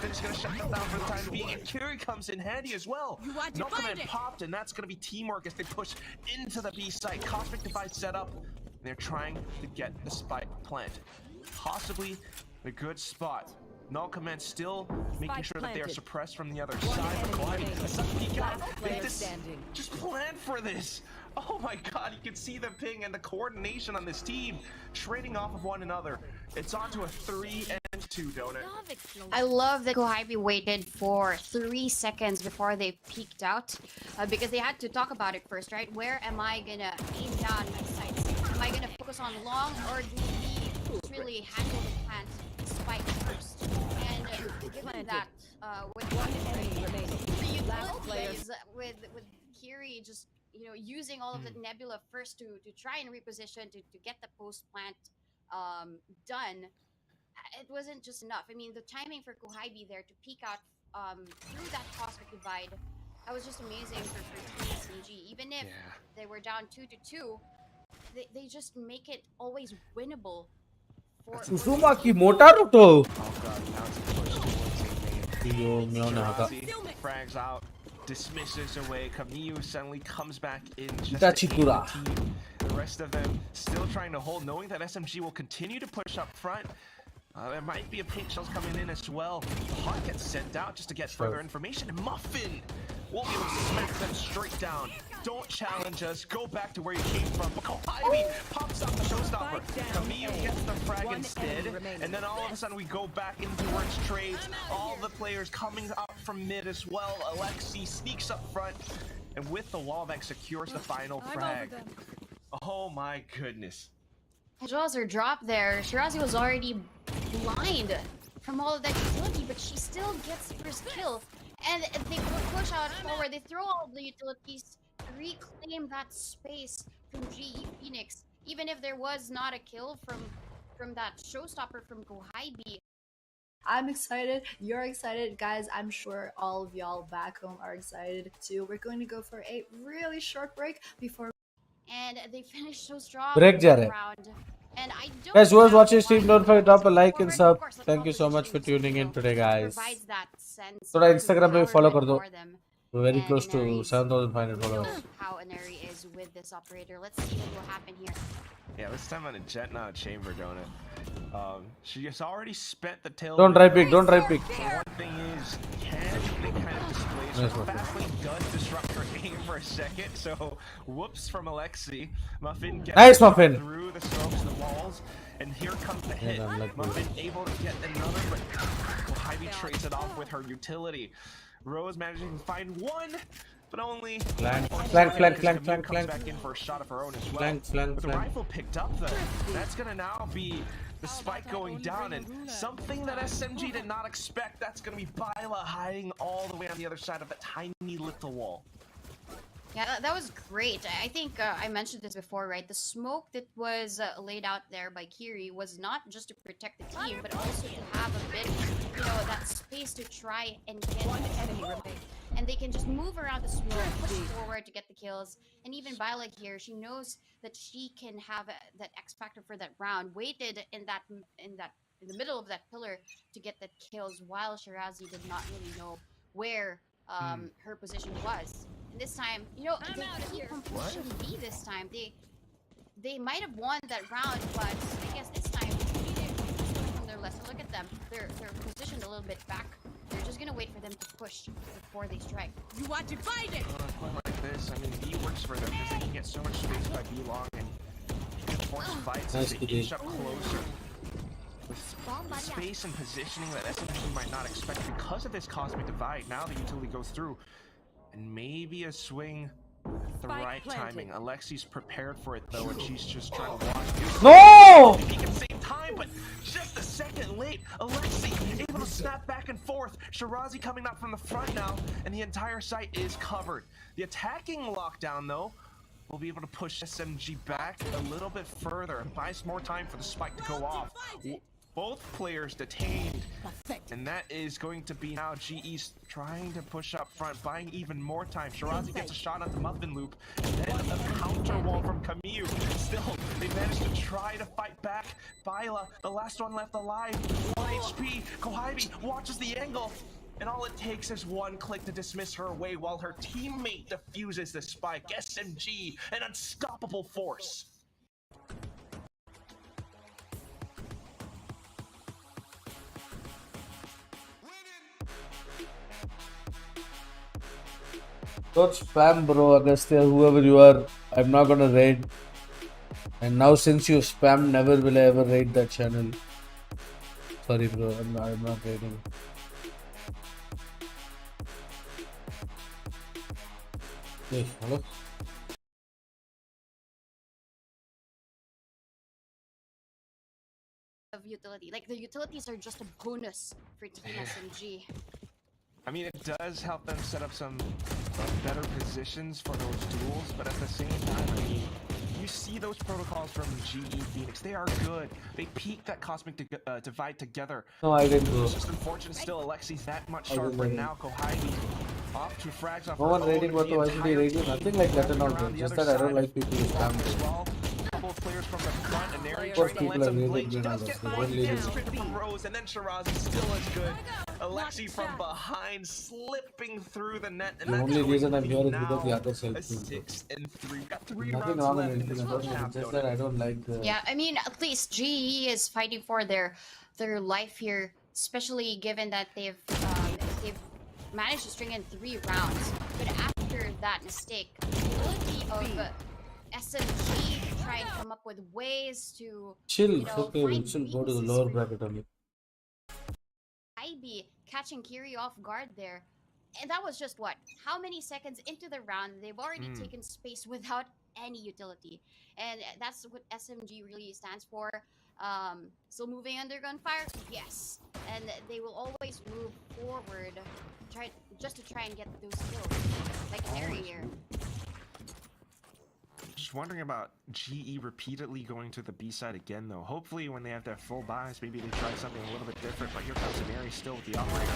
Fin's gonna shut them down for the time being, and Kiri comes in handy as well. No command popped, and that's gonna be teamwork as they push into the B site. Cosmic Device set up, and they're trying to get the spike planted. Possibly a good spot. Null Command still making sure that they are suppressed from the other side. They just plan for this. Oh my god, you can see the ping and the coordination on this team trading off of one another. It's on to a 3-2 donut. I love that Kohibi waited for 3 seconds before they peeked out because they had to talk about it first, right? Where am I gonna aim down my sights? Am I gonna focus on long, or do we just really handle the plant spike first. And given that, with one enemy remaining, with Kiri just using all of the nebula first to try and reposition to get the post plant done, it wasn't just enough. I mean, the timing for Kohaibi there to peek out through that cosmic divide, that was just amazing for Team SMG. Even if they were down 2-2, they just make it always winnable. Uzumaki Motaru to. Frags out, dismisses away. Kamiyu suddenly comes back in. Itachikura. The rest of them still trying to hold, knowing that SMG will continue to push up front. There might be a pink shells coming in as well. The Hawk gets sent out just to get further information. And Muffin will be able to smack them straight down. Don't challenge us. Go back to where you came from. Ivy pops up the showstopper. Kamiyu gets the frag instead. And then all of a sudden we go back into towards trades. All the players coming up from mid as well. Alexi sneaks up front. And with the wallbang secures the final frag. Oh my goodness. Jaws are dropped there. Shirazi was already blind from all of that utility, but she still gets first kill. And they push out forward. They throw all the utilities to reclaim that space from GE Phoenix. Even if there was not a kill from that showstopper from Kohaibi. I'm excited. You're excited, guys. I'm sure all of y'all back home are excited too. We're going to go for a really short break before. And they finished so strong. Break ja rahe. And I don't Guys, who was watching stream, don't forget to drop a like and sub. Thank you so much for tuning in today, guys. So Instagram पे follow कर दो. We're very close to 7,500 followers. How Aneri is with this operator. Let's see what will happen here. Yeah, this time on a jet, not a chamber donut. She has already spent the tail. Don't try pick. Don't try pick. One thing is, they kind of displays her fastly does disrupt her aim for a second. So, whoops from Alexi. Muffin gets Nice, Muffin. through the smokes, the walls, and here comes the hit. Muffin able to get another, but Kohaibi trades it off with her utility. Rose managing to find one, but only flank back in for a shot of her own as well. With the rifle picked up though, that's gonna now be the spike going down, and something that SMG did not expect. That's gonna be Byla hiding all the way on the other side of the tiny little wall. Yeah, that was great. I think I mentioned this before, right? The smoke that was laid out there by Kiri was not just to protect the team, but also to have a bit, that space to try and get one enemy remain. And they can just move around the smoke, push forward to get the kills. And even Byla here, she knows that she can have that X factor for that round. Waited in the middle of that pillar to get the kills, while Shirazi did not really know where her position was. And this time, they keep on pushing B this time. They might have won that round, but I guess this time they didn't learn from their lesson. Look at them. They're positioned a little bit back. They're just gonna wait for them to push before they strike. You want to fight it? Like this, I mean, B works for them because they can get so much space by B long and force fights as they inch up closer. With space and positioning that SMG might not expect because of this cosmic divide, now the utility goes through. And maybe a swing at the right timing. Alexi's prepared for it though, and she's just trying to watch. No! At the same time, but just a second late. Alexi able to snap back and forth. Shirazi coming up from the front now, and the entire site is covered. The attacking lockdown though will be able to push SMG back a little bit further and buy some more time for the spike to go off. Both players detained, and that is going to be now GE's trying to push up front, buying even more time. Shirazi gets a shot at the Muffin loop, and then a counter wall from Kamiyu. Still, they managed to try to fight back. Byla, the last one left alive, 1 HP. Kohaibi watches the angle, and all it takes is one click to dismiss her away while her teammate defuses the spike. SMG, an unstoppable force. Don't spam, bro, Agastya, whoever you are. I'm not gonna raid. And now since you spam, never will I ever raid that channel. Sorry, bro, I'm not raiding. Hey, hello? of utility. Like the utilities are just a bonus for Team SMG. I mean, it does help them set up some better positions for those duels, but at the same time, I mean, you see those protocols from GE Phoenix. They are good. They peaked that Cosmic Divide together. No, I didn't do. It's just unfortunate still Alexi's that much sharper now. Kohaibi off to frags off. No one rating what the YCT rating, nothing like that and all. Just that I don't like people who spam it. Couple of players from the front, and Neri Of trying course, to people let are some rated blades. green Does others. get They by won't leave again, it. straight from Rose, and then Shirazi still as good. Alexi from behind, slipping through the net, and The that's only going reason to I'm be here is now because the others help a me. 6 and 3. Got 3 Nothing rounds wrong left in in this anything. first half. Just that I don't like the. Yeah, I mean, at least GE is fighting for their life here, especially given that they've managed to string in 3 rounds. But after that mistake, the ability of SMG to try and come up with ways to Chill, it's okay. We should go to the lower bracket only. Ivy catching Kiri off guard there. And that was just what? How many seconds into the round? They've already taken space without any utility. And that's what SMG really stands for. Still moving under gunfire? Yes. And they will always move forward just to try and get those kills. Like Harry here. Just wondering about GE repeatedly going to the B side again, though. Hopefully, when they have their full buys, maybe they try something a little bit different. But here comes Mary still with the operator.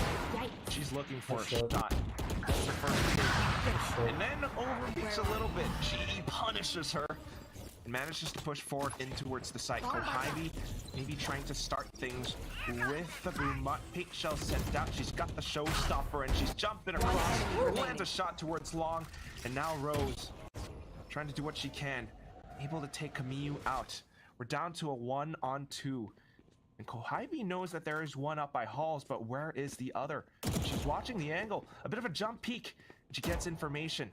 She's looking for a shot. That's the first hit. And then overbeats a little bit. GE punishes her and manages to push forward in towards the site. Kohaibi maybe trying to start things with the boom. Pink shell sent out. She's got the showstopper and she's jumping across. Lands a shot towards long. And now Rose trying to do what she can. Able to take Kamiyu out. We're down to a 1-on-2. And Kohaibi knows that there is one up by Halls, but where is the other? She's watching the angle. A bit of a jump peek. She gets information.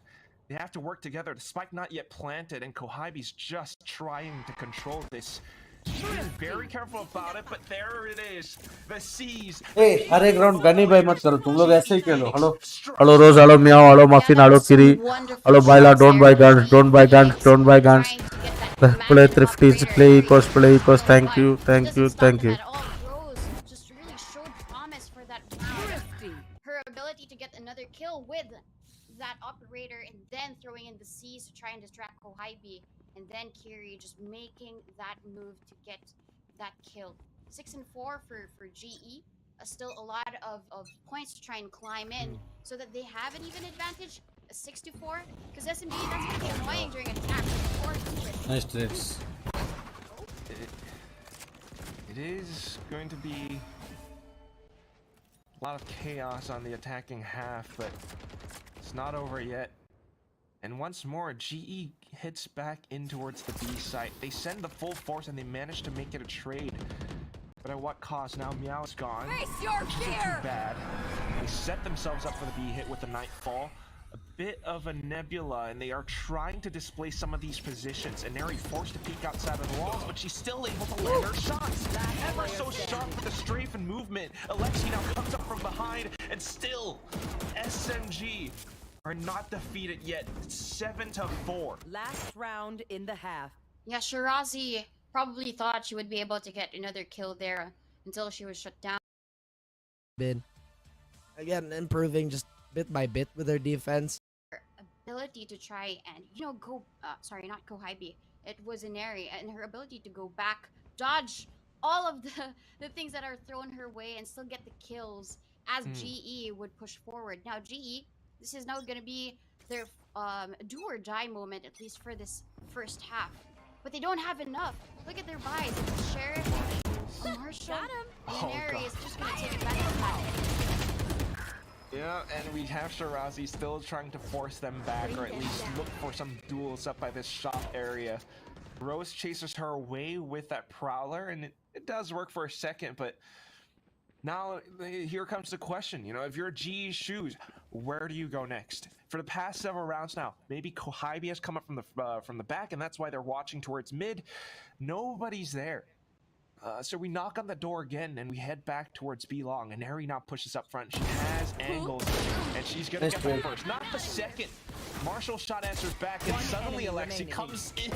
They have to work together. The spike not yet planted, and Kohaibi's just trying to control this. She's being very careful about it, but there it is. The C's. Hey, हर एक round Ghani भाई मत करो. तुम लोग ऐसे ही खेलो. Hello, hello Rose, hello Meow, hello Muffin, hello Kiri, hello Baila. Don't buy guns, don't buy guns, don't buy guns. Play thrifties, play ecos, play ecos. Thank you, thank you, thank you. Just really showed promise for that round. Her ability to get another kill with that operator and then throwing in the C's to try and distract Kohaibi. And then Kiri just making that move to get that kill. 6 and 4 for GE. Still a lot of points to try and climb in so that they have an even advantage. 6 to 4. Because SMG, that's going to be annoying during attack. Nice trades. It is going to be a lot of chaos on the attacking half, but it's not over yet. And once more, GE hits back in towards the B site. They send the full force and they manage to make it a trade. But at what cost? Now Meow's gone. Which isn't too bad. They set themselves up for the B hit with the Nightfall. A bit of a nebula, and they are trying to display some of these positions. And Neri forced to peek outside of the walls, but she's still able to land her shots. Ever so sharp with the strafe and movement. Alexi now comes up from behind, and still, SMG are not defeated yet. 7 to 4. Last round in the half. Yeah, Shirazi probably thought she would be able to get another kill there until she was shut down. Been again improving just bit by bit with her defense. Her ability to try and go sorry, not Kohaibi. It was Inari, and her ability to go back, dodge all of the things that are thrown her way and still get the kills as GE would push forward. Now GE, this is now going to be their do or die moment, at least for this first half. But they don't have enough. Look at their buys. It's Sheriff, Marshall, and Neri is just going to take advantage of that. Yeah, and we have Shirazi still trying to force them back, or at least look for some duels up by this shop area. Rose chases her away with that Prowler, and it does work for a second, but now here comes the question. If you're GE's shoes, where do you go next? For the past several rounds now, maybe Kohaibi has come up from the back, and that's why they're watching towards mid. Nobody's there. So we knock on the door again, and we head back towards B long. And Neri now pushes up front. She has angles, and she's gonna get the first, not the second. Marshall shot answers back, and suddenly Alexi comes in.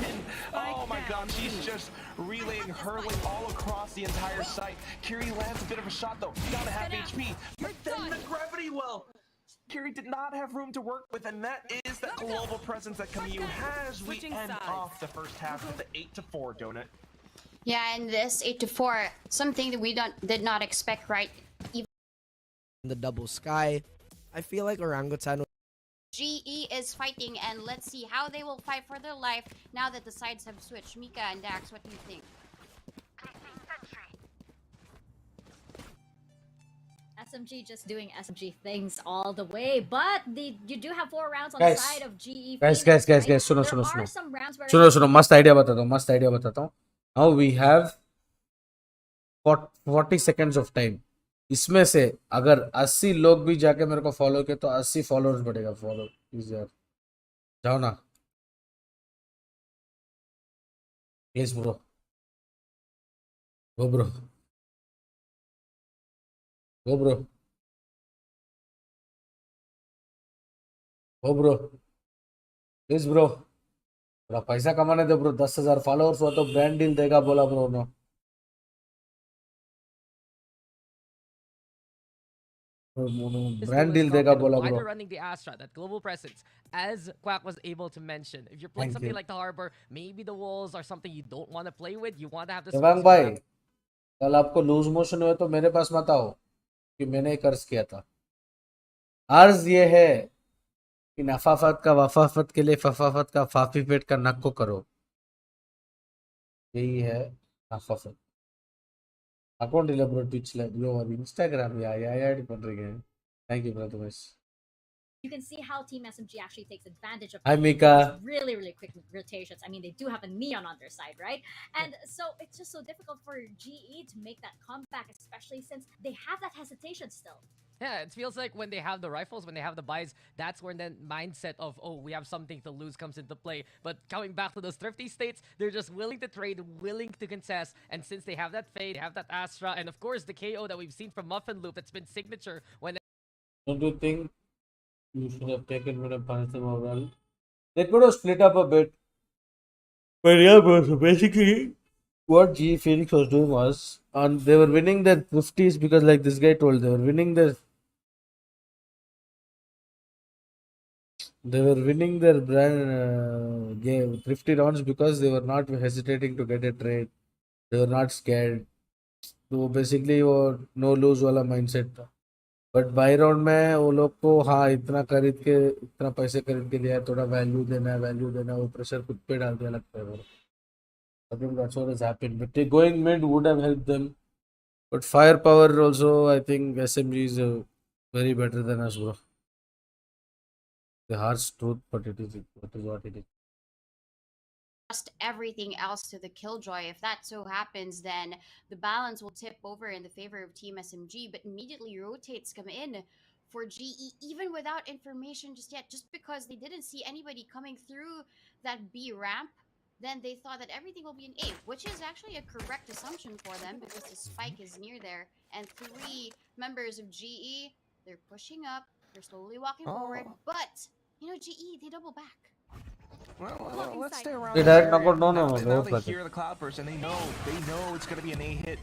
Oh my god, she's just relaying, hurling all across the entire site. Kiri lands a bit of a shot though, down to half HP. But then the gravity well. Kiri did not have room to work with, and that is that global presence that Camus has. We end off the first half with the 8-4 donut. Yeah, and this 8-4, something that we did not expect, right? Even The double sky. I feel like Orangutan. GE is fighting, and let's see how they will fight for their life now that the sides have switched. Mika and Dax, what do you think? SMG just doing SMG things all the way, but you do have 4 rounds on Guys, the side of GE. guys, सुनो There सुनो are सुनो some rounds where सुनो मस्त idea बताता हूँ. Now we have 40 seconds of time. इसमें से अगर 80 लोग भी जाके मेरे को फॉलो किए तो 80 फॉलोअर्स बढ़ेगा. फॉलो प्लीज यार, जाओ ना please bro. Go bro, go bro, go bro, please bro. थोड़ा पैसा कमाने दे ब्रो. 10,000 फॉलोअर्स हुआ तो ब्रांड डील देगा बोला ब्रो ने. ब्रांड डील देगा बोला Why bro. they're running the Astra, that global presence, as Quack was able to mention. If you're playing Thank something you. like the Harbor, maybe the walls are something you don't want to play with. You want to have the Devang space भाई, around. कल आपको loose motion हुए तो मेरे पास मत आओ कि मैंने एक अर्ज किया था. अर्ज ये है कि नफाफत का वफाफत के लिए फफाफत का फाफी पेट का नक को करो. यही है नफाफत. अकाउंट डिलीवर ट्विच लाइव और इंस्टाग्राम या ऐड कर रहे हैं. Thank you brother. you can see how Team SMG actually takes advantage of Hi, these Mika. really quick rotations. I mean, they do have a neon on their side, right? And so it's just so difficult for GE to make that comeback, especially since they have that hesitation still. Yeah, it feels like when they have the rifles, when they have the buys, that's when the mindset of, oh, we have something to lose comes into play. But coming back to those thrifty states, they're just willing to trade, willing to contest. And since they have that Fade, they have that Astra, and of course the KO that we've seen from Muffin Loop, that's been signature when... Don't you think you should have taken when I punished them overall? They could have split up a bit. But yeah, bro, so basically what G Phoenix was doing was, and they were winning their 50s because like this guy told, they were winning their brand game 50 rounds because they were not hesitating to get a trade. They were not scared. So basically वो no lose वाला mindset था. But by round में वो लोग को हाँ इतना पैसे खरीद के लिया, थोड़ा वैल्यू देना है, वो प्रेशर खुद पे डाल दिया लगता है. I think that's what has happened. But going mid would have helped them. But firepower also, I think SMG is very better than us, bro. The harsh truth, but it is what it is. Just everything else to the Killjoy. If that so happens, then the balance will tip over in the favor of Team SMG, but immediately rotates come in for GE, even without information just yet, just because they didn't see anybody coming through that B ramp. Then they thought that everything will be an A, which is actually a correct assumption for them because the spike is near there. And 3 members of GE, they're pushing up, they're slowly walking forward, but, you know, GE, they double back. Well, let's stay around. They this direct area. knock Now no, they hear the cloudburst and they know it's going to be an A hit.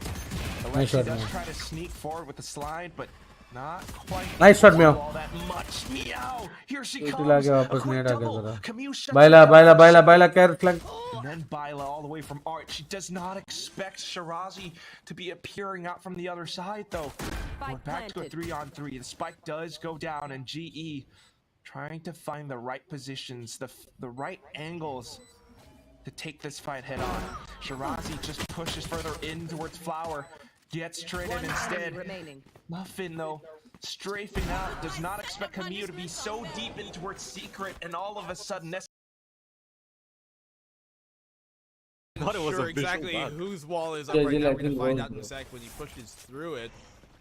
Nice shot, Alexi does man. try to sneak forward with the slide, but not quite. Nice shot, Meow. All that much. Meow. Here she It comes. will आगे A वापस quick नहीं डाल double. के Camus shuts Baila, it down. baila, carrot flank. And then Baila all the way from Art. She does not expect Shirazi to be appearing out from the other side, though. We're back to a 3-on-3. The spike does go down, and GE trying to find the right positions, the right angles to take this fight head on. Shirazi just pushes further in towards Flower, gets traded instead. Muffin, though, strafing out, does not expect Camus to be so deep in towards Secret, and all of a sudden, Not sure exactly whose wall is up right now. We're going to find out in a sec when he pushes through it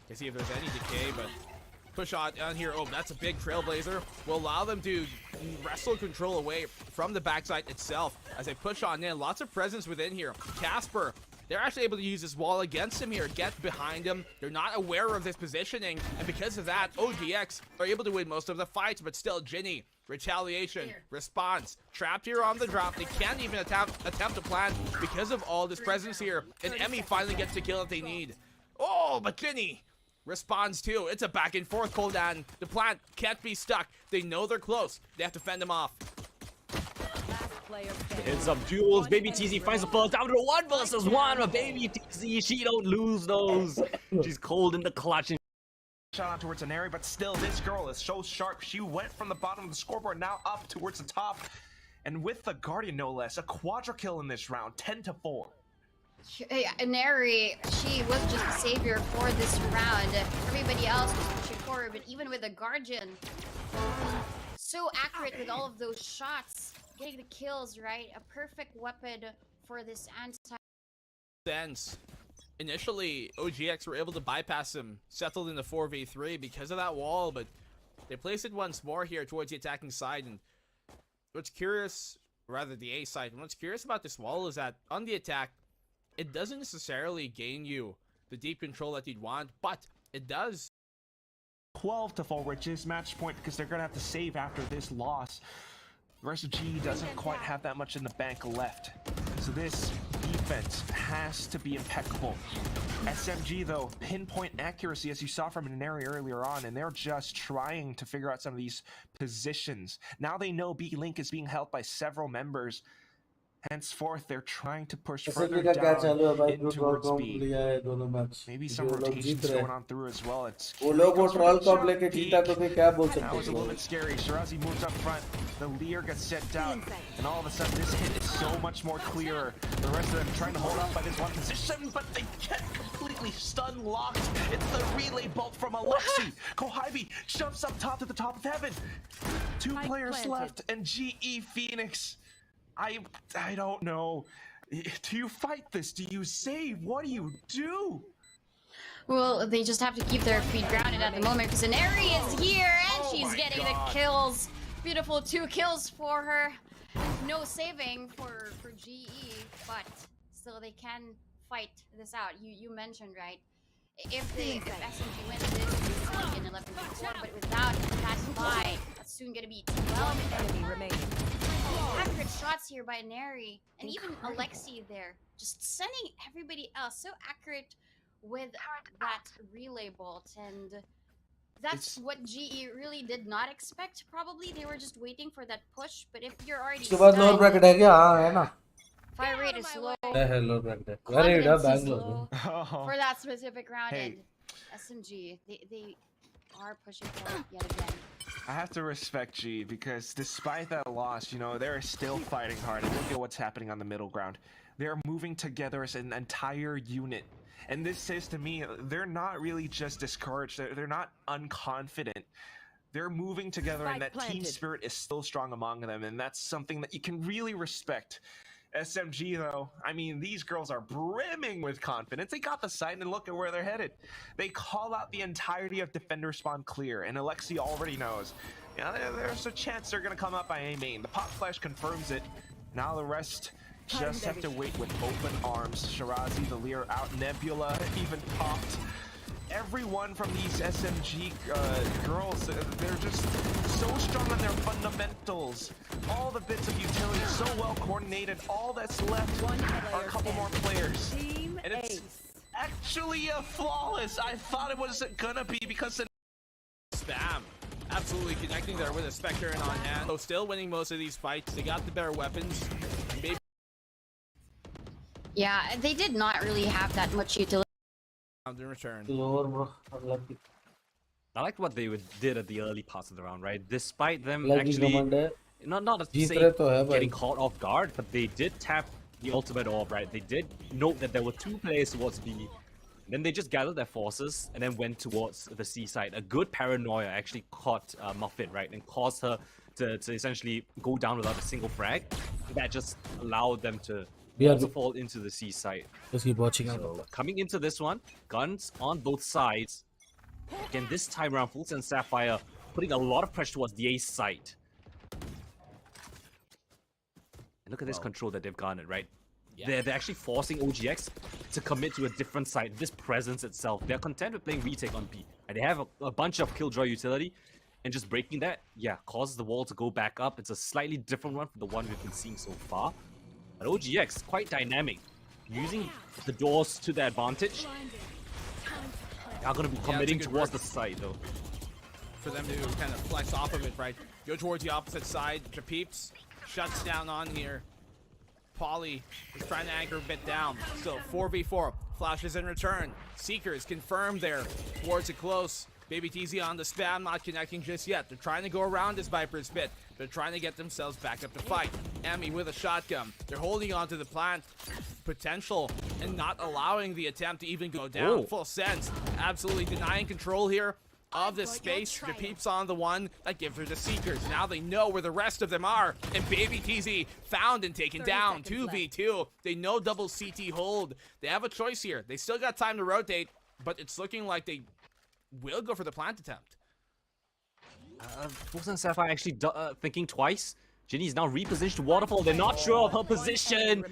to see if there's any decay, but push shot down here. Oh, that's a big trailblazer. Will allow them to wrestle control away from the backside itself as they push on in. Lots of presence within here. Casper, they're actually able to use this wall against him here, get behind him. They're not aware of this positioning, and because of that, OGX are able to win most of the fights, but still Ginny Retaliation. Response. Trapped here on the drop. They can't even attempt to plant because of all this presence here. And Emmy finally gets the kill that they need. Oh, McKinney responds too. It's a back and forth cooldown. The plant can't be stuck. They know they're close. They have to fend them off. It's some duels. Baby TZ finds a pull down to 1 versus 1. But Baby TZ, she don't lose those. She's cold in the clutch. And Shout out towards Aneri, but still, this girl is so sharp. She went from the bottom of the scoreboard, now up towards the top. And with the Guardian, no less, a quadra kill in this round, 10-4. Aneri, she was just the savior for this round. Everybody else was pushing forward, but even with the Guardian, so accurate with all of those shots, getting the kills, right? A perfect weapon for this anti. Sense. Initially, OGX were able to bypass him, settled in the 4v3 because of that wall, but they placed it once more here towards the attacking side. And what's curious, rather the A side, and what's curious about this wall is that on the attack, it doesn't necessarily gain you the deep control that you'd want, but it does. 12-4, which is match point because they're gonna have to save after this loss. The rest of G doesn't quite have that much in the bank left, so this defense has to be impeccable. SMG though, pinpoint accuracy as you saw from an area earlier on, and they're just trying to figure out some of these positions. Now they know B Link is being held by several members. Henceforth, they're trying to push further down in towards B. Maybe some rotations going on through as well. It's that was a little bit scary. Shirazi moves up front. The Lear gets set down, and all of a sudden, this hit is so much more clearer. The rest of them trying to hold up by this one position, but they get completely stun locked. It's the relay bolt from Alexi. Kohibi jumps up top to the top of heaven. 2 players left, and GE Phoenix. I don't know. Do you fight this? Do you save? What do you do? Well, they just have to keep their feet grounded at the moment because Aneri is here and she's getting the kills. Beautiful 2 kills for her. No saving for GE, but still they can fight this out. You mentioned, right? If SMG wins this, it's like an 11-4, but without that buy, that's soon gonna be 12 enemy remaining. Accurate shots here by Aneri, and even Alexi there, just sending everybody else so accurate with that relay bolt, and that's what GE really did not expect. Probably they were just waiting for that push, but if you're already stunned, fire rate is low, confidence is low for that specific round, and SMG, they are pushing forward yet again. I have to respect G because despite that loss, you know, they're still fighting hard. And look at what's happening on the middle ground. They're moving together as an entire unit. And this says to me, they're not really just discouraged. They're not unconfident. They're moving together, and that team spirit is still strong among them. And that's something that you can really respect. SMG though, I mean, these girls are brimming with confidence. They got the site, and look at where they're headed. They call out the entirety of defender spawn clear, and Alexi already knows. You know, there's a chance they're gonna come up by A main. The pop flash confirms it. Now the rest just have to wait with open arms. Shirazi, the Lear out, Nebula even popped. Everyone from these SMG girls, they're just so strong on their fundamentals. All the bits of utility, so well coordinated. All that's left are a couple more players. And it's actually a flawless. I thought it wasn't gonna be because of Spam. Absolutely connecting there with a Spectre and on hand. So still winning most of these fights. They got the better weapons. Maybe yeah, they did not really have that much utility. in return. I liked what they did at the early parts of the round, right? Despite them actually not to say getting caught off guard, but they did tap the ultimate orb, right? They did note that there were 2 players towards B. Then they just gathered their forces and then went towards the C side. A good paranoia actually caught Muffin, right? And caused her to essentially go down without a single frag. That just allowed them to also fall into the C side. Just keep watching out. So, coming into this one, guns on both sides. Again, this time around, Full Send Sapphire putting a lot of pressure towards the A side. And look at this control that they've garnered, right? Yeah. They're actually forcing OGX to commit to a different side. This presence itself. They're content with playing retake on B. And they have a bunch of Killjoy utility. and just breaking that, yeah, causes the wall to go back up. It's a slightly different one from the one we've been seeing so far. But OGX, quite dynamic, using the doors to their advantage. They are going to be committing towards the side, though. For them to kind of flex off of it, right? Go towards the opposite side. Japeeps shuts down on here. Polly is trying to anchor a bit down. Still 4v4. Flashes in return. Seekers confirmed there towards it close. Baby TZ on the spam, not connecting just yet. They're trying to go around this Viper's pit. They're trying to get themselves back up to fight. Emmy with a shotgun. They're holding on to the plant potential and not allowing the attempt to even go down. Oh. Full sense. Absolutely denying control here of this space. The peeps on the one that gives her the Seekers. Now they know where the rest of them are. And Baby TZ found and taken down. 2v2. They know double CT hold. They have a choice here. They still got time to rotate, but it's looking like they will go for the plant attempt. Full and Sapphire actually thinking twice. Ginny's now repositioned to Waterfall. They're not sure of her position.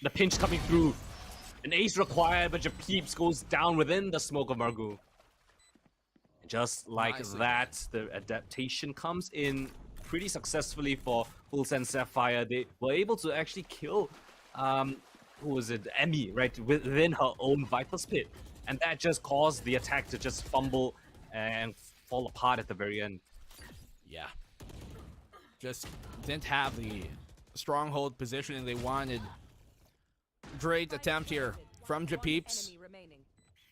The pinch coming through. An ace required, but Japeeps goes down within the smoke of Margu. Just like that, the adaptation comes in pretty successfully for Full Send Sapphire. They were able to actually kill, who was it, Emmy, right, within her own Viper's pit. And that just caused the attack to just fumble and fall apart at the very end. Yeah. Just didn't have the stronghold positioning they wanted. Great attempt here from Japeeps.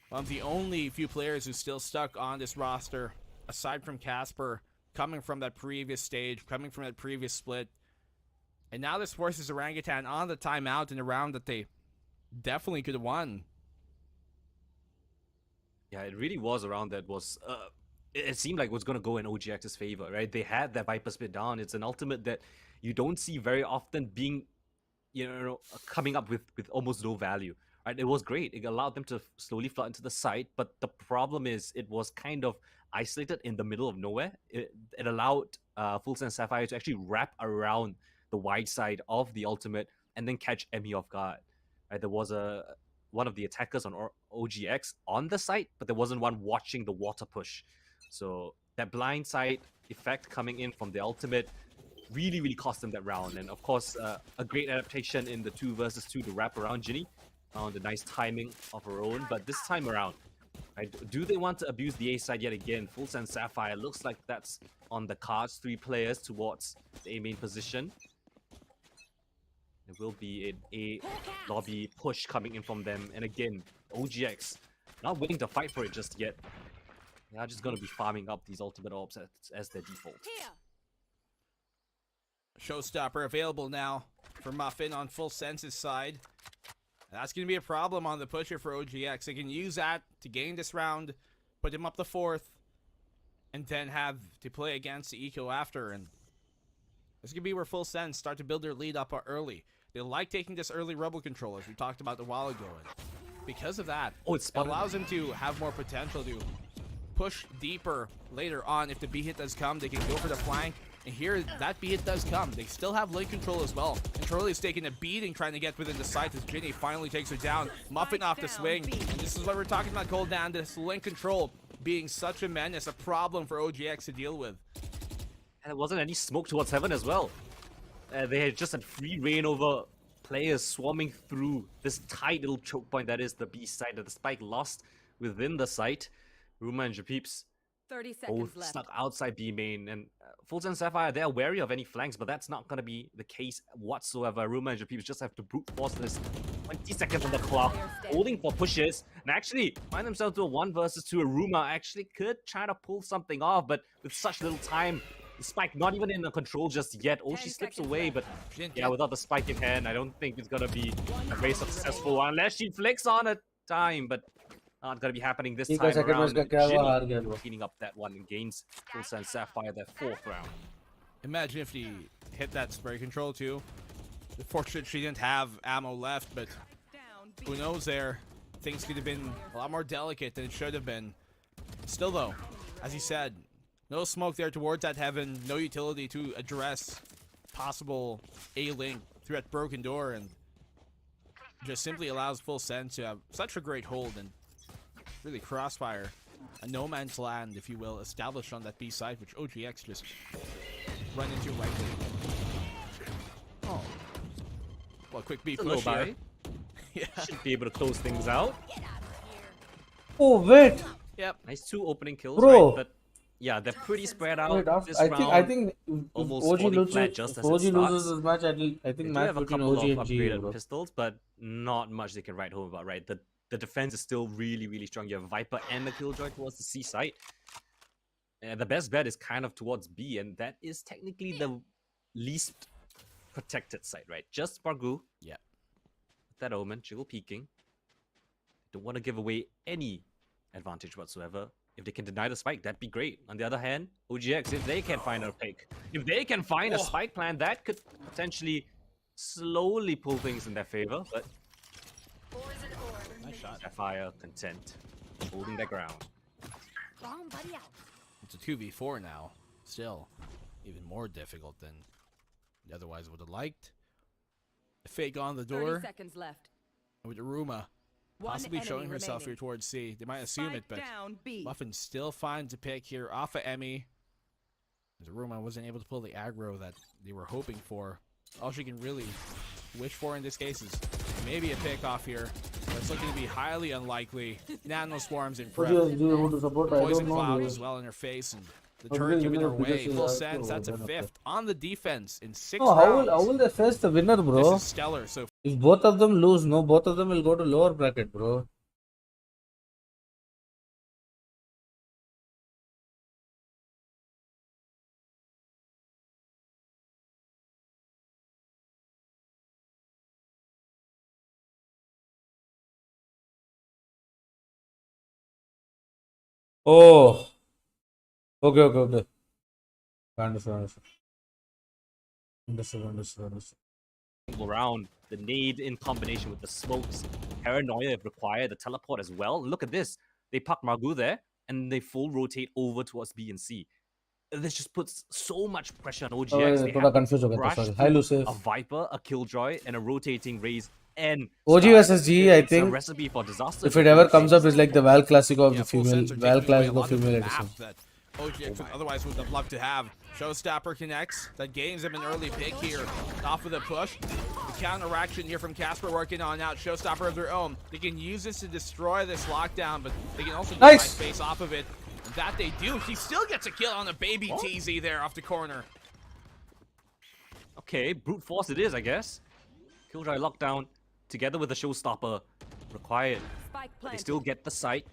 One of the only few players who's still stuck on this roster, aside from Casper, coming from that previous stage, coming from that previous split. And now this forces Orangutan on the timeout in a round that they definitely could have won. Yeah, it really was around that was... it seemed like it was going to go in OGX's favor, right? They had that Viper spit down. It's an ultimate that you don't see very often being, coming up with almost no value. Right? It was great. It allowed them to slowly flood into the site, but the problem is it was kind of isolated in the middle of nowhere. It allowed Full Send Sapphire to actually wrap around the wide side of the ultimate and then catch Emmy off guard. Right? There was one of the attackers on OGX on the site, but there wasn't one watching the water push. So that blind side effect coming in from the ultimate really, really cost them that round. And of course, a great adaptation in the 2 versus 2 to wrap around Ginny. On the nice timing of her own, but this time around, right, do they want to abuse the A side yet again? Full Send Sapphire looks like that's on the cards. 3 players towards the A main position. There will be an A lobby push coming in from them, and again, OGX not willing to fight for it just yet. They are just going to be farming up these ultimate orbs as their default. Showstopper available now for Muffin on Full Sense's side. That's going to be a problem on the pusher for OGX. They can use that to gain this round, put him up the 4th, and then have to play against the Eco after. And this could be where Full Sense start to build their lead up early. They like taking this early rebel control, as we talked about a while ago. And because of that, it allows them to have more potential to push deeper later on. If the B-hit does come, they can go for the flank. And here, that B-hit does come. They still have link control as well. And Charlie's taking a beating trying to get within the sight as Ginny finally takes her down. Muffin off the swing. And this is what we're talking about, Cold Down. This link control being such a menace, a problem for OGX to deal with. And there wasn't any smoke towards heaven as well. They had just had free reign over players swarming through this tight little choke point that is the B side that the spike lost within the site. Ruma and Japeeps 30 seconds both left. stuck outside B main, and Full Send Sapphire, they're wary of any flanks, but that's not going to be the case whatsoever. Ruma and Japeeps just have to brute force this 20 seconds on the clock, holding for pushes, and actually find themselves to a 1 versus 2. Ruma actually could try to pull something off, but with such little time, the spike not even in the control just yet. Oh, she slips away, but yeah, without the spike in hand, I don't think it's going to be a very successful one, unless she flicks on a time, but not going to be happening this time around. Ginny cleaning up that one and gains Full Send Sapphire that 4th round. Imagine if he hit that spray control too. Fortunate she didn't have ammo left, but who knows there. Things could have been a lot more delicate than it should have been. Still though, as he said, no smoke there towards that heaven, no utility to address possible A-link through that broken door, and just simply allows Full Send to have such a great hold and really Crossfire a no man's land, if you will, established on that B side, which OGX just run into right away. Oh. Well, quick B push here. Yeah. Should be able to close things out. Oh, wait. Yep. Nice 2 opening kills, Bro. right? But yeah, they're pretty spread out. Wait, This I round, think if almost OG falling loses, flat just if as OG it loses starts. this match, I They think do match have a between couple OG of and GE, upgraded bro. pistols, but not much they can write home about, right? The defense is still really, really strong. You have Viper and the Killjoy towards the C site. And the best bet is kind of towards B, and that is technically the least protected site, right? Just Bargu. Yeah. That Omen, Jiggle peeking. Don't want to give away any advantage whatsoever. If they can deny the spike, that'd be great. On the other hand, OGX, if they can find a pick, if they can find a spike plan, that could potentially slowly pull things in their favor. But Nice shot. Sapphire content, holding their ground. It's a 2v4 now. Still, even more difficult than they otherwise would have liked. The fake on the 30 door seconds left. with Aruma One possibly enemy showing herself remaining. here towards C. They might assume it, Spike but down, B. Muffin still finds a pick here off of Emmy. As Aruma wasn't able to pull the aggro that they were hoping for. All she can really wish for in this case is maybe a pick off here. But it's looking to be highly unlikely. Nano swarms in prep. OG do you want to support? I Poison don't know. cloud bro. as well in her face, and the But turret we'll giving win her it because away. she's Full Icue, sense, that's a then okay. 5th on the defense in 6 No, rounds. how will they face the winner, This bro? is stellar. So If both of them lose, no, both of them will go to lower bracket, bro. Oh. Okay. Understood. Around the nade in combination with the smokes, paranoia if required, the teleport as well. Look at this. They park Margu there and they full rotate over towards B and C. This just puts so much pressure on OGX. Oh, They thoda have to confused ho gaya tha, rush sorry. through Hi, Lucifer. a Viper, a Killjoy, and a rotating Raze and OG Star. versus GE, I It's a think, recipe for disaster. if it ever comes up, is like the Val Classico of the full female, sensor Val taking away a Classico lot of the female map edition. that OGX would otherwise would have loved to have. Showstopper connects. That gains him an early pick here. Off of the push. The counter action here from Casper working on out. Showstopper of their own. They can use this to destroy this lockdown, but they can also get Nice. space off of it. And that they do. He still gets a kill on a baby TZ there off the corner. Okay, brute force it is, I guess. Killjoy lockdown together with the showstopper required. But they still get the sight.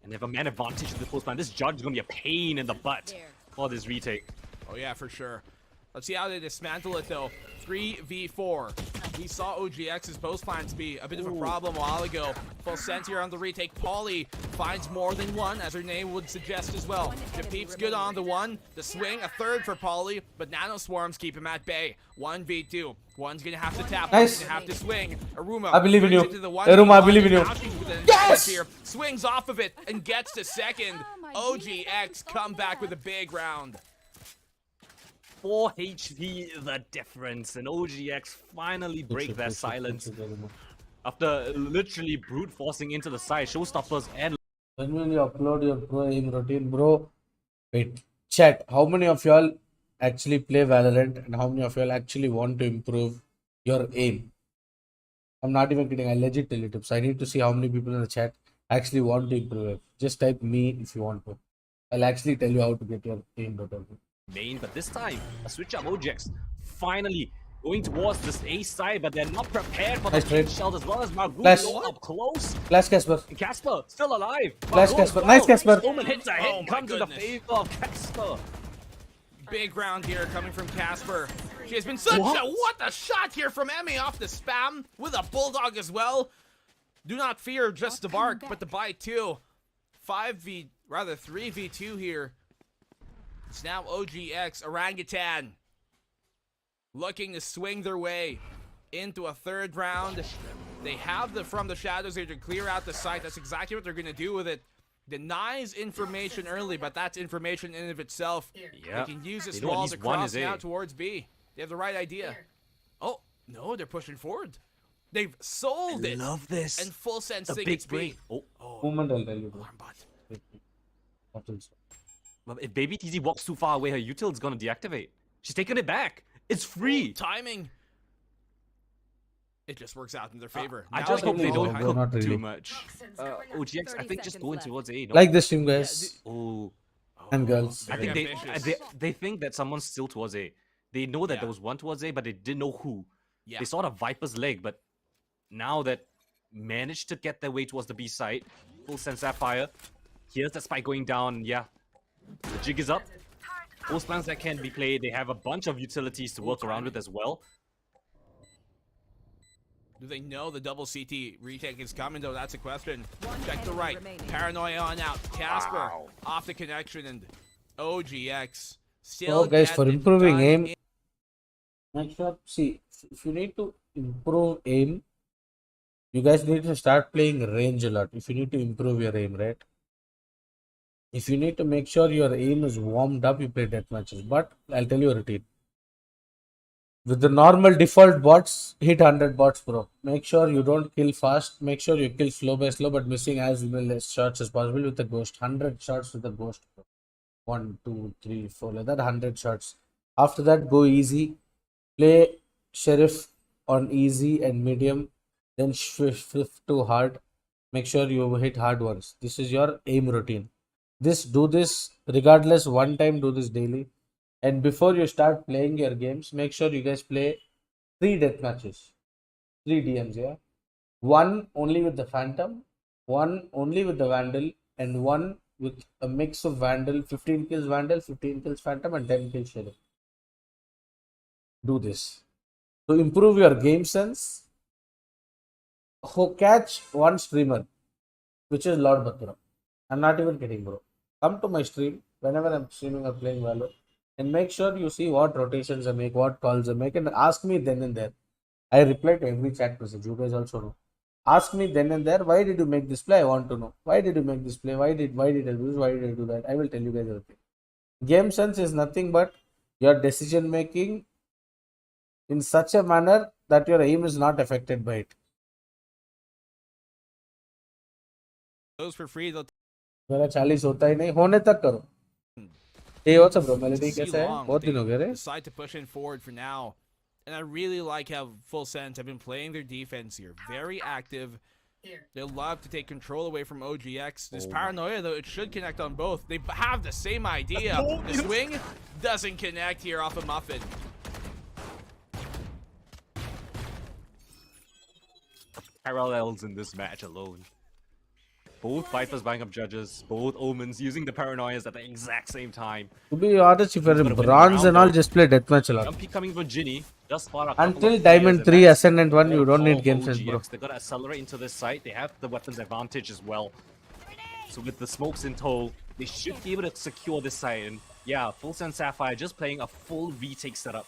And they have a man advantage in the post plan. This judge is going to be a pain in the butt for this retake. Oh yeah, for sure. Let's see how they dismantle it though. 3v4. We saw OGX's post plans be a bit of a problem a while ago. Full sense here on the retake. Pauly finds more than one, as her name would suggest as well. Japeep's good on the one. The swing, a third for Pauly, but Nano Swarms keep him at bay. 1v2. One's gonna have to tap, Nice. one's gonna have to swing. Aruma I believe in brings you. it to the Aruma, I 1v1. believe in you. Now she's with an Yes! advantage here. Swings off of it and gets the second. OGX come back with a big round. 4 HP the difference, and OGX finally break their silence after literally brute forcing into the side. Showstoppers and When will you upload your pro aim routine, bro? Wait, chat. How many of y'all actually play Valorant, and how many of y'all actually want to improve your aim? I'm not even kidding. I legit tell you tips. I need to see how many people in the chat actually want to improve it. Just type me if you want to. I'll actually tell you how to get your aim better. main, but this time a switch up. OGX finally going towards this A side, but they're not prepared for Nice the trade. shell as well as Margu Flash. up close. Flash Casper. And Casper still alive. Flash Margu Casper. as Nice well. Casper. Omen hits a hit Oh and my comes in the goodness. favor of Casper. Big round here coming from Casper. She has been such what a shot here from Emmy off the spam with a bulldog as well. Do not fear just the bark, but the bite too. 3v2 here. It's now OGX Orangutan looking to swing their way into a third round. They have the from the shadows here to clear out the site. That's exactly what they're gonna do with it. Denies information early, but that's information in and of itself. Yeah. They can use this They know at wall to least one cross is A. now towards B. They have the right idea. Oh, no, they're pushing forward. They've sold it. Love this. And full sense The think big it's B. break. Oh. Moment, I'll tell you, bro. Armbot. Well, if Baby TZ walks too far away, her util is gonna deactivate. She's taking it back. It's free. Timing. It just works out in their favor. I Now just hope they go don't high. cook not really. too much. OGX, I think just going towards A. No? Like this stream, guys Oh. and girls. I think they think that someone's still towards A. They know that there was one towards A, but they didn't know who. Yeah. They saw the Viper's leg, but now that managed to get their way towards the B side, full sense Sapphire. Here's the spike going down. Yeah, the jig is up. Those plans that can be played. They have a bunch of utilities to work around with as well. Do they know the double CT retake is coming, though? That's a question. Check the right. Paranoia on out. Casper off the connection, and OGX still. So guys, get for it improving done aim, in- make sure, see, if you need to improve aim, you guys need to start playing range a lot. If you need to improve your aim, right? If you need to make sure your aim is warmed up, you play death matches. But I'll tell you a routine. With the normal default bots, hit 100 bots, bro. Make sure you don't kill fast. Make sure you kill slow by slow, but missing as many shots as possible with the ghost. 100 shots with the ghost, bro. 1, 2, 3, 4, like that, 100 shots. After that, go easy. Play Sheriff on easy and medium. Then shift to hard. Make sure you hit hard ones. This is your aim routine. Do this regardless. One time, do this daily. And before you start playing your games, make sure you guys play 3 death matches, 3 DMs, yeah. 1 only with the Phantom, 1 only with the Vandal, and 1 with a mix of Vandal, 15 kills Vandal, 15 kills Phantom, and 10 kills Sheriff. Do this to improve your game sense. Catch one streamer, which is lordbathura. I'm not even kidding, bro. Come to my stream whenever I'm streaming or playing Valor, and make sure you see what rotations I make, what calls I make, and ask me then and there. I reply to every chat message. You guys also know. Ask me then and there. Why did you make this play? I want to know. Why did you make this play? Why did I do this? Why did I do that? I will tell you guys everything. Game sense is nothing but your decision making in such a manner that your aim is not affected by it. Those for free, they'll मेरा 40 होता ही नहीं, होने तक करो. Hey, what's up, bro? Melody कैसा है? बहुत दिन हो गए रे. Decide to push in forward for now. And I really like how Full Sense have been playing their defense here. Very active. They love to take control away from OGX. This paranoia, though, it should connect on both. They have the same idea. The swing doesn't connect here off a Muffin. Parallels in this match alone. Both Vipers buying up judges, both Omens using the paranoias at the exact same time. To be honest, if you're in bronze and all, just play deathmatch a lot. Jumpy coming for Ginny. Just far up Until Diamond 3, Ascendant 1, you don't need game sense, bro. They're gonna accelerate into this site. They have the weapons advantage as well. So with the smokes in tow, they should be able to secure this site. And yeah, Full Sense Sapphire just playing a full retake setup.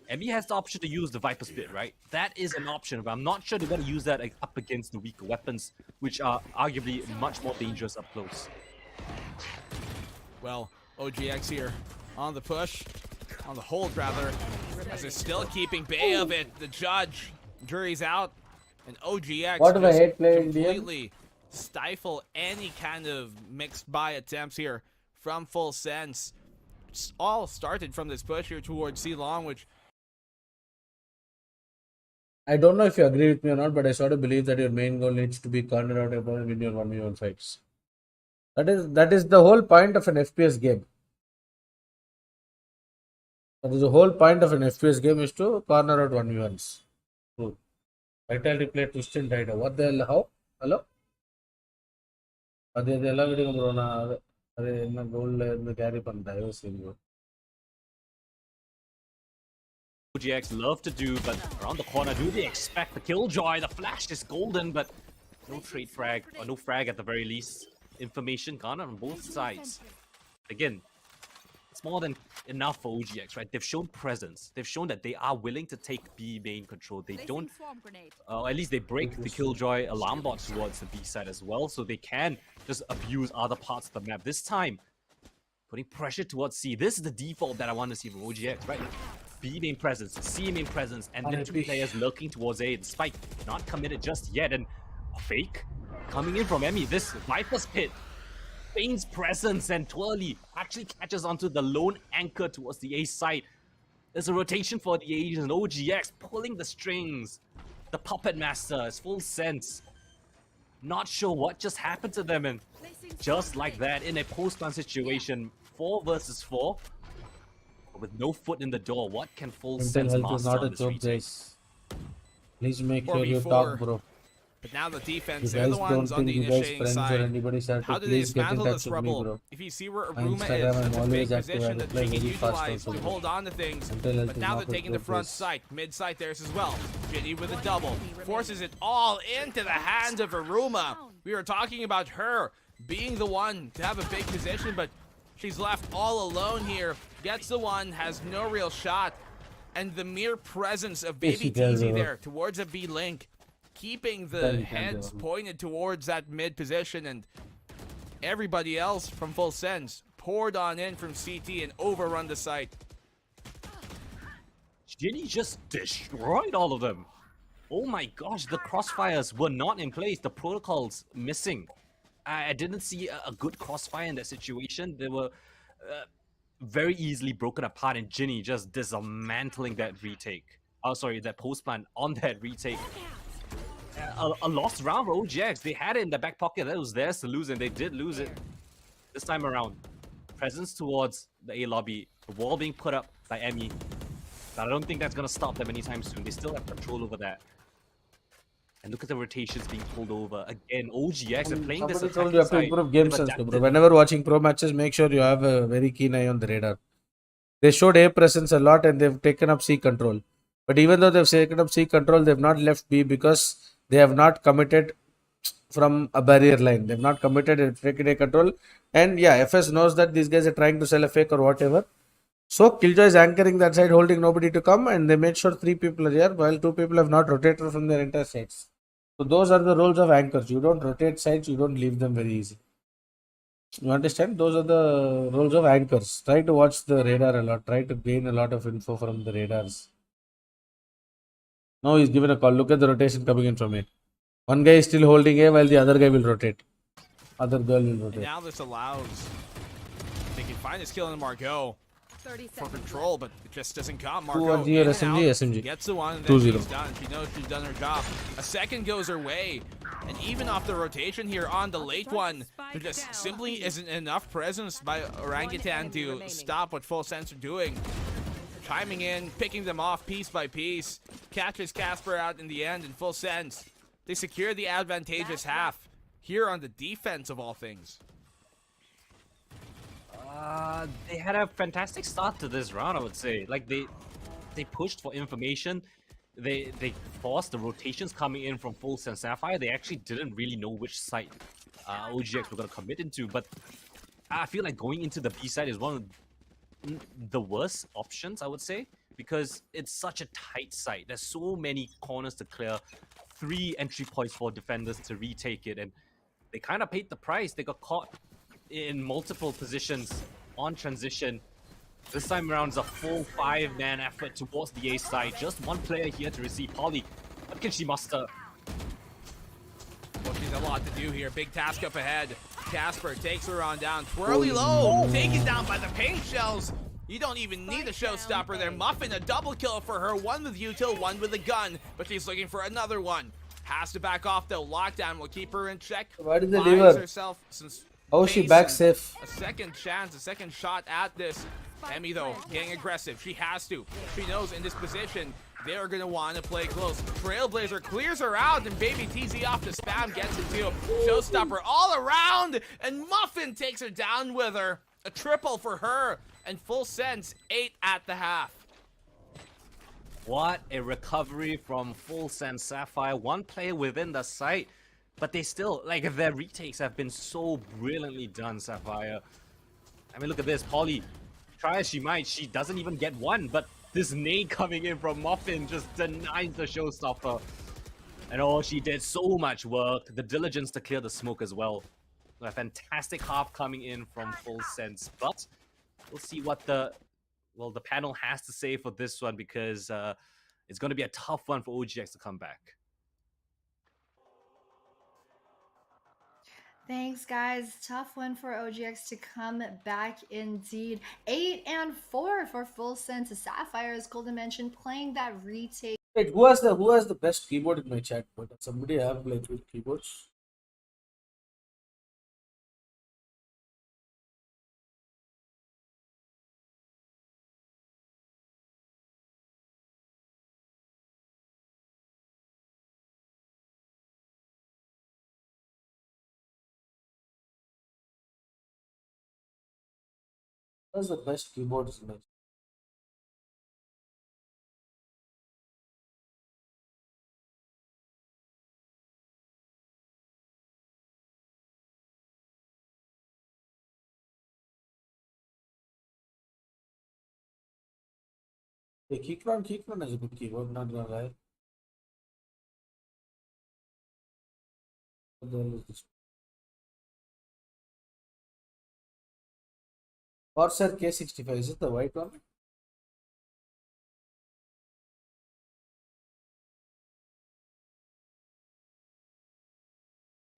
Emmy has the option to use the Viper Spit, right? That is an option, but I'm not sure they're going to use that up against the weaker weapons, which are arguably much more dangerous up close. Well, OGX here on the push, on the hold rather, as they're still keeping bay of it. The judge, jury's out, and OGX What do I hate playing completely stifle any kind of mixed buy attempts here from Full Sense. It's all started from this push here towards C Long, which I don't know if you agree with me or not, but I sort of believe that your main goal needs to be corner out opponent win your 1v1 fights. That is the whole point of an FPS game. That is the whole point of an FPS game, is to corner out 1v1s. True. Vital replay twist and died. What the hell? How? Hello? அதெல்லாம் விடுங்க bro, நான் அது என்ன கோல்ல இருந்து carry பண்ணிட்டேன் யோசிங்க. OGX love to do, but around the corner, do they expect the killjoy? The flash is golden, but no trade frag, or no frag at the very least. Information garnered on both sides. Again, it's more than enough for OGX, right? They've shown presence. They've shown that they are willing to take B main control. They don't, at least they break the killjoy alarm bot towards the B side as well, so they can just abuse other parts of the map. This time, putting pressure towards C. This is the default that I want to see from OGX, right? B main presence, C main presence, and then 2 players lurking towards A. The spike not committed just yet, and a fake coming in from Emmy. This Viper's pit feigns presence and twirly actually catches onto the lone anchor towards the A side. There's a rotation for the Asian. OGX pulling the strings. The puppet master is full sense. Not sure what just happened to them, and just like that, in a post-run situation, 4 versus 4, with no foot in the door, what can full Mental sense health is master not on a this joke, retake? guys. Please make sure 4v4. you talk, bro. But now the You defense, they're guys the don't ones on think the you guys initiating friends or side. anybody, sir. How do they Please get in dismantle touch this with me, rubble? bro. If you see where My Aruma Instagram, is, I'm that's a always big active. I position that reply she can very fast utilize also, to bro. hold on to things. Mental health But is now not they're a taking the joke, front guys. side, mid side theirs as well. Ginny with a double, forces it all into the hands of Aruma. We were talking about her being the one to have a big position, but she's left all alone here. Gets the one, has no real shot. And the mere presence of Yes, Baby she can, TZ bro. there towards a B link, keeping the Then you can heads do it. pointed towards that mid position, and everybody else from Full Sense poured on in from CT and overrun the site. Ginny just destroyed all of them. Oh my gosh, the crossfires were not in place. The protocols missing. I didn't see a good crossfire in that situation. They were very easily broken apart, and Ginny just dismantling that retake. Oh, sorry, that post plant on that retake. A lost round for OGX. They had it in the back pocket. That was theirs to lose, and they did lose it this time around. Presence towards the A lobby. The wall being put up by Emmy. But I don't think that's going to stop them anytime soon. They still have control over that. And look at the rotations being pulled over. Again, OGX are playing this Somebody told you have to attacking side. improve game They've sense, bro. adapted. Whenever watching pro matches, make sure you have a very keen eye on the radar. They showed A presence a lot and they've taken up C control. But even though they've taken up C control, they've not left B because they have not committed from a barrier line. They've not committed and taken A control. And yeah, FS knows that these guys are trying to sell a fake or whatever. So Killjoy is anchoring that side, holding nobody to come, and they made sure 3 people are here, while 2 people have not rotated from their entire sides. So those are the roles of anchors. You don't rotate sides, you don't leave them very easy. You understand? Those are the roles of anchors. Try to watch the radar a lot. Try to gain a lot of info from the radars. Now he's given a call. Look at the rotation coming in from A. One guy is still holding A while the other guy will rotate. Other girl will And rotate. now this allows, they can find his kill in Margot for control, but it just doesn't come. Margot 2-1 in and SMG, out, SMG. gets the one, and then 2-0. she's done. She knows she's done her job. A second goes her way, and even off the rotation here on the late one, there just simply isn't enough presence by Orangutan to stop what Full Sense are doing. Chiming in, picking them off piece by piece, catches Casper out in the end in Full Sense. They secure the advantageous half here on the defense of all things. They had a fantastic start to this round, I would say. Like they pushed for information. They forced the rotations coming in from Full Sense Sapphire. They actually didn't really know which side OGX were going to commit into, but I feel like going into the B side is one of the worst options, I would say, because it's such a tight site. There's so many corners to clear, 3 entry points for defenders to retake it, and they kind of paid the price. They got caught in multiple positions on transition. This time around is a full 5-man effort towards the A side. Just one player here to receive Polly. What can she muster? Well, she's a lot to do here. Big task up ahead. Casper takes her on down. Twirly low, taken down by the paint shells. You don't even need a showstopper there. Muffin, a double kill for her. 1 with util, 1 with a gun, but she's looking for another one. Has to back off though. Lockdown will keep her in check. Why did they Buys leave her? herself some How is she space back and safe? A second chance, a second shot at this. Emmy though, getting aggressive. She has to. She knows in this position, they're gonna want to play close. Trailblazer clears her out, and Baby TZ off the spam gets it too. Showstopper all around, and Muffin takes her down with her. A triple for her, and Full Sense 8 at the half. What a recovery from Full Sense Sapphire. 1 player within the site, but they still, like, their retakes have been so brilliantly done, Sapphire. I mean, look at this. Polly, try as she might, she doesn't even get 1, but this nade coming in from Muffin just denies the showstopper. And oh, she did so much work. The diligence to clear the smoke as well. A fantastic half coming in from Full Sense, but we'll see what the panel has to say for this one, because it's going to be a tough one for OGX to come back. Thanks, guys. Tough one for OGX to come back indeed. 8 and 4 for full sense. Sapphire, as Golden mentioned, playing that retake. Wait, who has the best keyboard in my chat? But somebody have played with keyboards. What's the best keyboards in my chat? The Keychron is a good keyboard, not gonna lie. What the hell is this? Corsair K65, is it the white one?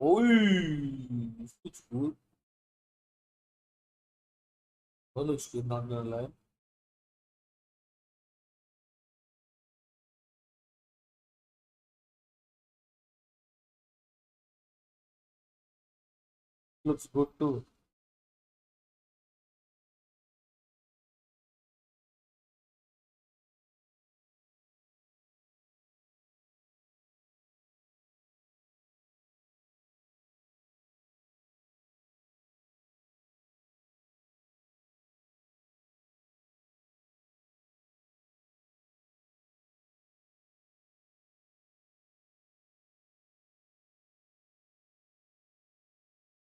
Oh, this looks good. That looks good, not gonna lie. Looks good too.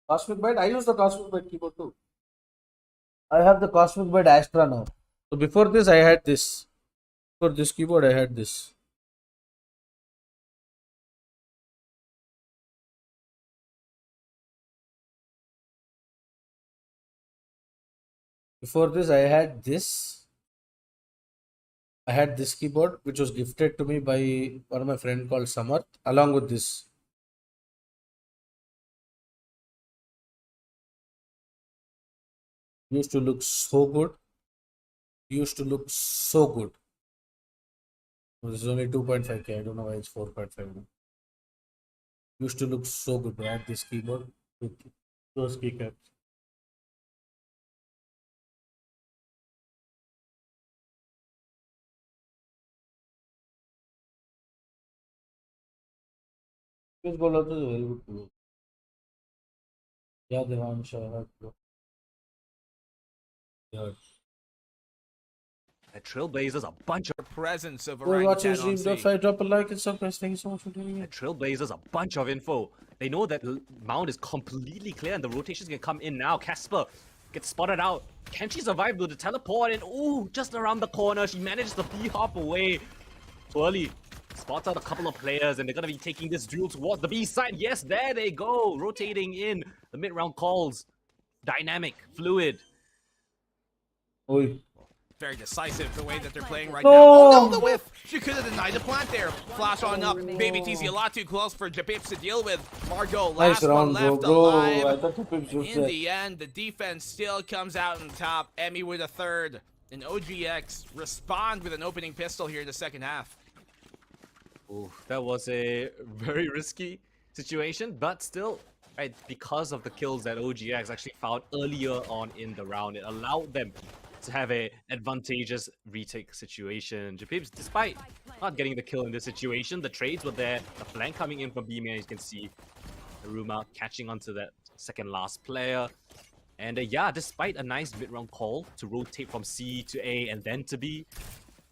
Cosmic Byte, I use the Cosmic Byte keyboard too. I have the Cosmic Byte Astra now. So before this, I had this. For this keyboard, I had this. Before this, I had this. I had this keyboard, which was gifted to me by one of my friend called Samarth, along with this. Used to look so good. Used to look so good. This is only 2.5K. I don't know why it's 4.5. Used to look so good. I had this keyboard with those keycaps. This ball also is a very good keyboard. Yeah, Devansh, I have to. Yeah. The Trailblazers, a bunch of presence of Go watch your orangutan stream. on If C. I drop a like, it's okay. Thank you so much for doing it. Trailblazers, a bunch of info. They know that Mount is completely clear and the rotations can come in now. Casper gets spotted out. Can she survive with the teleport? And ooh, just around the corner, she manages to B-hop away. Early spots out a couple of players and they're going to be taking this duel towards the B side. Yes, there they go. Rotating in. The mid-round calls. Dynamic, fluid. Oi. Very decisive the way that they're playing right No! now. Oh no, the whiff! She could have denied the plant there. Flash on up. Baby TZ a lot too close for Japips to deal with. Margot, last Nice round, one left bro. alive. I thought Japips was In there. the end, the defense still comes out on top. Emmy with a third. And OGX respond with an opening pistol here in the second half. Ooh, that was a very risky situation, but still, right, because of the kills that OGX actually found earlier on in the round, it allowed them to have a advantageous retake situation. Japips, despite not getting the kill in this situation, the trades were there, the flank coming in from B-Man, you can see Aruma catching onto that second last player. And yeah, despite a nice mid-round call to rotate from C to A and then to B,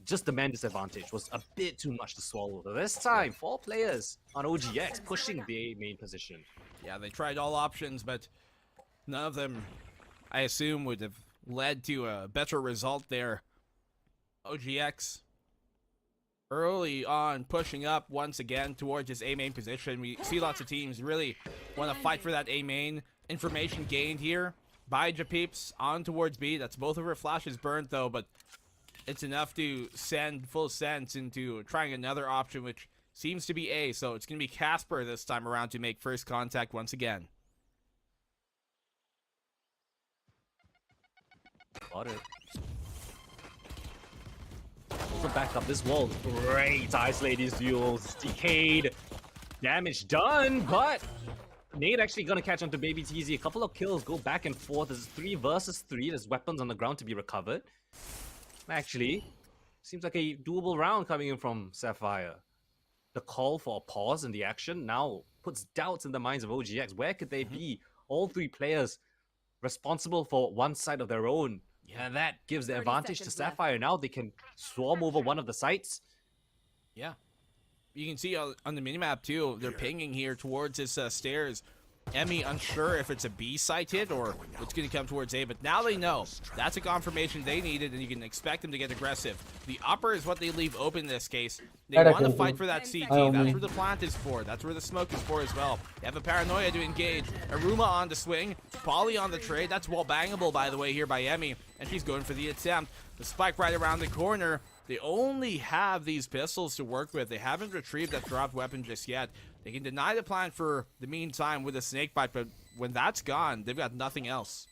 just the man disadvantage was a bit too much to swallow. So this time, 4 players on OGX pushing the A main position. Yeah, they tried all options, but none of them, I assume, would have led to a better result there. OGX early on pushing up once again towards his A main position. We see lots of teams really want to fight for that A main. Information gained here by Japips on towards B. That's both of her flashes burned though, but it's enough to send full sense into trying another option, which seems to be A. So it's going to be Casper this time around to make first contact once again. Got it. Also back up this wall. Great to isolate these duels. Decayed. Damage done, but Nate actually gonna catch onto Baby TZ. A couple of kills go back and forth. There's 3 versus 3. There's weapons on the ground to be recovered. Actually, seems like a doable round coming in from Sapphire. The call for a pause in the action now puts doubts in the minds of OGX. Where could they be? All 3 players responsible for one side of their own. Yeah, that gives the advantage to Sapphire. Now they can swarm over one of the sites. Yeah. You can see on the minimap too, they're pinging here towards this stairs. Emmy unsure if it's a B site hit or it's going to come towards A, but now they know. That's a confirmation they needed, and you can expect them to get aggressive. The upper is what they leave open in this case. They want to fight for that CT. That's where the plant is for. That's where the smoke is for as well. They have a paranoia to engage. Aruma on the swing. Polly on the trade. That's wall bangable, by the way, here by Emmy. And she's going for the attempt. The spike right around the corner. They only have these pistols to work with. They haven't retrieved that dropped weapon just yet. They can deny the plant for the meantime with a snake bite, but when that's gone, they've got nothing else.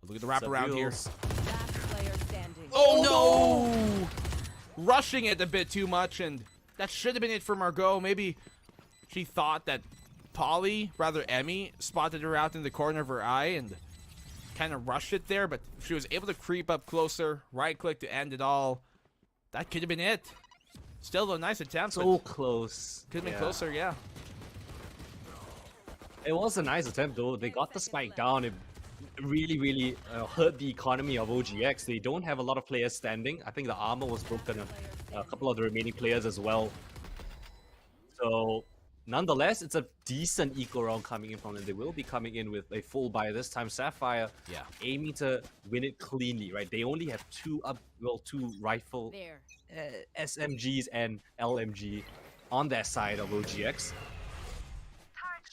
Look at the wraparound here. Oh no! Rushing it a bit too much, and that should have been it for Margot. Maybe she thought that Polly, rather Emmy, spotted her out in the corner of her eye and kind of rushed it there, but if she was able to creep up closer, right click to end it all, that could have been it. Still a nice attempt. So close. Could have been closer, yeah. It was a nice attempt though. They got the spike down. It really hurt the economy of OGX. They don't have a lot of players standing. I think the armor was broken on a couple of the remaining players as well. So nonetheless, it's a decent eco round coming in from them. They will be coming in with a full buy this time. Sapphire aiming to win it cleanly, right? They only have two rifle SMGs and LMG on their side of OGX.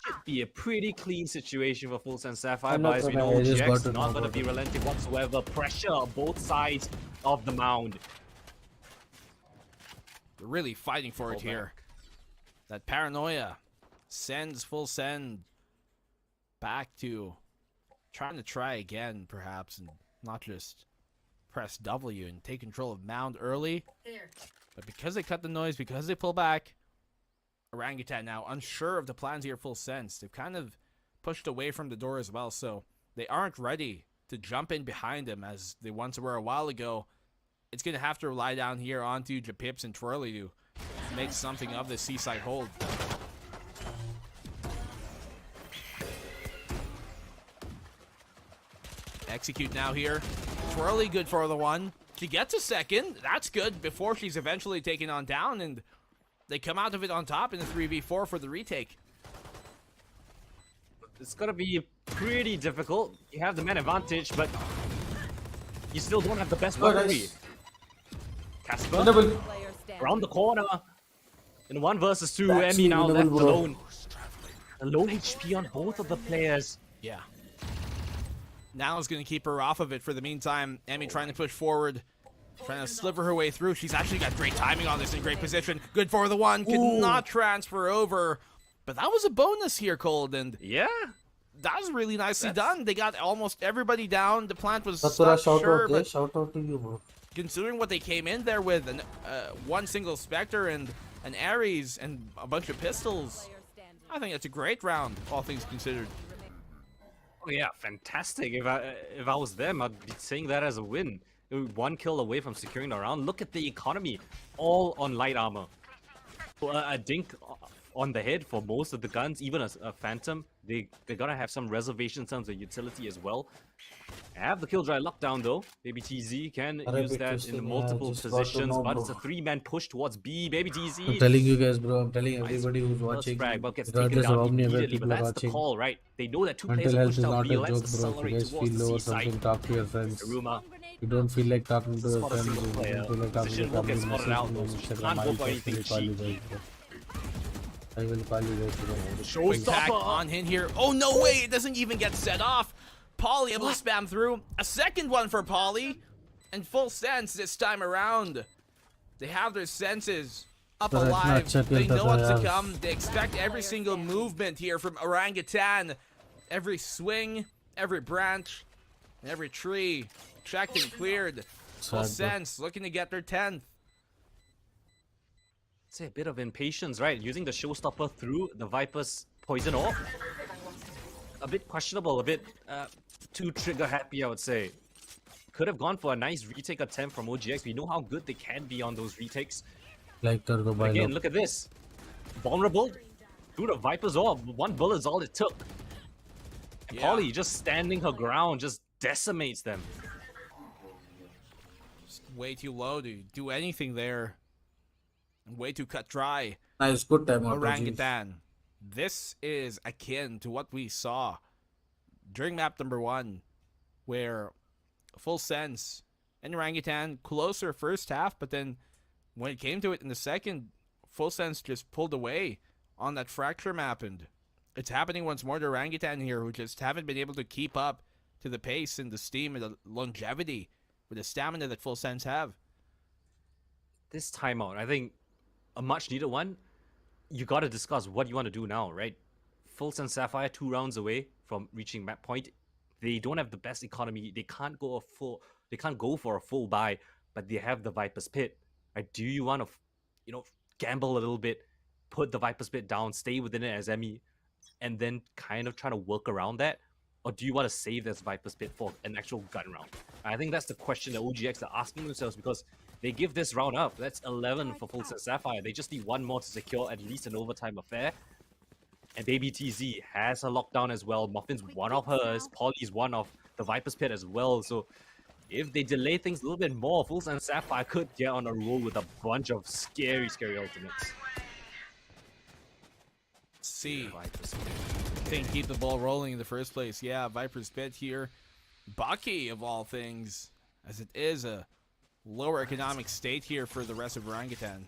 Should be a pretty clean situation for Full Sense Sapphire, but as we know, OGX not going to be relenting whatsoever. Pressure on both sides of the mound. They're really fighting for it here. That paranoia sends Full Send back to try again, perhaps, and not just press W and take control of mound early. But because they cut the noise, because they pull back, Orangutan now unsure of the plans here. Full Sense, they've kind of pushed away from the door as well, so they aren't ready to jump in behind him as they once were a while ago. It's gonna have to rely down here onto Japips and Twirly to make something of this seaside hold. Execute now here. Twirly good for the one. She gets a second. That's good before she's eventually taken on down, and they come out of it on top in the 3v4 for the retake. It's gonna be pretty difficult. You have the man advantage, but you still don't have the best weaponry. Casper around the corner in 1 versus 2. Emmy now left alone. A low HP on both of the players. Yeah. Now is going to keep her off of it for the meantime. Emmy trying to push forward, trying to sliver her way through. She's actually got great timing on this, in great position. Good for the one. Could not transfer over. But that was a bonus here, Cold. And yeah, that was really nicely done. They got almost everybody down. The plant was Bathura, stuck, sure, but shout out to you, bro. Considering what they came in there with, one single Spectre and an Ares and a bunch of pistols, I think it's a great round, all things considered. Oh yeah, fantastic. If I was them, I'd be saying that as a win. 1 kill away from securing the round. Look at the economy, all on light armor. A dink on the head for most of the guns, even a Phantom. They're gonna have some reservation in terms of utility as well. Have the Killjoy lockdown though. Baby TZ can use that in multiple positions, but it's a 3-man push towards B. Baby TZ. I'm telling you guys, bro. I'm telling everybody who's watching. But gets taken down immediately. But that's the call, right? They know that 2 players are pushed out B. Let's accelerate towards the C side. Talk to your friends. You don't feel like talking to your friends. You don't feel like talking to your family. I will call you guys. Quick tack on him here. Oh, no way. It doesn't even get set off. Polly able to spam through. A second one for Polly. And Full Sense this time around. They have their senses up alive. They know what's to come. They expect every single movement here from Orangutan. Every swing, every branch. Every tree checked and cleared. Full sense looking to get their 10th. Say a bit of impatience, right? Using the showstopper through the Viper's poison orb. A bit questionable, a bit too trigger happy, I would say. Could have gone for a nice retake attempt from OGX. We know how good they can be on those retakes. Like Again, look at this. Vulnerable through the Viper's orb. One bullet is all it took. And Polly just standing her ground, just decimates them. Just way too low to do anything there. Way too cut dry. Nice, good time out. Orangutan. This is akin to what we saw during map number 1, where Full Sense and Orangutan closer first half, but then when it came to it in the second, Full Sense just pulled away on that fracture map, and it's happening once more to Orangutan here, who just haven't been able to keep up to the pace and the steam and the longevity with the stamina that Full Sense have. This timeout, I think, a much needed one. You got to discuss what you want to do now, right? Full Sense Sapphire 2 rounds away from reaching map point. They don't have the best economy. They can't go for a full buy, but they have the Viper's Pit. Right? Do you want to, gamble a little bit, put the Viper's Pit down, stay within it as ME, and then kind of try to work around that? Or do you want to save this Viper's Pit for an actual gun round? I think that's the question that OGX are asking themselves, because they give this round up. That's 11 for Full Sense Sapphire. They just need one more to secure at least an overtime affair. And Baby TZ has a lockdown as well. Muffin's one of hers. Polly's one of the Viper's Pit as well. So if they delay things a little bit more, Full Sense Sapphire could get on a roll with a bunch of scary, scary ultimates. See. Can't keep the ball rolling in the first place. Yeah, Viper's Pit here. Bucky, of all things, as it is a lower economic state here for the rest of Orangutan.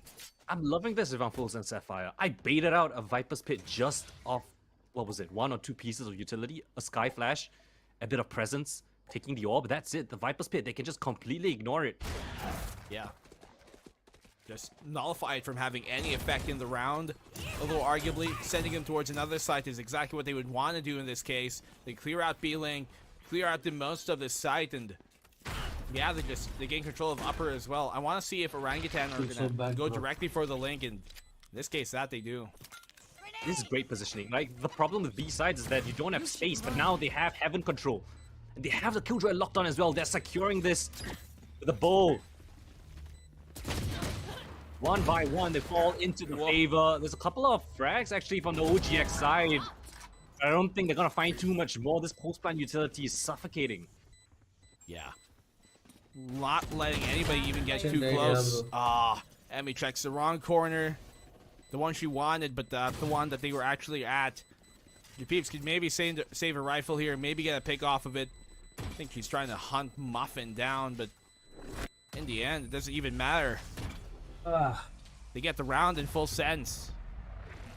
I'm loving this if I'm Full Sense Sapphire. I baited out a Viper's Pit just off, what was it, 1 or 2 pieces of utility, a Sky Flash, a bit of presence, taking the orb, that's it. The Viper's Pit, they can just completely ignore it. Yeah. Just nullify it from having any effect in the round. Although arguably, sending them towards another site is exactly what they would want to do in this case. They clear out B-Link, clear out the most of this site, and yeah, they gain control of upper as well. I want to see if Orangutan are going to go directly for the link, and in this case, that they do. This is great positioning. Like, the problem with B sides is that you don't have space, but now they have heaven control. And they have the Killjoy locked on as well. They're securing this with a bow. One by one, they fall into the favor. There's a couple of frags actually from the OGX side. I don't think they're going to find too much more. This post-plant utility is suffocating. Yeah. Not letting anybody even get too close. Emmy checks the wrong corner. The one she wanted, but the one that they were actually at. Your peeps could maybe save a rifle here, maybe get a pick off of it. I think she's trying to hunt Muffin down, but in the end, it doesn't even matter. They get the round in Full Sense.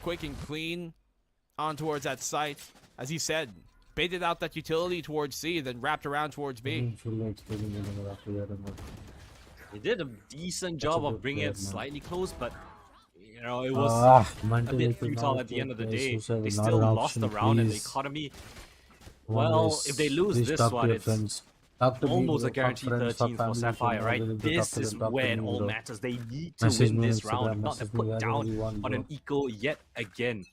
Quick and clean on towards that site. As he said, baited out that utility towards C, then wrapped around towards B. They did a decent job of bringing it slightly close, but it was a bit futile at the end of the day. They still lost the round in the economy. Well, if they lose this one, it's almost a guaranteed 13 for Sapphire, right? This is where it all matters. They need to win this round, if not to put down on an eco yet again.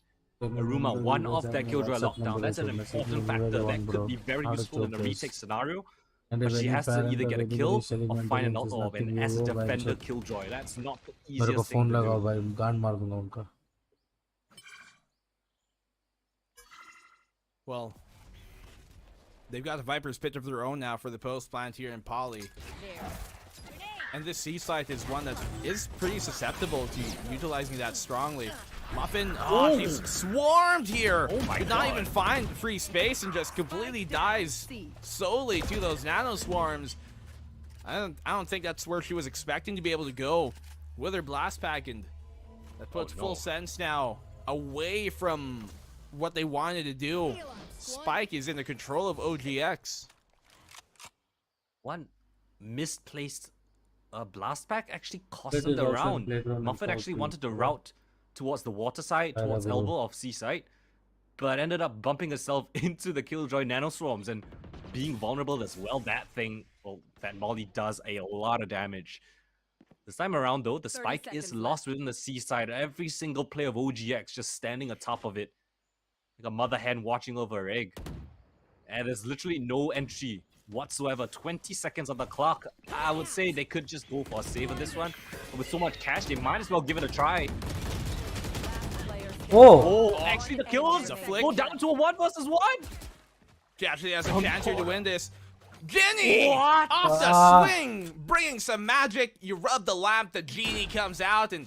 Aruma, one of that Killjoy lockdown, that's an important factor that could be very useful in a retake scenario. But she has to either get a kill or find an orb, and as a defender, Killjoy, that's not the easiest thing to do. Well, they've got a Viper's Pit of their own now for the post plant here in Poly. And this C site is one that is pretty susceptible to utilizing that strongly. Muffin, she's swarmed here. Could not even find free space and just completely dies solely to those nano swarms. I don't think that's where she was expecting to be able to go with her blast pack, and that puts Full Sense now away from what they wanted to do. Spike is in the control of OGX. One misplaced blast pack actually cost them the round. Muffin actually wanted to route towards the water side, towards elbow of C side. but ended up bumping herself into the Killjoy Nanoswarms and being vulnerable as well. That molly does a lot of damage. This time around, though, the spike is lost within the seaside. Every single player of OGX just standing atop of it, like a mother hen watching over her egg. And there's literally no entry whatsoever. 20 seconds on the clock. I would say they could just go for a save on this one. But with so much cash, they might as well give it a try. Oh! Actually, the kills go down to a 1 versus 1. She actually has a chance here to win this. Ginny! What? Off the swing! Bringing some magic. You rub the lamp, the genie comes out, and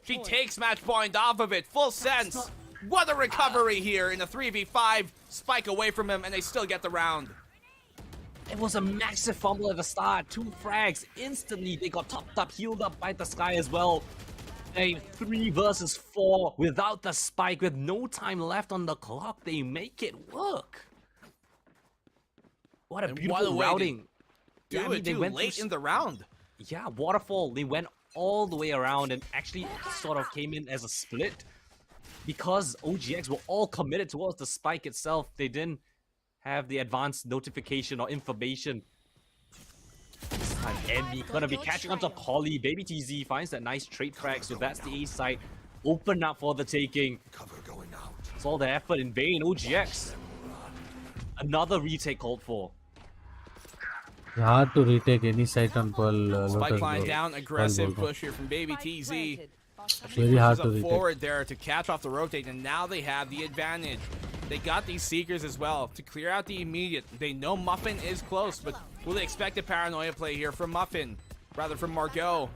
she takes match point off of it. Full sense. What a recovery here in a 3v5. Spike away from him, and they still get the round. It was a massive fumble at the start. 2 frags. Instantly, they got topped up, healed up by the sky as well. A 3 versus 4 without the spike, with no time left on the clock. They make it work. What a beautiful routing. They went late in the round. Yeah, waterfall. They went all the way around and actually sort of came in as a split. Because OGX were all committed towards the spike itself, they didn't have the advanced notification or information. This time, Envy gonna be catching onto Polly. Baby TZ finds that nice trade frag, so that's the A side. Open up for the taking. It's all the effort in vain. OGX. Another retake called for. Hard to retake any site on Pearl. Spike line down, aggressive push here from Baby TZ. Very hard to retake. Forward there to catch off the rotate, and now they have the advantage. They got these Seekers as well to clear out the immediate. They know Muffin is close, but will they expect a paranoia play here from Muffin? Rather from Margot.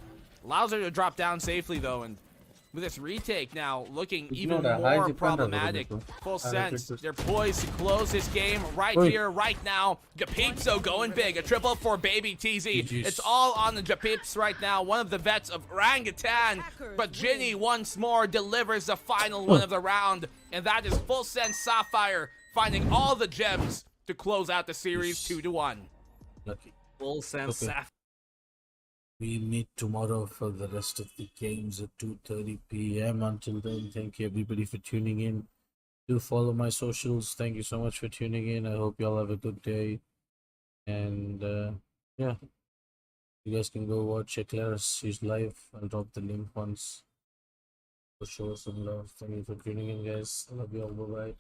Allows her to drop down safely though, and with this retake now looking even more problematic. Full sense, they're poised to close this game right here, right now. Japipso going big, a triple for Baby TZ. It's all on the Japips right now, one of the vets of Orangutan. But Ginny once more delivers the final one of the round, and that is Full Sense Sapphire finding all the gems to close out the series 2-1. Lucky. Full Sense Sapphire. We meet tomorrow for the rest of the games at 2:30 p.m. Until then, thank you everybody for tuning in. Do follow my socials. Thank you so much for tuning in. I hope you all have a good day. And yeah, you guys can go watch Eclairs. She's live. I'll drop the link once. For show some love. Thank you for tuning in, guys. I love you all. Bye-bye.